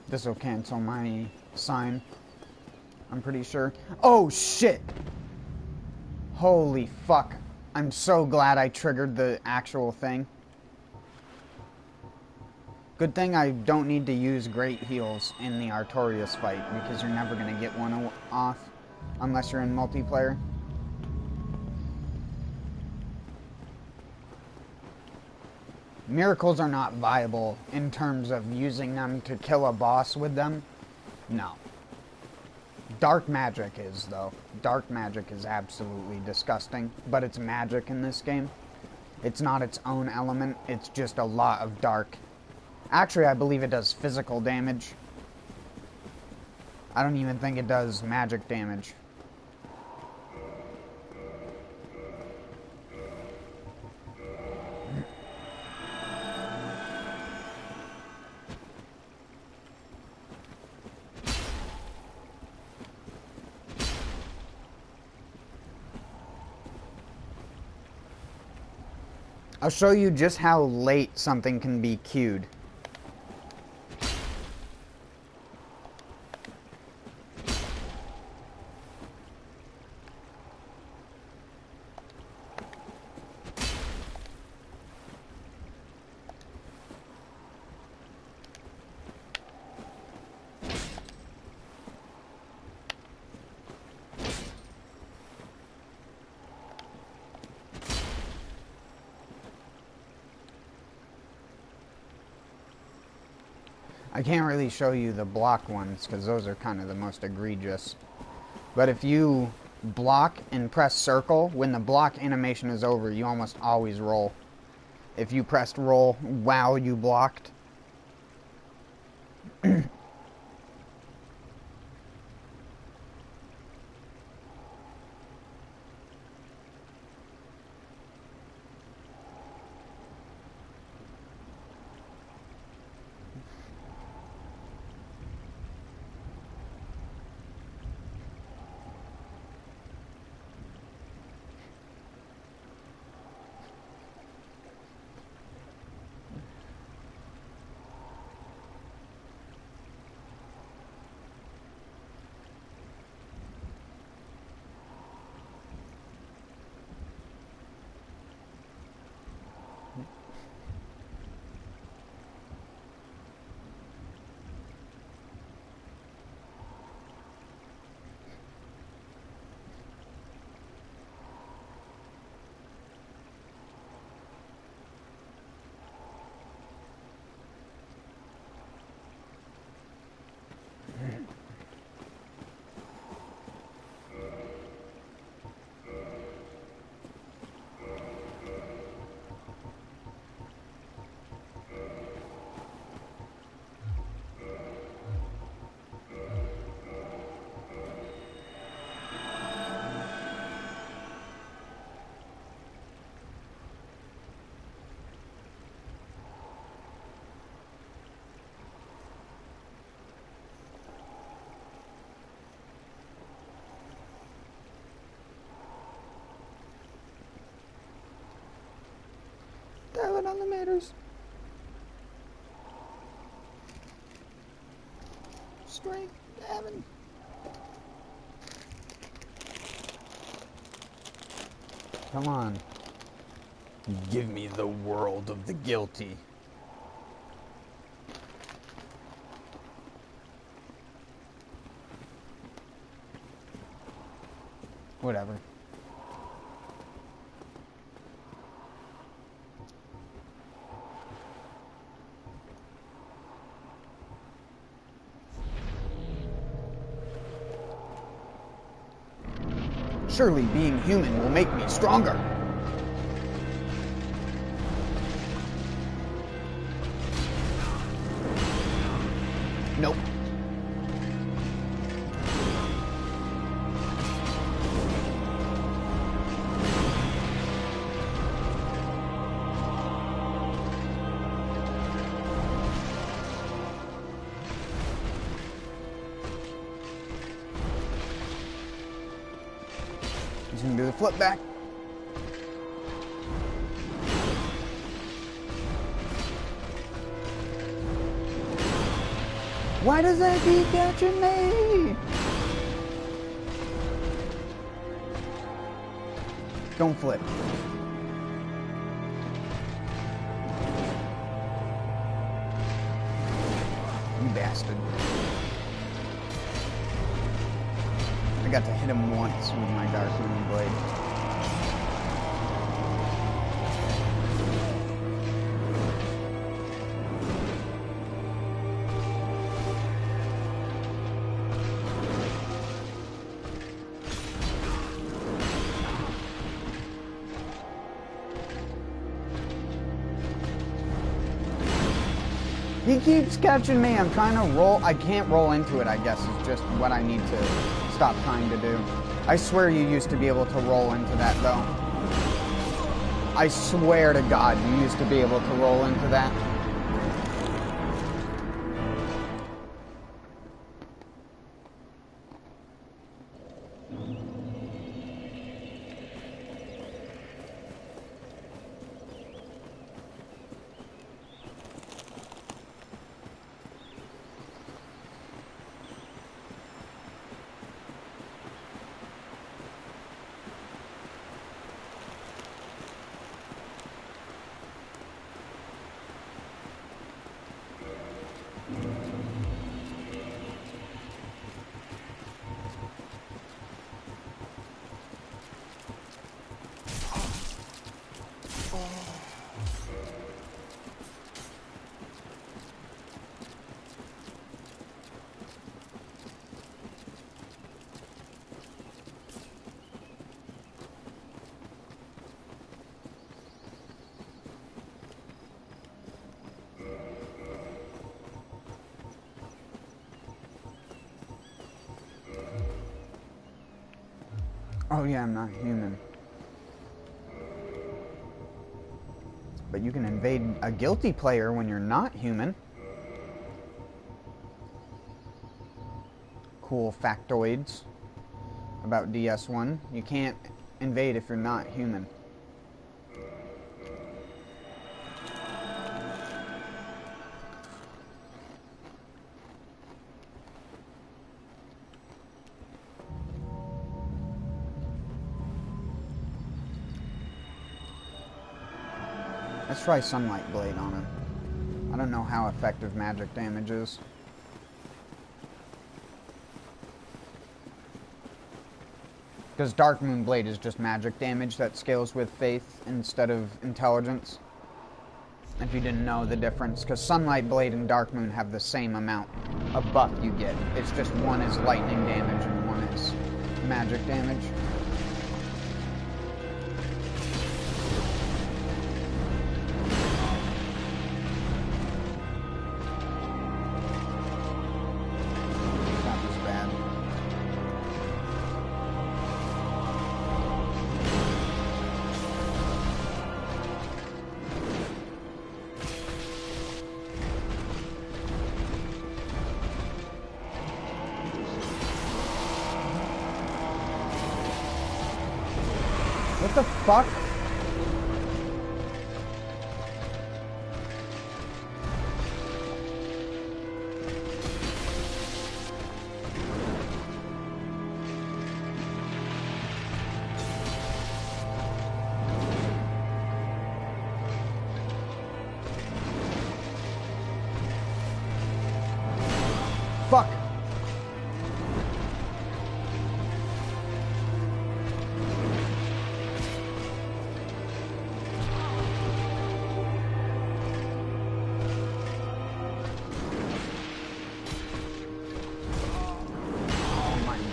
This will cancel my sign, I'm pretty sure. Oh shit! Holy fuck. I'm so glad I triggered the actual thing. Good thing I don't need to use great heals in the Artorias fight, because you're never going to get one off unless you're in multiplayer. Miracles are not viable in terms of using them to kill a boss with them. No. Dark magic is, though. Dark magic is absolutely disgusting, but it's magic in this game. It's not its own element, it's just a lot of dark. Actually, I believe it does physical damage. I don't even think it does magic damage. I'll show you just how late something can be queued. I can't really show you the block ones because those are kind of the most egregious. But if you block and press circle, when the block animation is over, you almost always roll. If you pressed roll while you blocked. Dial it on the matters. Strength, Evan. Come on. Give me the world of the guilty. Whatever. Surely being human will make me stronger. Nope. He's gonna do the flip back. Why does that keep catching me? Don't flip. bastard. I got to hit him once with my Dark Moon Blade. He keeps catching me. I'm trying to roll. I can't roll into it, I guess, is just what I need to stop trying to do. I swear you used to be able to roll into that, though. I swear to God you used to be able to roll into that. Oh yeah, I'm not human. But you can invade a guilty player when you're not human. Cool factoids about DS1. You can't invade if you're not human. Let's try Sunlight Blade on him. I don't know how effective magic damage is. Because Dark Moon Blade is just magic damage that scales with faith instead of intelligence. If you didn't know the difference. Because Sunlight Blade and Dark Moon have the same amount of buff you get. It's just one is lightning damage and one is magic damage. What the fuck? Fuck.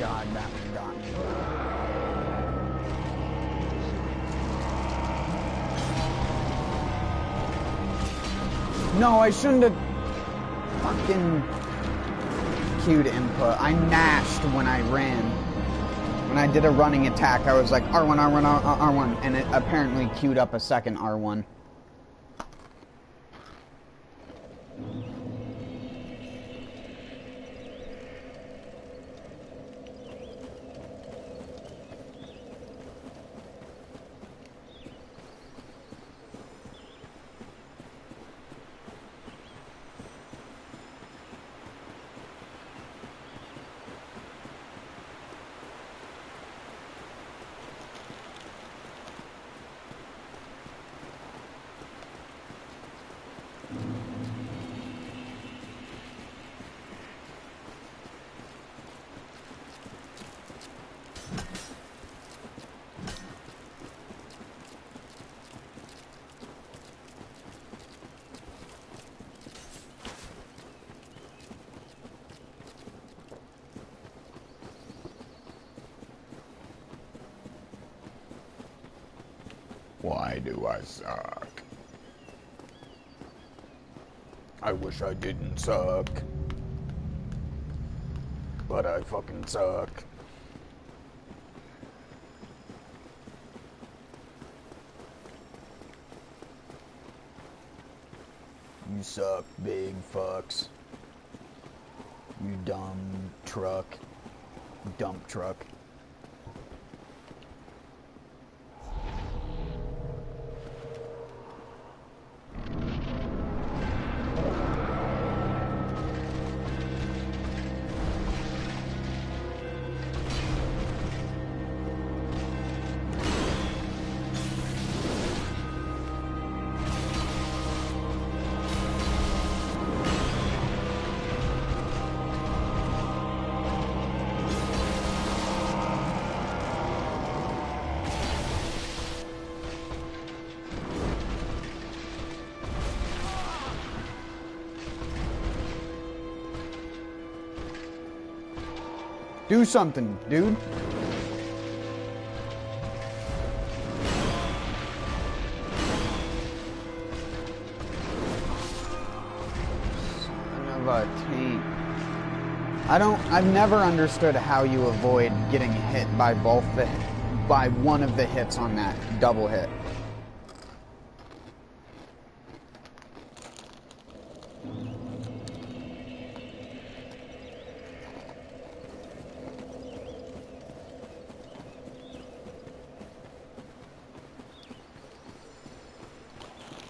God, that one got me. No, I shouldn't have fucking queued input. I mashed when I ran. When I did a running attack, I was like R1, R1, R1, and it apparently queued up a second R1. Why do I suck? I wish I didn't suck. But I fucking suck. You suck, big fucks. You dumb truck. Dump truck. Do something, dude. Son of a taint. I've never understood how you avoid getting hit by by one of the hits on that double hit.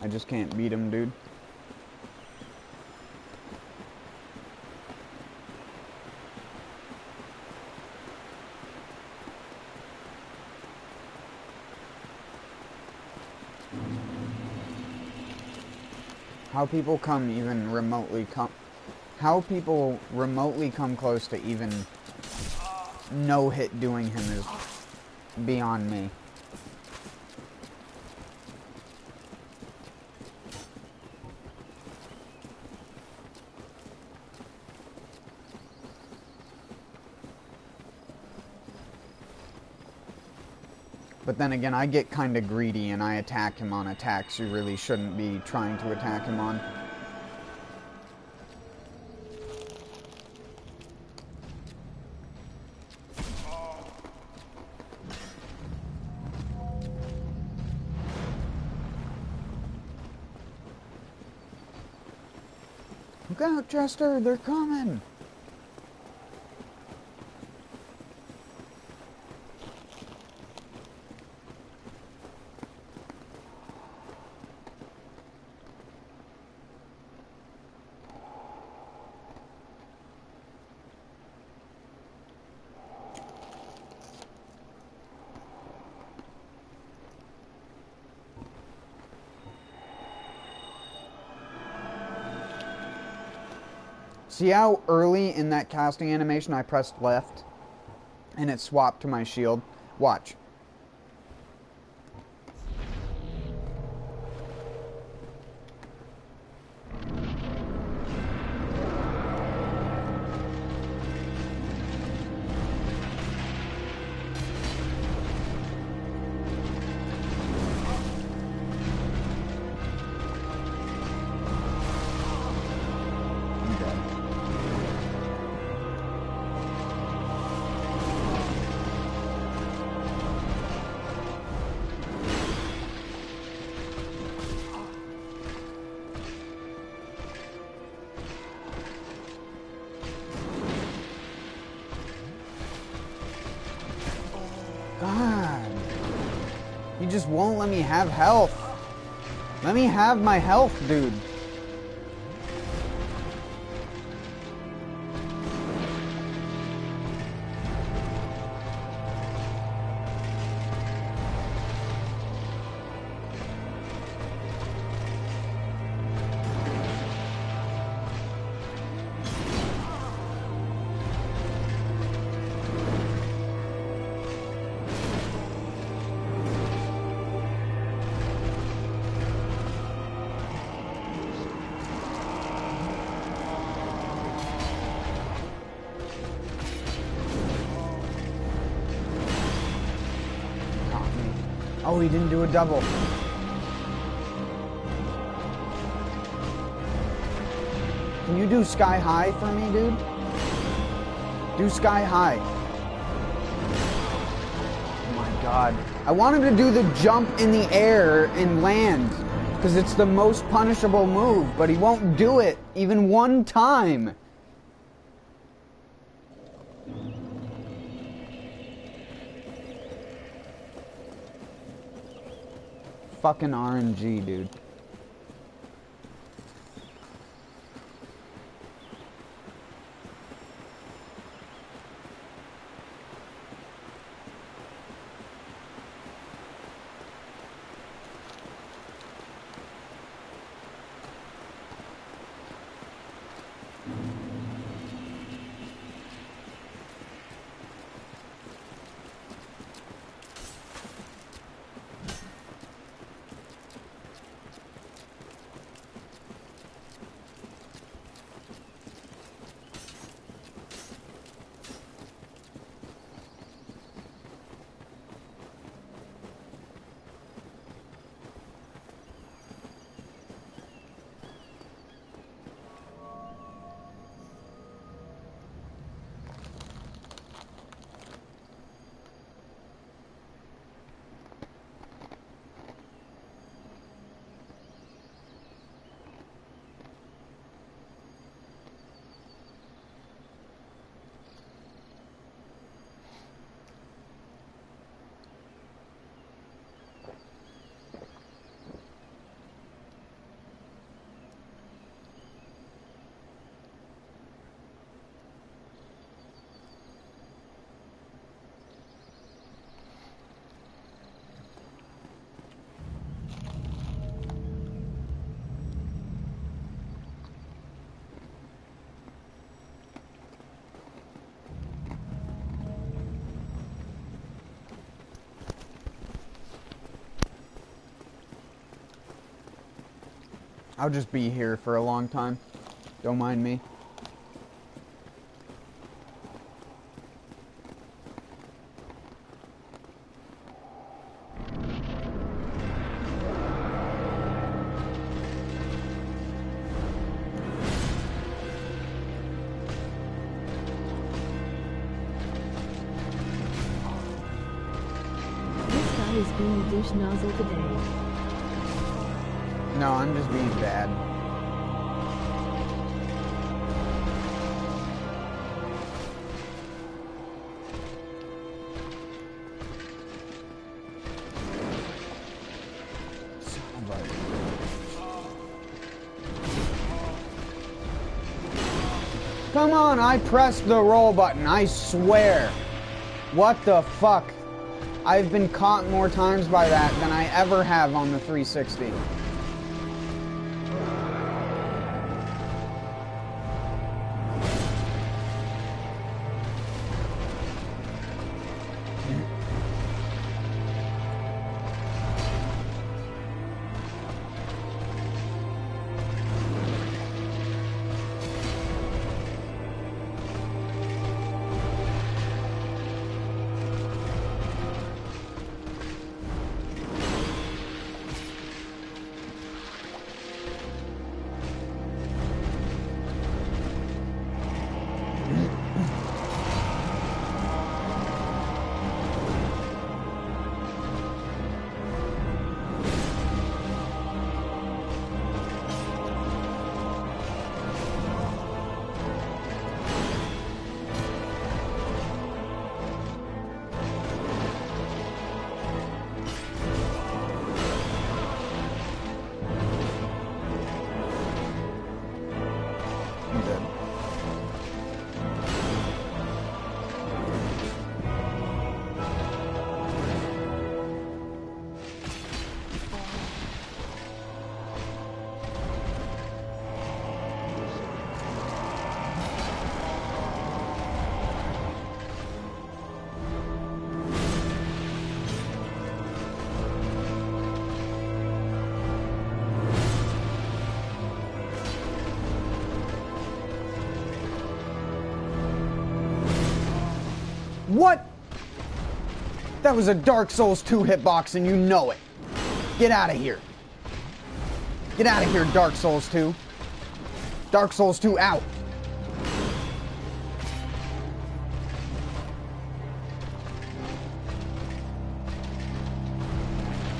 I just can't beat him, dude. How people remotely come close to even no hit doing him is beyond me. But then again, I get kind of greedy and I attack him on attacks you really shouldn't be trying to attack him on. Look out, Chester, they're coming! See how early in that casting animation I pressed left and it swapped to my shield? Watch. God. You just won't let me have health. Let me have my health, dude. Oh, he didn't do a double. Can you do sky high for me, dude? Do sky high. Oh my god. I want him to do the jump in the air and land, because it's the most punishable move, but he won't do it even one time. Fucking RNG, dude. I'll just be here for a long time. Don't mind me. This guy is being dish nozzle today. No, I'm just being bad. Come on, I pressed the roll button, I swear. What the fuck? I've been caught more times by that than I ever have on the 360. What? That was a Dark Souls 2 hitbox and you know it. Get out of here. Get out of here, Dark Souls 2. Dark Souls 2 out.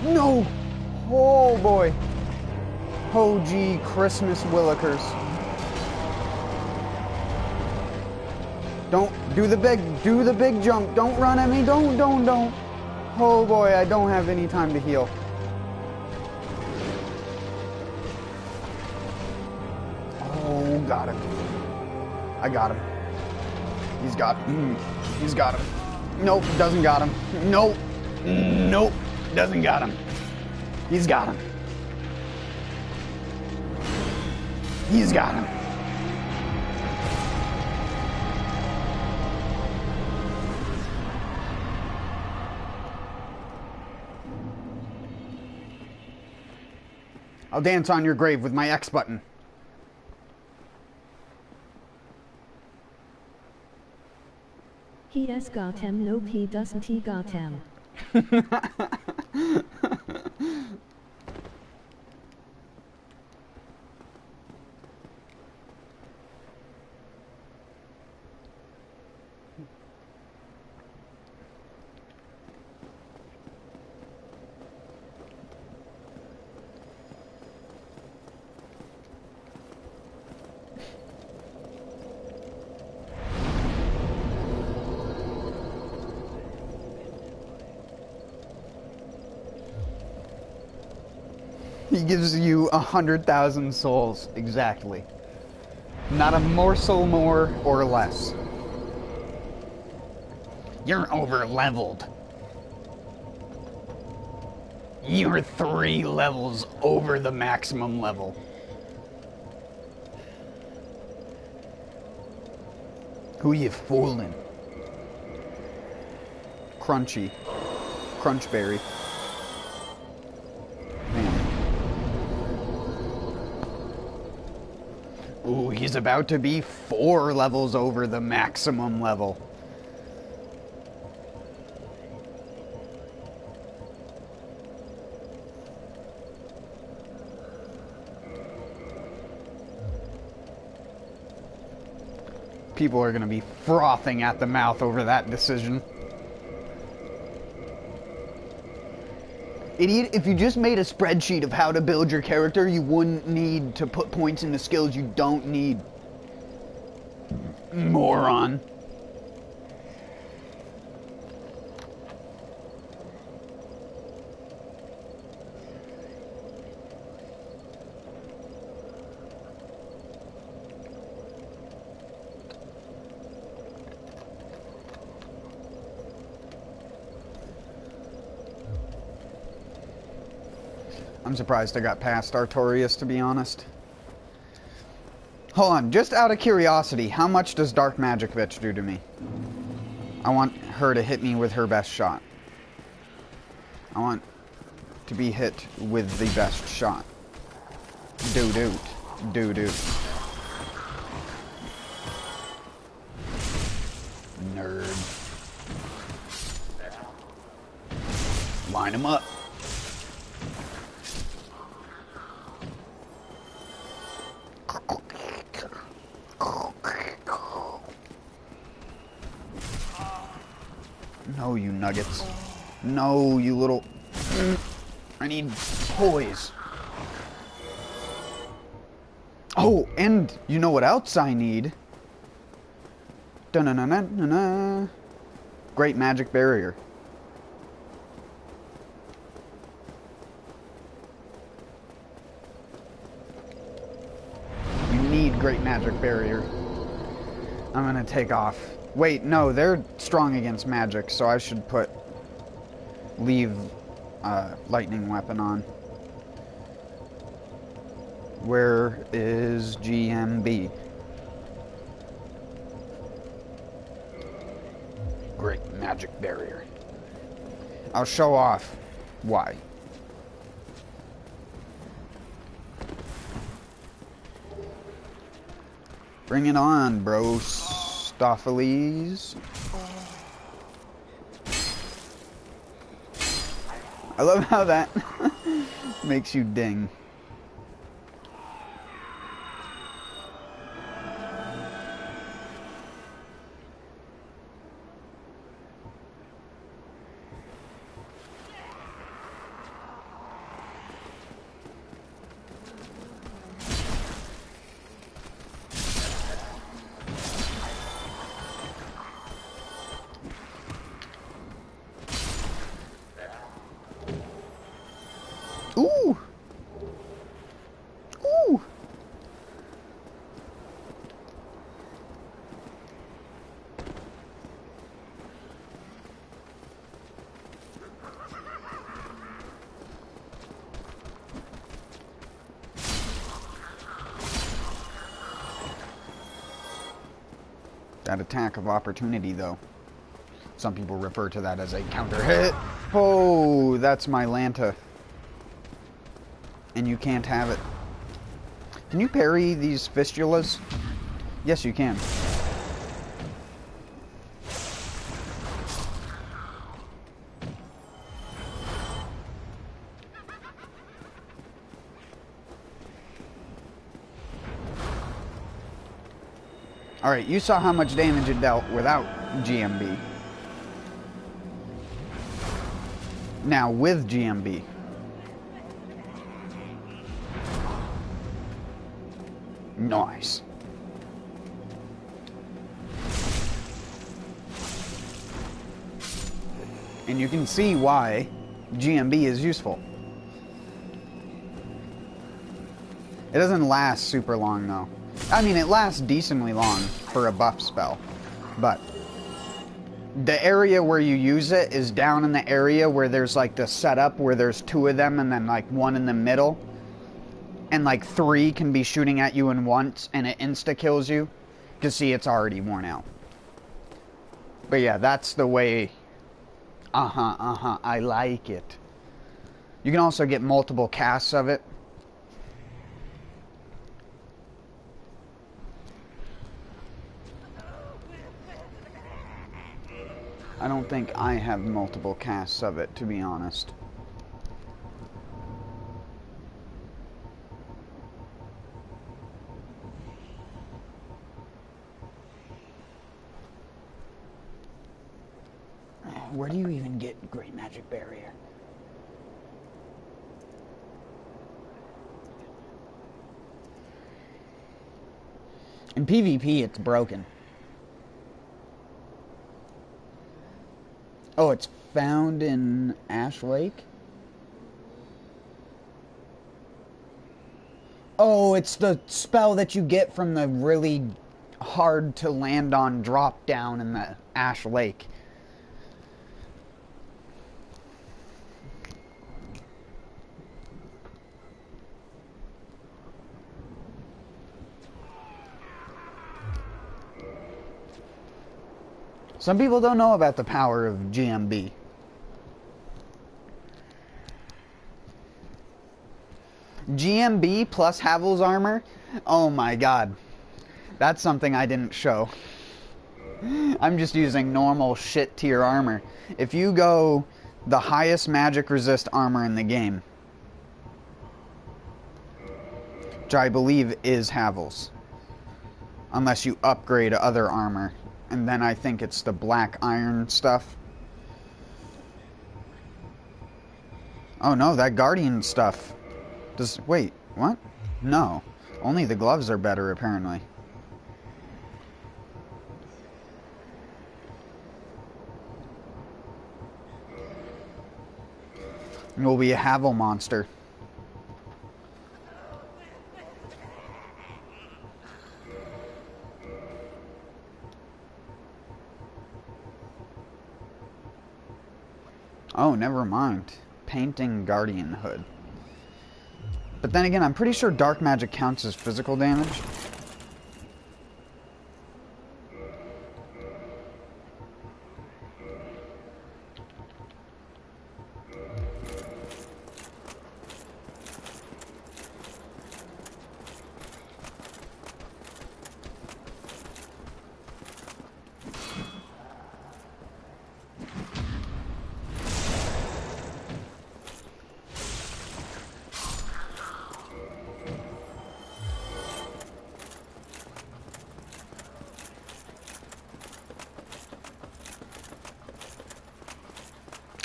No. Oh boy. Oh gee, Christmas Willikers. Don't do the big jump. Don't run at me. Don't. Oh boy, I don't have any time to heal. Oh, got him. I got him. He's got him. He's got him. Nope, doesn't got him. Nope. Nope, doesn't got him. He's got him. He's got him. I'll dance on your grave with my X button. He has got him. Nope, he doesn't. He got him. He gives you 100,000 souls, exactly. Not a morsel more or less. You're over-leveled. You're 3 levels over the maximum level. Who you fooling? Crunchy. Crunchberry. Ooh, he's about to be 4 levels over the maximum level. People are going to be frothing at the mouth over that decision. Idiot, if you just made a spreadsheet of how to build your character, you wouldn't need to put points into skills you don't need. Moron. I'm surprised I got past Artorias, to be honest. Hold on, just out of curiosity, how much does Dark Magic Bitch do to me? I want her to hit me with her best shot. I want to be hit with the best shot. Do-doot. Do-doot. Nerd. Line him up. No, you nuggets. No, you little... I need poise. Oh, and you know what else I need? Dun-dun-dun-dun-dun-dun. Great Magic Barrier. You need Great Magic Barrier. I'm gonna take off. Wait, no, they're strong against magic, so I should leave lightning weapon on. Where is GMB? Great Magic Barrier. I'll show off why. Bring it on, bro. Stopheles. I love how that makes you ding. Ooh! Ooh! That attack of opportunity, though. Some people refer to that as a counter hit. Oh, that's my Lanta. And you can't have it. Can you parry these fistulas? Yes, you can. Alright, you saw how much damage it dealt without GMB. Now with GMB. Nice. And you can see why GMB is useful. It doesn't last super long though. I mean, it lasts decently long for a buff spell, but the area where you use it is down in the area where there's like the setup where there's two of them and then like one in the middle. And like 3 can be shooting at you in once and it insta-kills you. You see, it's already worn out. But yeah, that's the way. I like it. You can also get multiple casts of it. I don't think I have multiple casts of it, to be honest. Where do you even get Great Magic Barrier? In PvP, it's broken. Oh, it's found in Ash Lake? Oh, it's the spell that you get from the really hard to land on drop down in the Ash Lake. Some people don't know about the power of GMB. GMB plus Havel's armor? Oh my god. That's something I didn't show. I'm just using normal shit tier armor. If you go the highest magic resist armor in the game, which I believe is Havel's, unless you upgrade other armor. And then I think it's the black iron stuff. Oh no, that guardian stuff. Wait, what? No. Only the gloves are better, apparently. And we'll be a Havel monster. Oh, never mind. Painting Guardian Hood. But then again, I'm pretty sure dark magic counts as physical damage.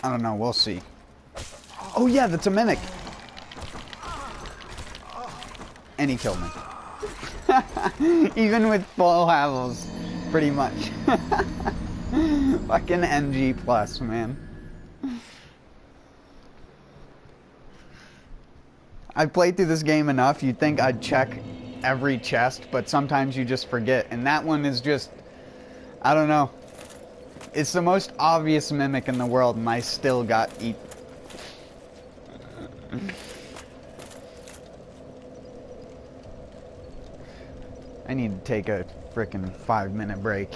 I don't know, we'll see. Oh yeah, that's a mimic! And he killed me. Even with full levels, pretty much. Fucking NG plus, man. I've played through this game enough, you'd think I'd check every chest, but sometimes you just forget. And that one is just, I don't know. It's the most obvious mimic in the world, and I still got eaten. I need to take a frickin' 5-minute break.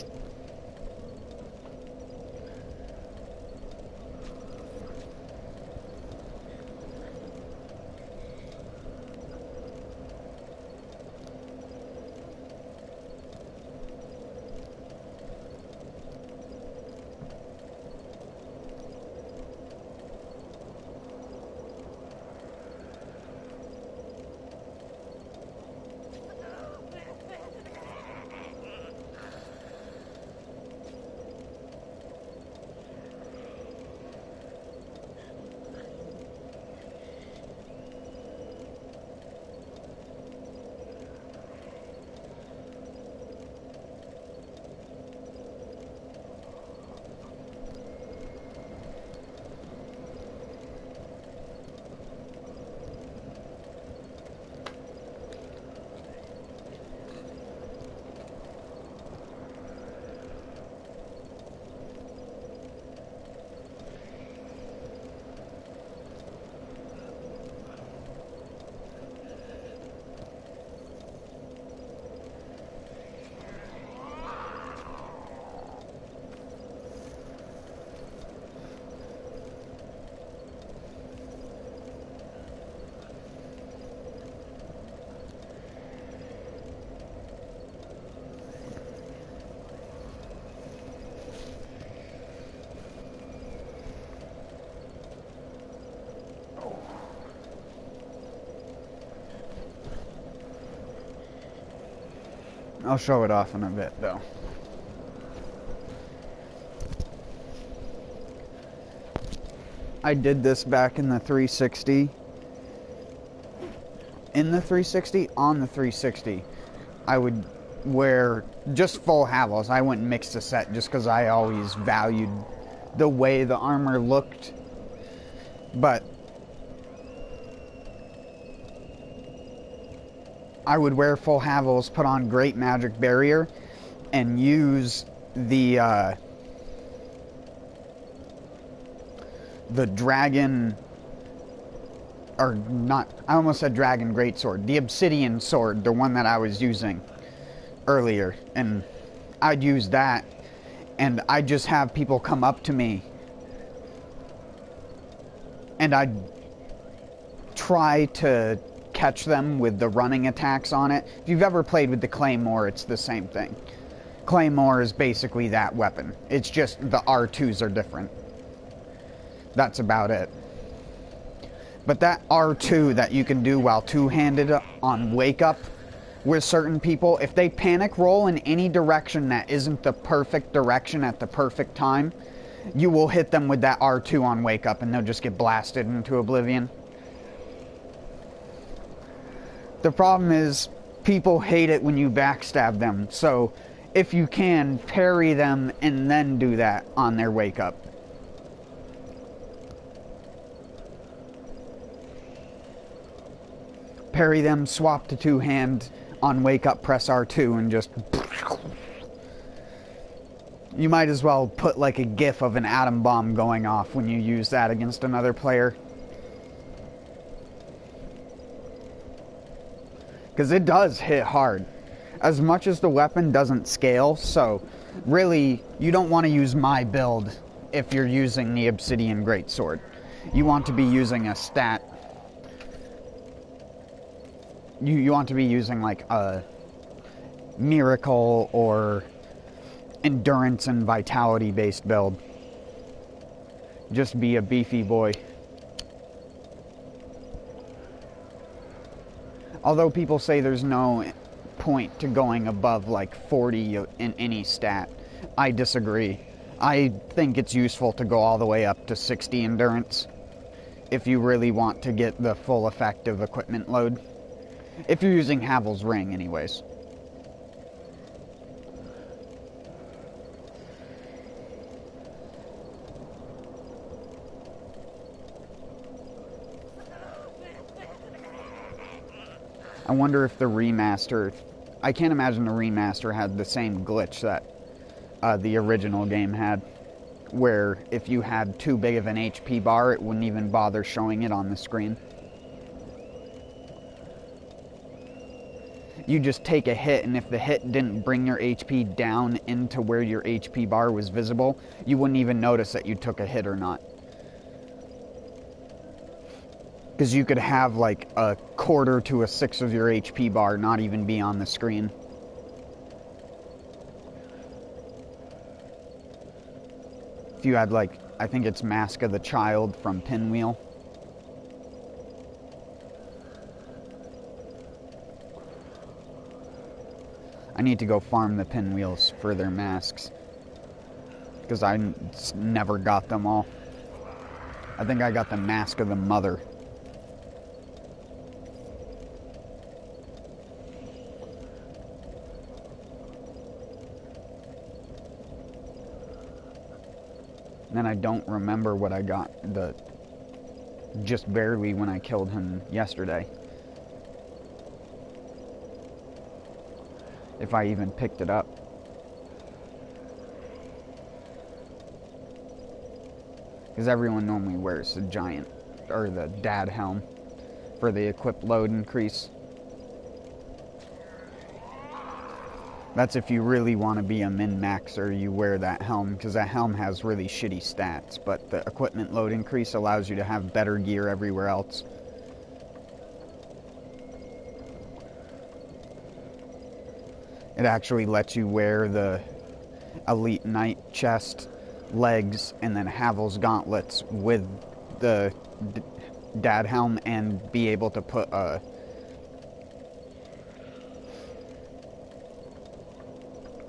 I'll show it off in a bit, though. I did this back in the 360. In the 360, on the 360, I would wear just full Havels. I wouldn't mix the set just because I always valued the way the armor looked. But I would wear full Havels, put on Great Magic Barrier, and use the dragon, or not, I almost said dragon greatsword, the obsidian sword, the one that I was using earlier, and I'd use that, and I'd just have people come up to me, and I'd try to catch them with the running attacks on it. If you've ever played with the Claymore, it's the same thing. Claymore is basically that weapon. It's just the R2s are different. That's about it. But that R2 that you can do while two-handed on Wake Up with certain people, if they panic roll in any direction that isn't the perfect direction at the perfect time, you will hit them with that R2 on Wake Up and they'll just get blasted into oblivion. The problem is, people hate it when you backstab them, so if you can, parry them and then do that on their Wake Up. Parry them, swap to two-hand on Wake Up, press R2, and just... You might as well put like a gif of an atom bomb going off when you use that against another player. Because it does hit hard. As much as the weapon doesn't scale, so really, you don't want to use my build if you're using the Obsidian Greatsword. You want to be using a stat. You want to be using like a Miracle or Endurance and Vitality based build. Just be a beefy boy. Although people say there's no point to going above like 40 in any stat, I disagree. I think it's useful to go all the way up to 60 endurance if you really want to get the full effect of equipment load. If you're using Havel's Ring, anyways. I wonder if the remaster... I can't imagine the remaster had the same glitch that the original game had, where if you had too big of an HP bar, it wouldn't even bother showing it on the screen. You just take a hit, and if the hit didn't bring your HP down into where your HP bar was visible, you wouldn't even notice that you took a hit or not. Because you could have like a quarter to a sixth of your HP bar not even be on the screen. If you had like, I think it's Mask of the Child from Pinwheel. I need to go farm the pinwheels for their masks, because I never got them all. I think I got the Mask of the Mother. And then I don't remember what I got just barely when I killed him yesterday. If I even picked it up. Because everyone normally wears the giant, or the dad helm for the equip load increase. That's if you really want to be a min-maxer, you wear that helm, because that helm has really shitty stats, but the equipment load increase allows you to have better gear everywhere else. It actually lets you wear the Elite Knight chest, legs, and then Havel's gauntlets with the dad helm and be able to put a...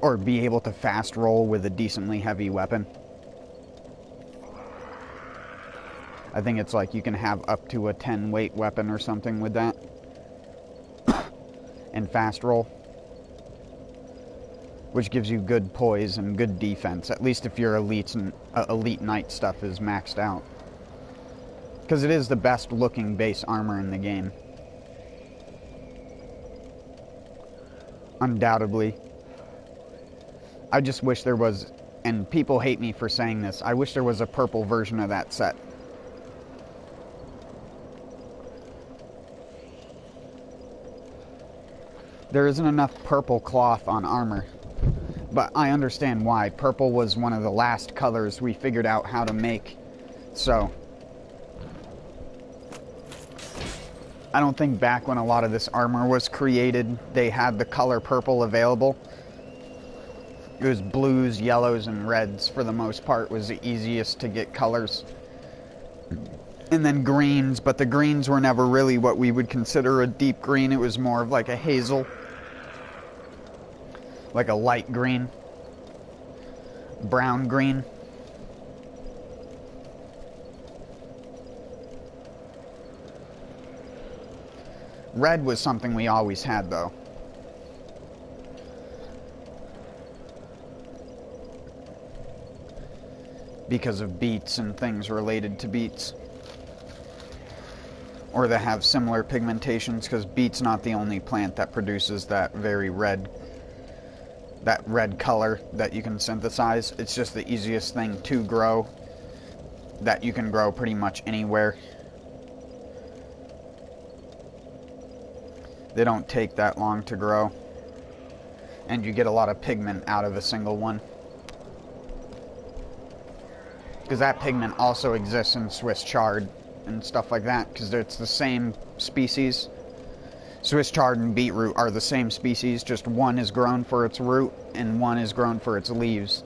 or be able to fast roll with a decently heavy weapon. I think it's like you can have up to a 10 weight weapon or something with that. And fast roll. Which gives you good poise and good defense, at least if your Elite Knight stuff is maxed out. Because it is the best looking base armor in the game. Undoubtedly. I just wish there was, and people hate me for saying this, I wish there was a purple version of that set. There isn't enough purple cloth on armor, but I understand why. Purple was one of the last colors we figured out how to make, so I don't think back when a lot of this armor was created, they had the color purple available. It was blues, yellows, and reds for the most part was the easiest to get colors. And then greens, but the greens were never really what we would consider a deep green. It was more of like a hazel. Like a light green. Brown green. Red was something we always had, though. Because of beets and things related to beets. Or that have similar pigmentations, because beet's not the only plant that produces that very red, that red color that you can synthesize. It's just the easiest thing to grow, that you can grow pretty much anywhere. They don't take that long to grow, and you get a lot of pigment out of a single one. Because that pigment also exists in Swiss chard and stuff like that, because it's the same species. Swiss chard and beetroot are the same species, just one is grown for its root and one is grown for its leaves.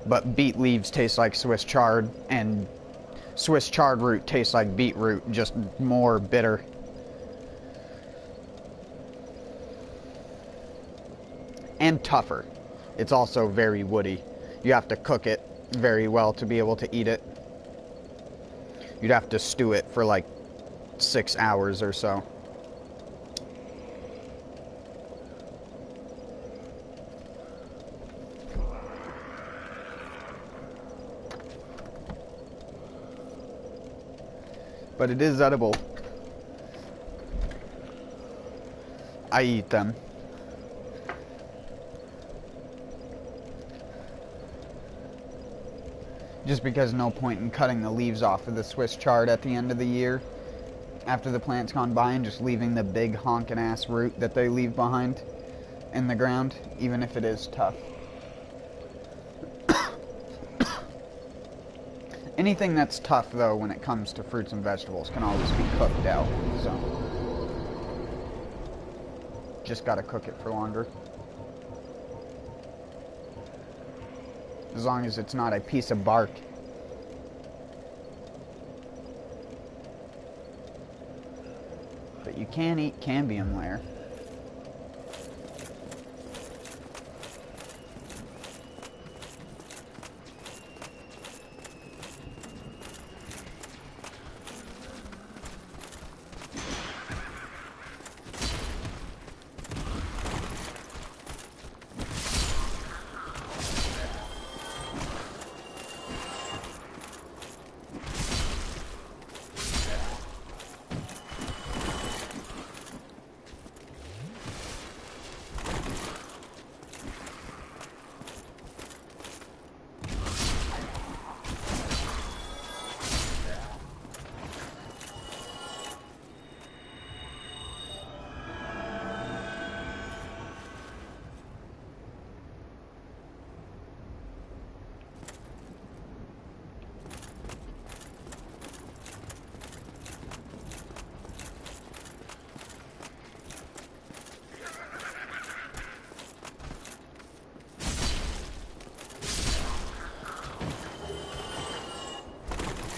But beet leaves taste like Swiss chard, and Swiss chard root tastes like beetroot, just more bitter. And tougher. It's also very woody. You have to cook it very well to be able to eat it. You'd have to stew it for like 6 hours or so. But it is edible. I eat them. Just because no point in cutting the leaves off of the Swiss chard at the end of the year after the plant's gone by and just leaving the big honkin' ass root that they leave behind in the ground, even if it is tough. Anything that's tough, though, when it comes to fruits and vegetables can always be cooked out, so just gotta cook it for longer. As long as it's not a piece of bark. But you can eat cambium layer.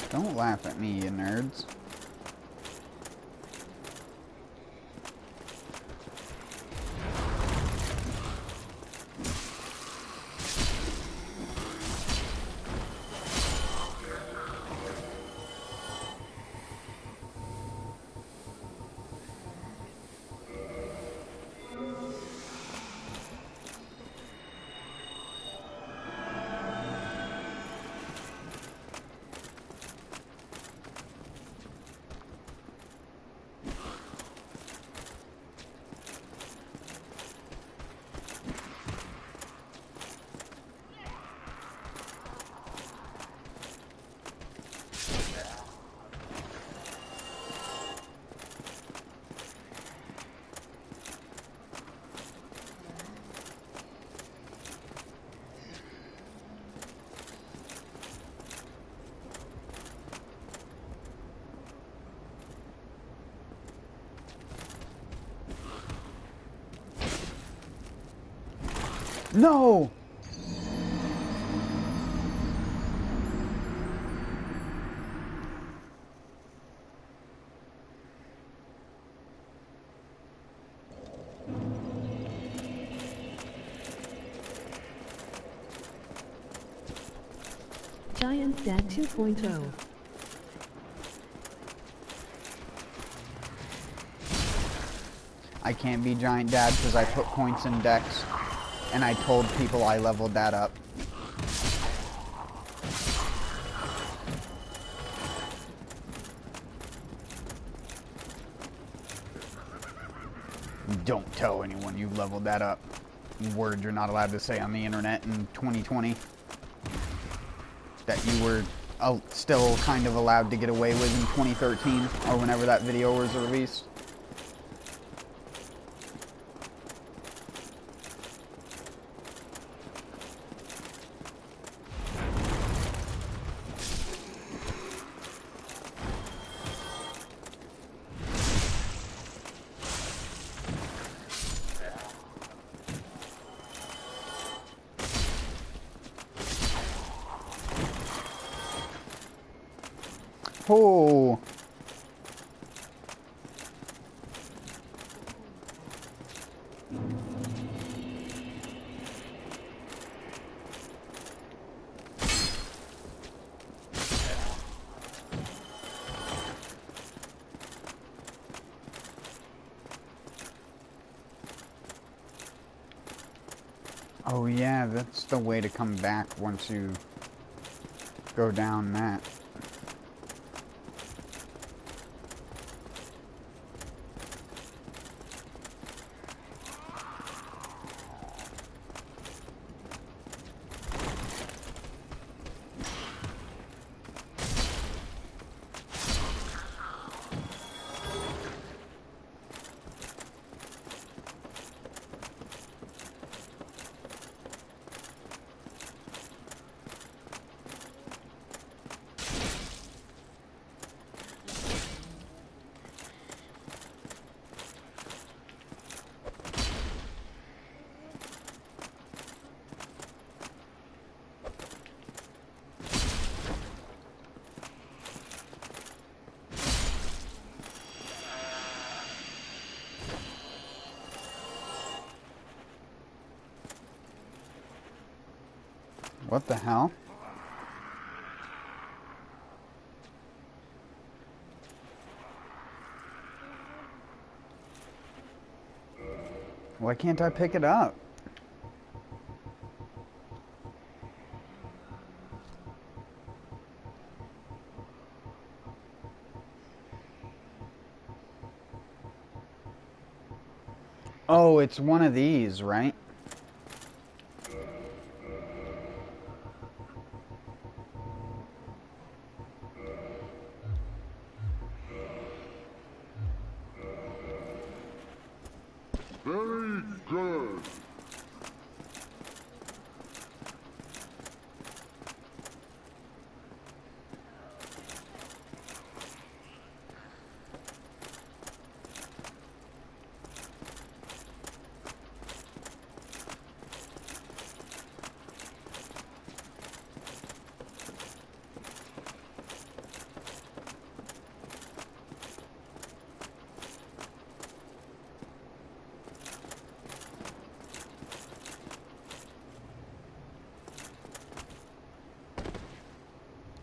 Don't laugh at me, you nerds. No! Giant Dad 2.0. I can't be Giant Dad because I put points in Dex, and I told people I leveled that up. Don't tell anyone you've leveled that up. Word you're not allowed to say on the internet in 2020. That you were still kind of allowed to get away with in 2013, or whenever that video was released. Oh. Oh yeah, that's the way to come back once you go down that. What the hell? Why can't I pick it up? Oh, it's one of these, right? Very good.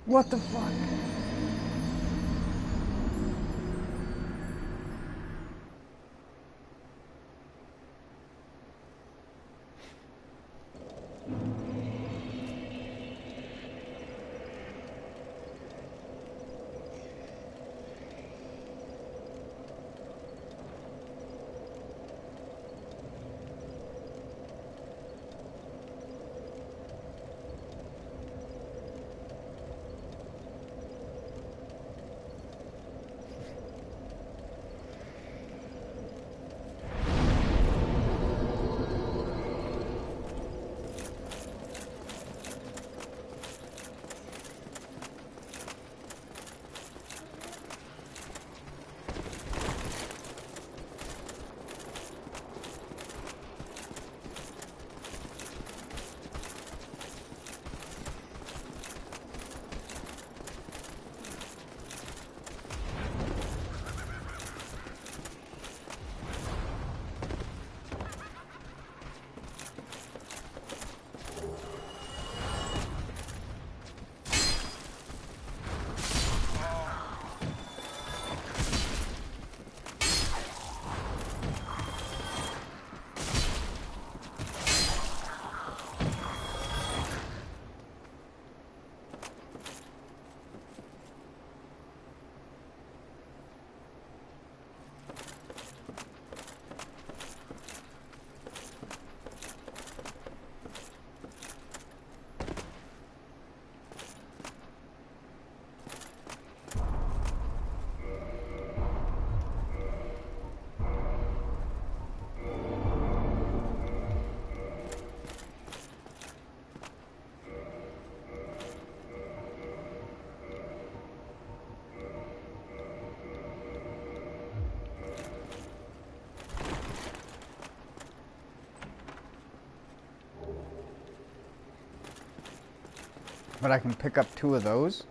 What the fuck? But I can pick up 2 of those?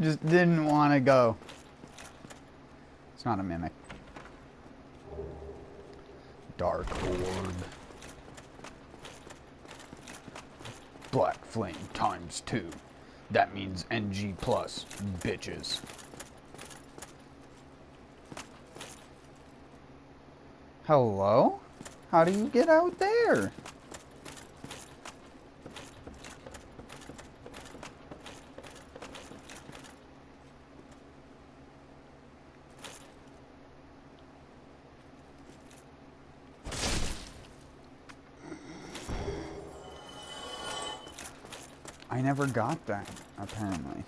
Just didn't want to go. It's not a mimic. Dark Orb. Black Flame times 2. That means NG plus, bitches. Hello? How do you get out there? I never got that, apparently.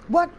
What?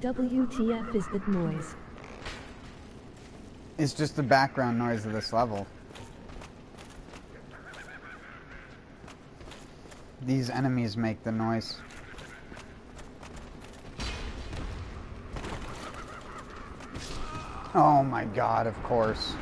WTF is that noise? It's just the background noise of this level. These enemies make the noise. Oh my god, of course.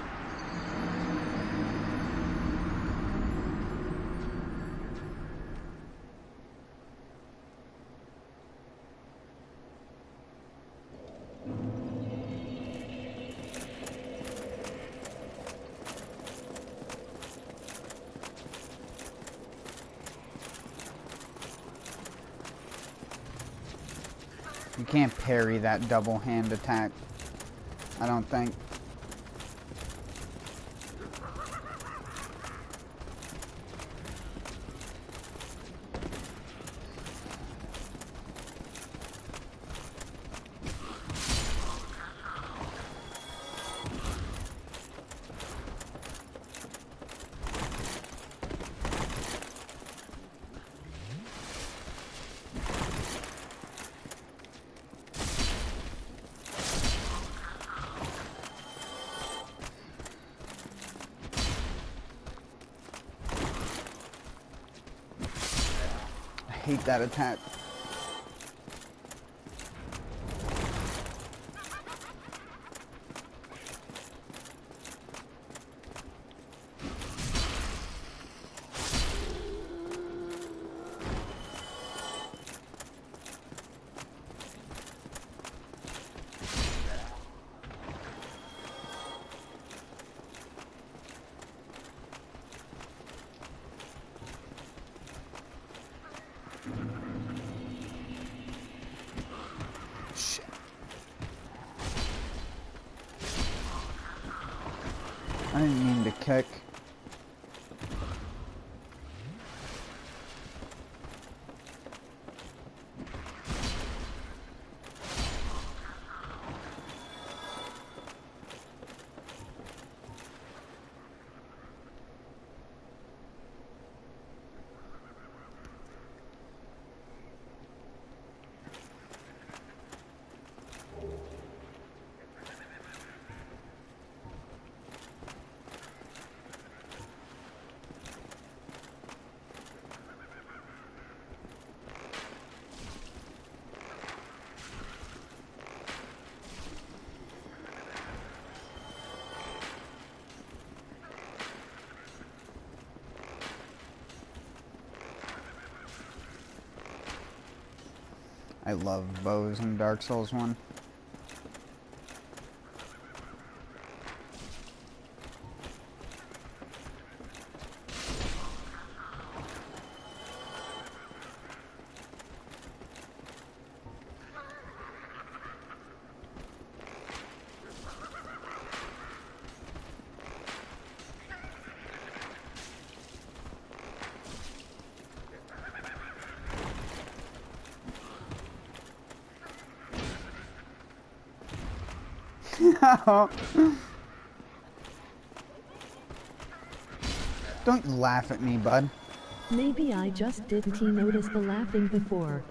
You can't parry that double hand attack, I don't think. I hate that attack. I didn't mean to kick. I love bows in Dark Souls 1. Don't laugh at me, bud. Maybe I just didn't notice the laughing before.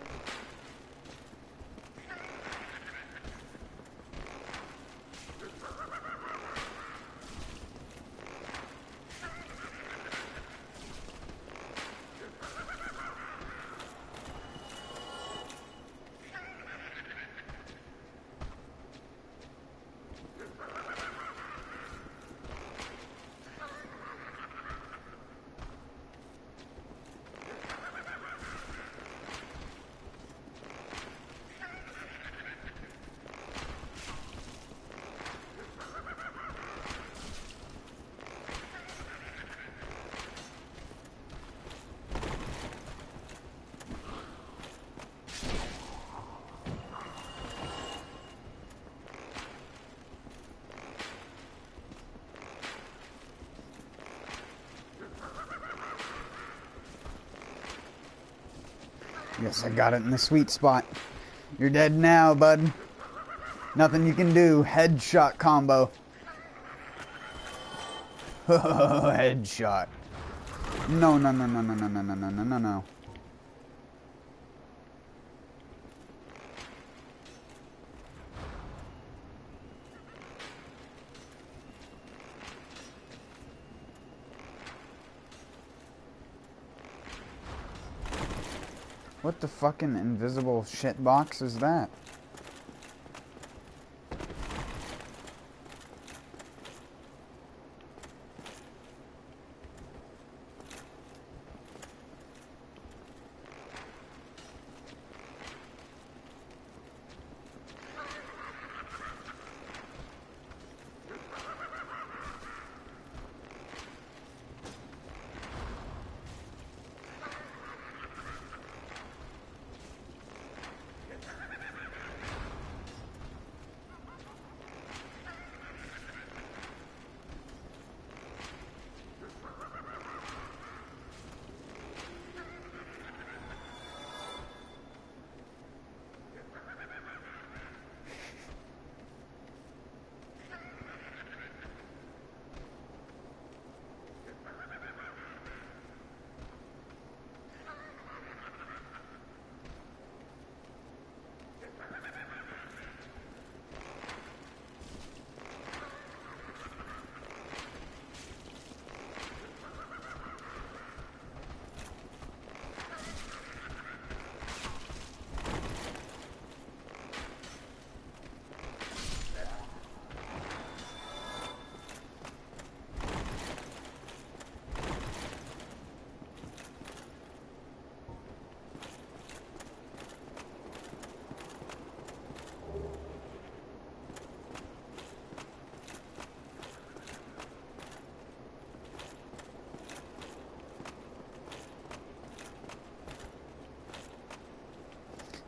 Yes, I got it in the sweet spot. You're dead now, bud. Nothing you can do. Headshot combo. Headshot. No, no, no, no, no, no, no, no, no, no, no, no. What the fucking invisible shit box is that?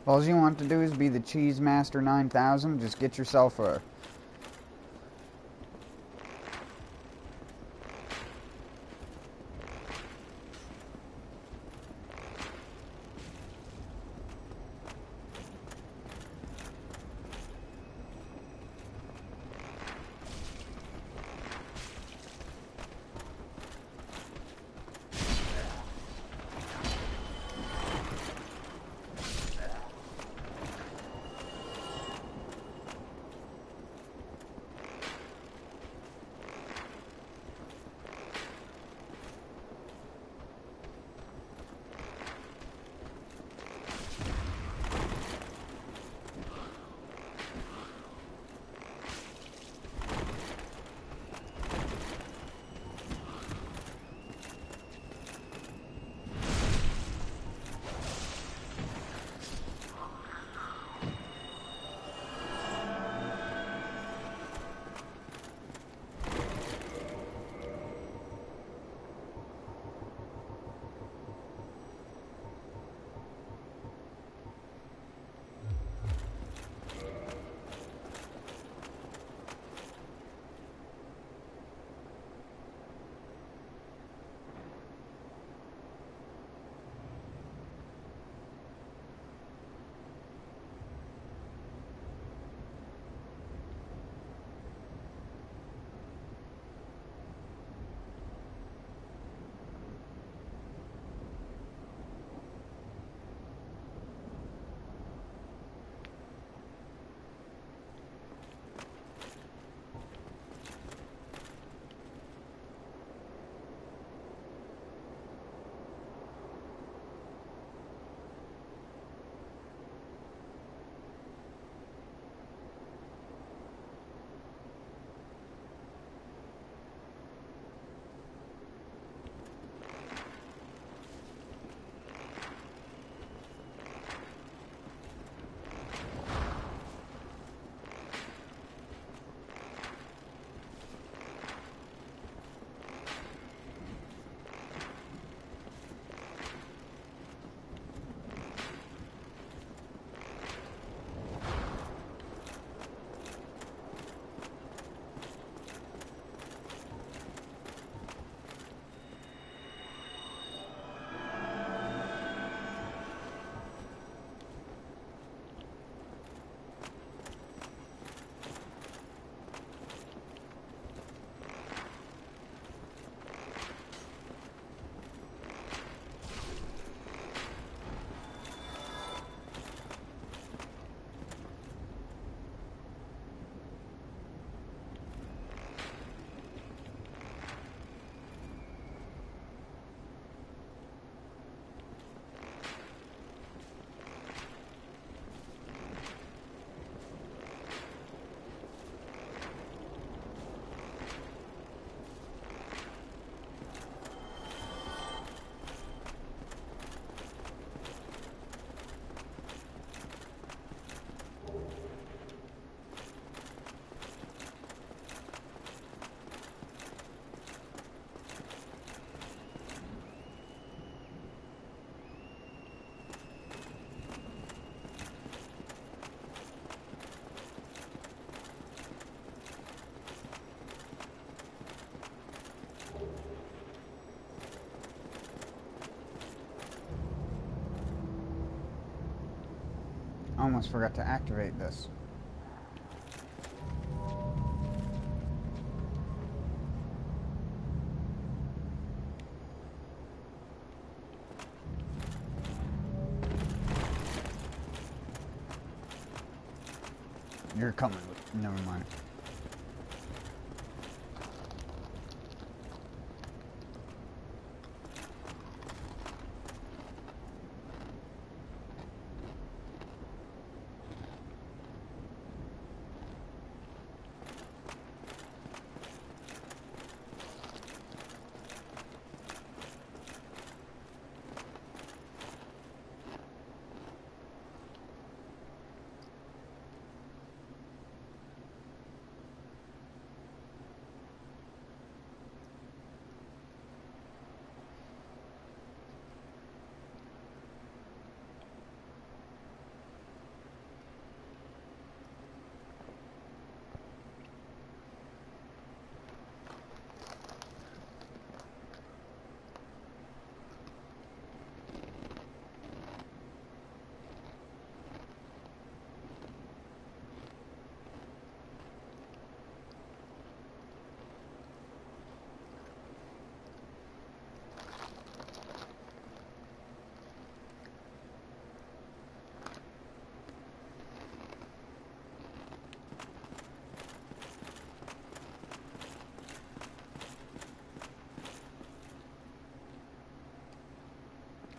All you want to do is be the Cheese Master 9000. Just get yourself a... Almost forgot to activate this. You're coming with... Never mind.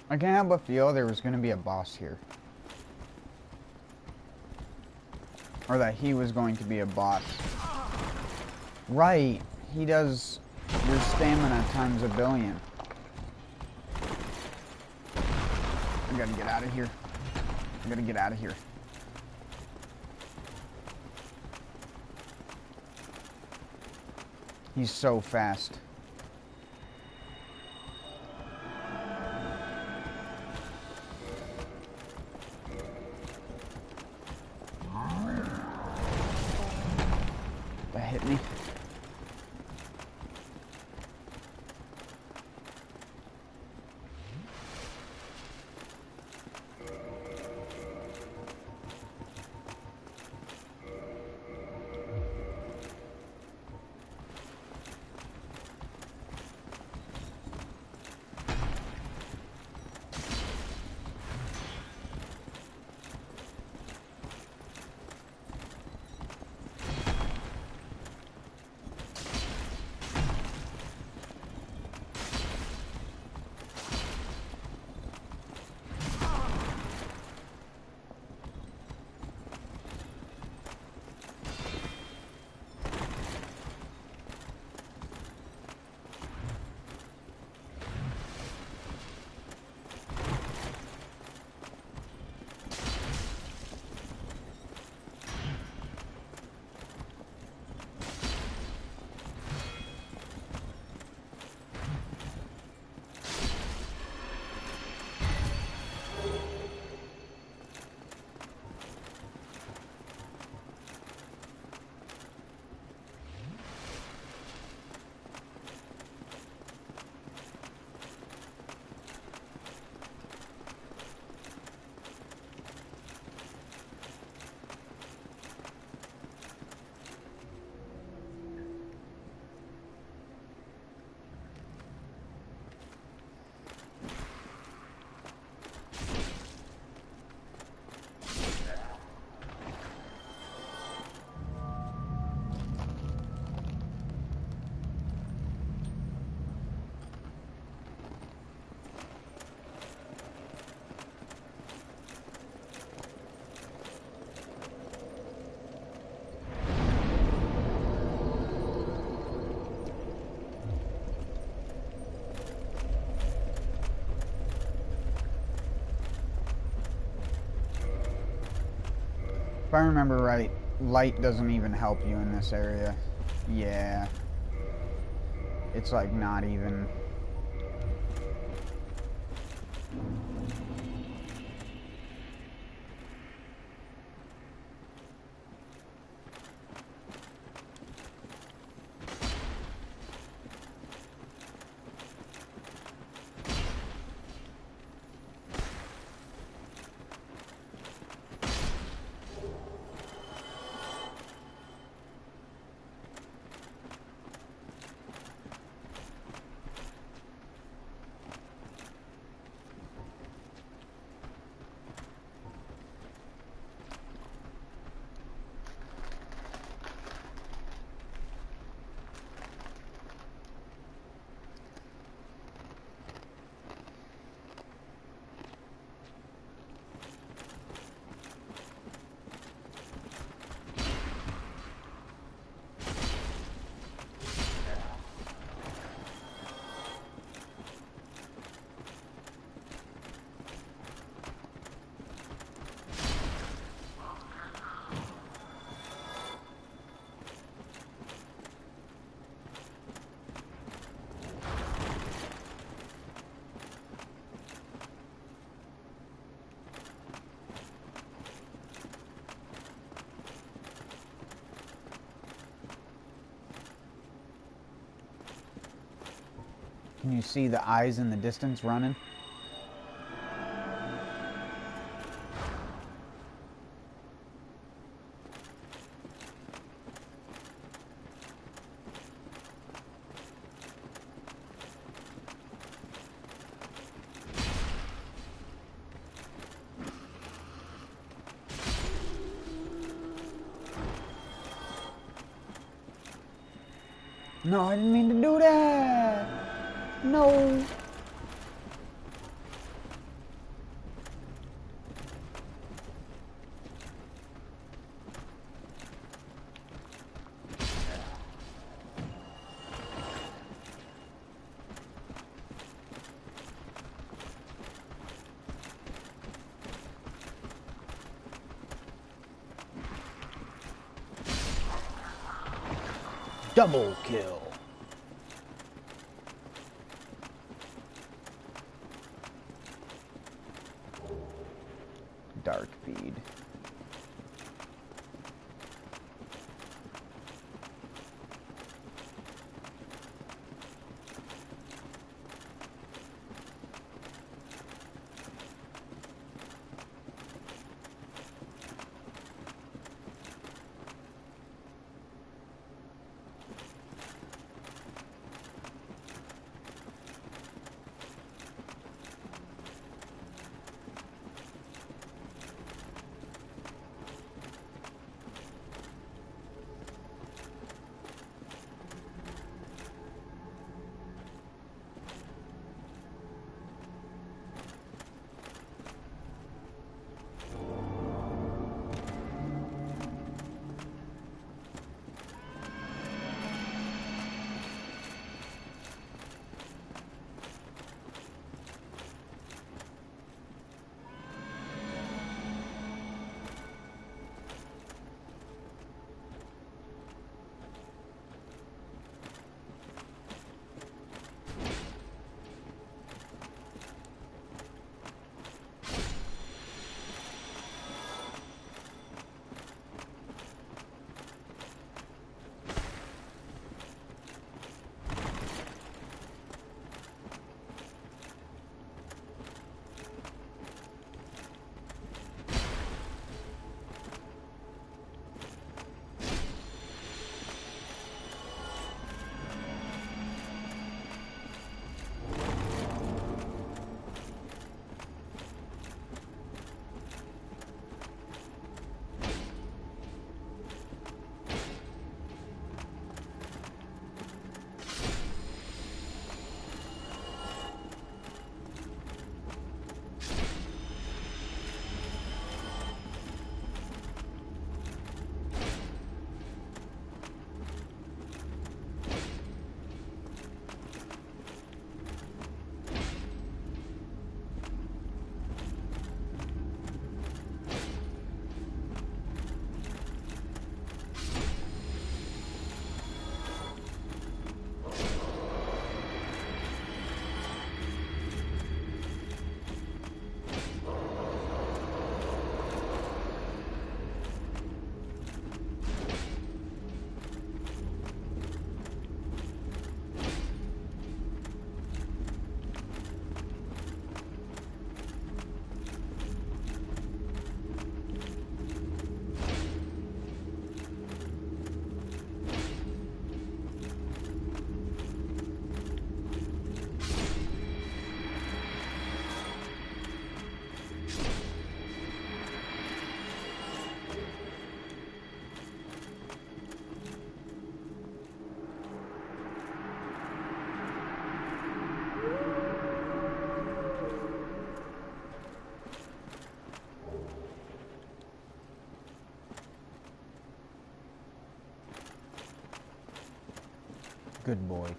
I can't help but feel there was going to be a boss here. Or that he was going to be a boss. Right. He does your stamina times a billion. I gotta get out of here. I gotta get out of here. He's so fast. That hit me. If I remember right, light doesn't even help you in this area. Yeah. It's like not even... Can you see the eyes in the distance running? No, I didn't mean to do that. No. Double kill. Dark feed. Good boy.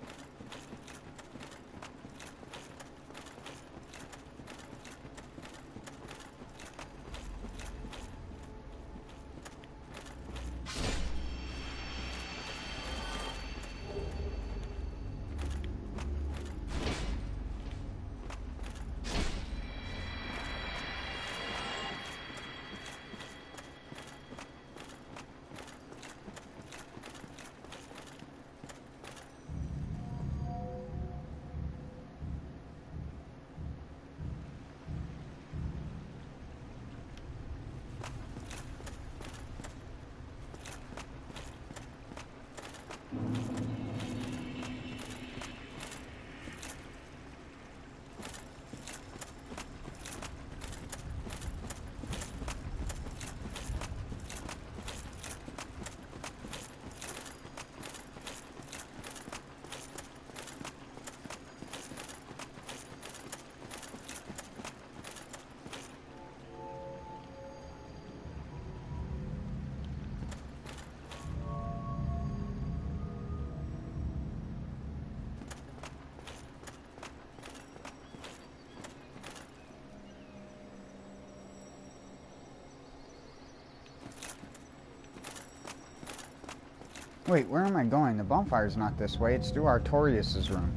Wait, where am I going? The bonfire's not this way. It's through Artorias' room.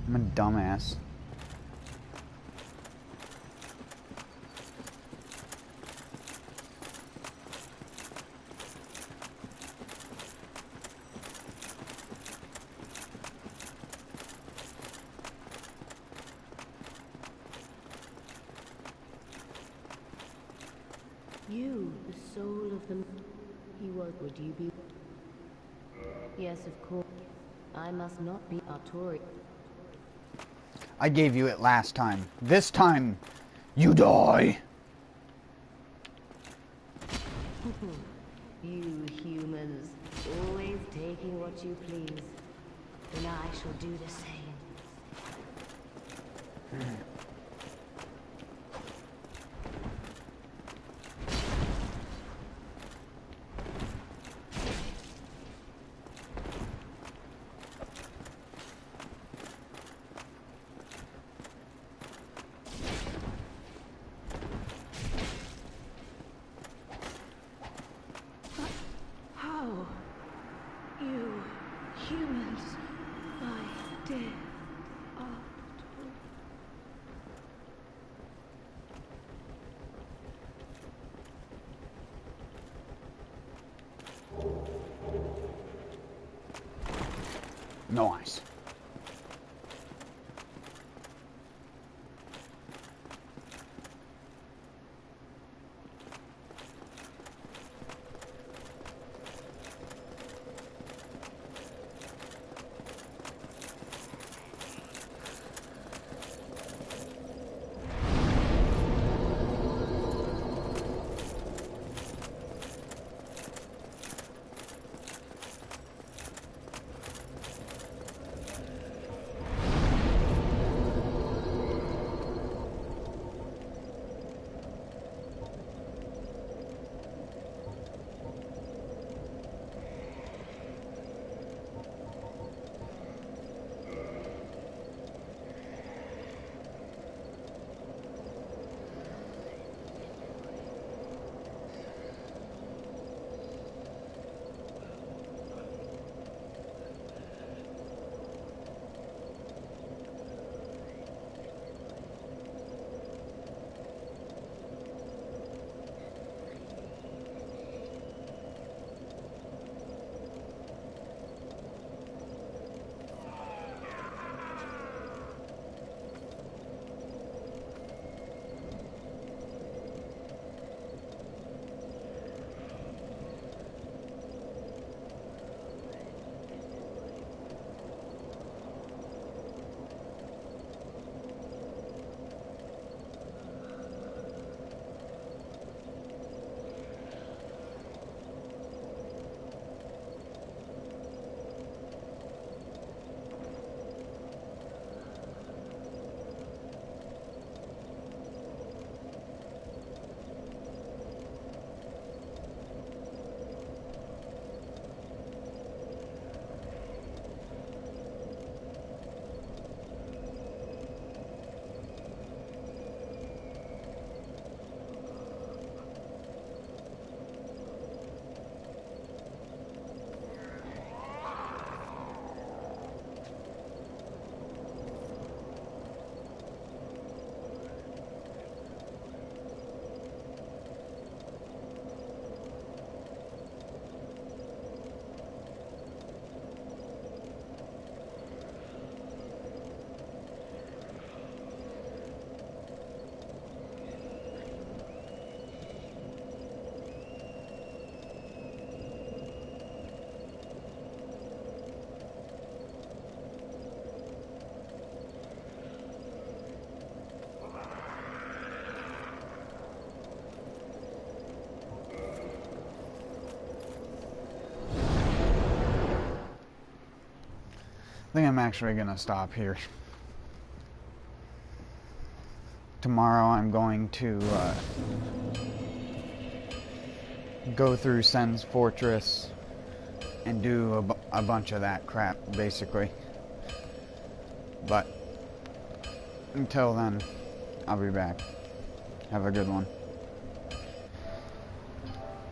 I'm a dumbass. You, the soul of the... He was... Would you be... Yes, of course. I must not be Artori. I gave you it last time. This time, you die! You humans, always taking what you please. Then I shall do the same. How? You humans, my dead Arthur. Nice. I think I'm actually gonna stop here. Tomorrow I'm going to go through Sen's Fortress and do a bunch of that crap, basically. But until then, I'll be back. Have a good one.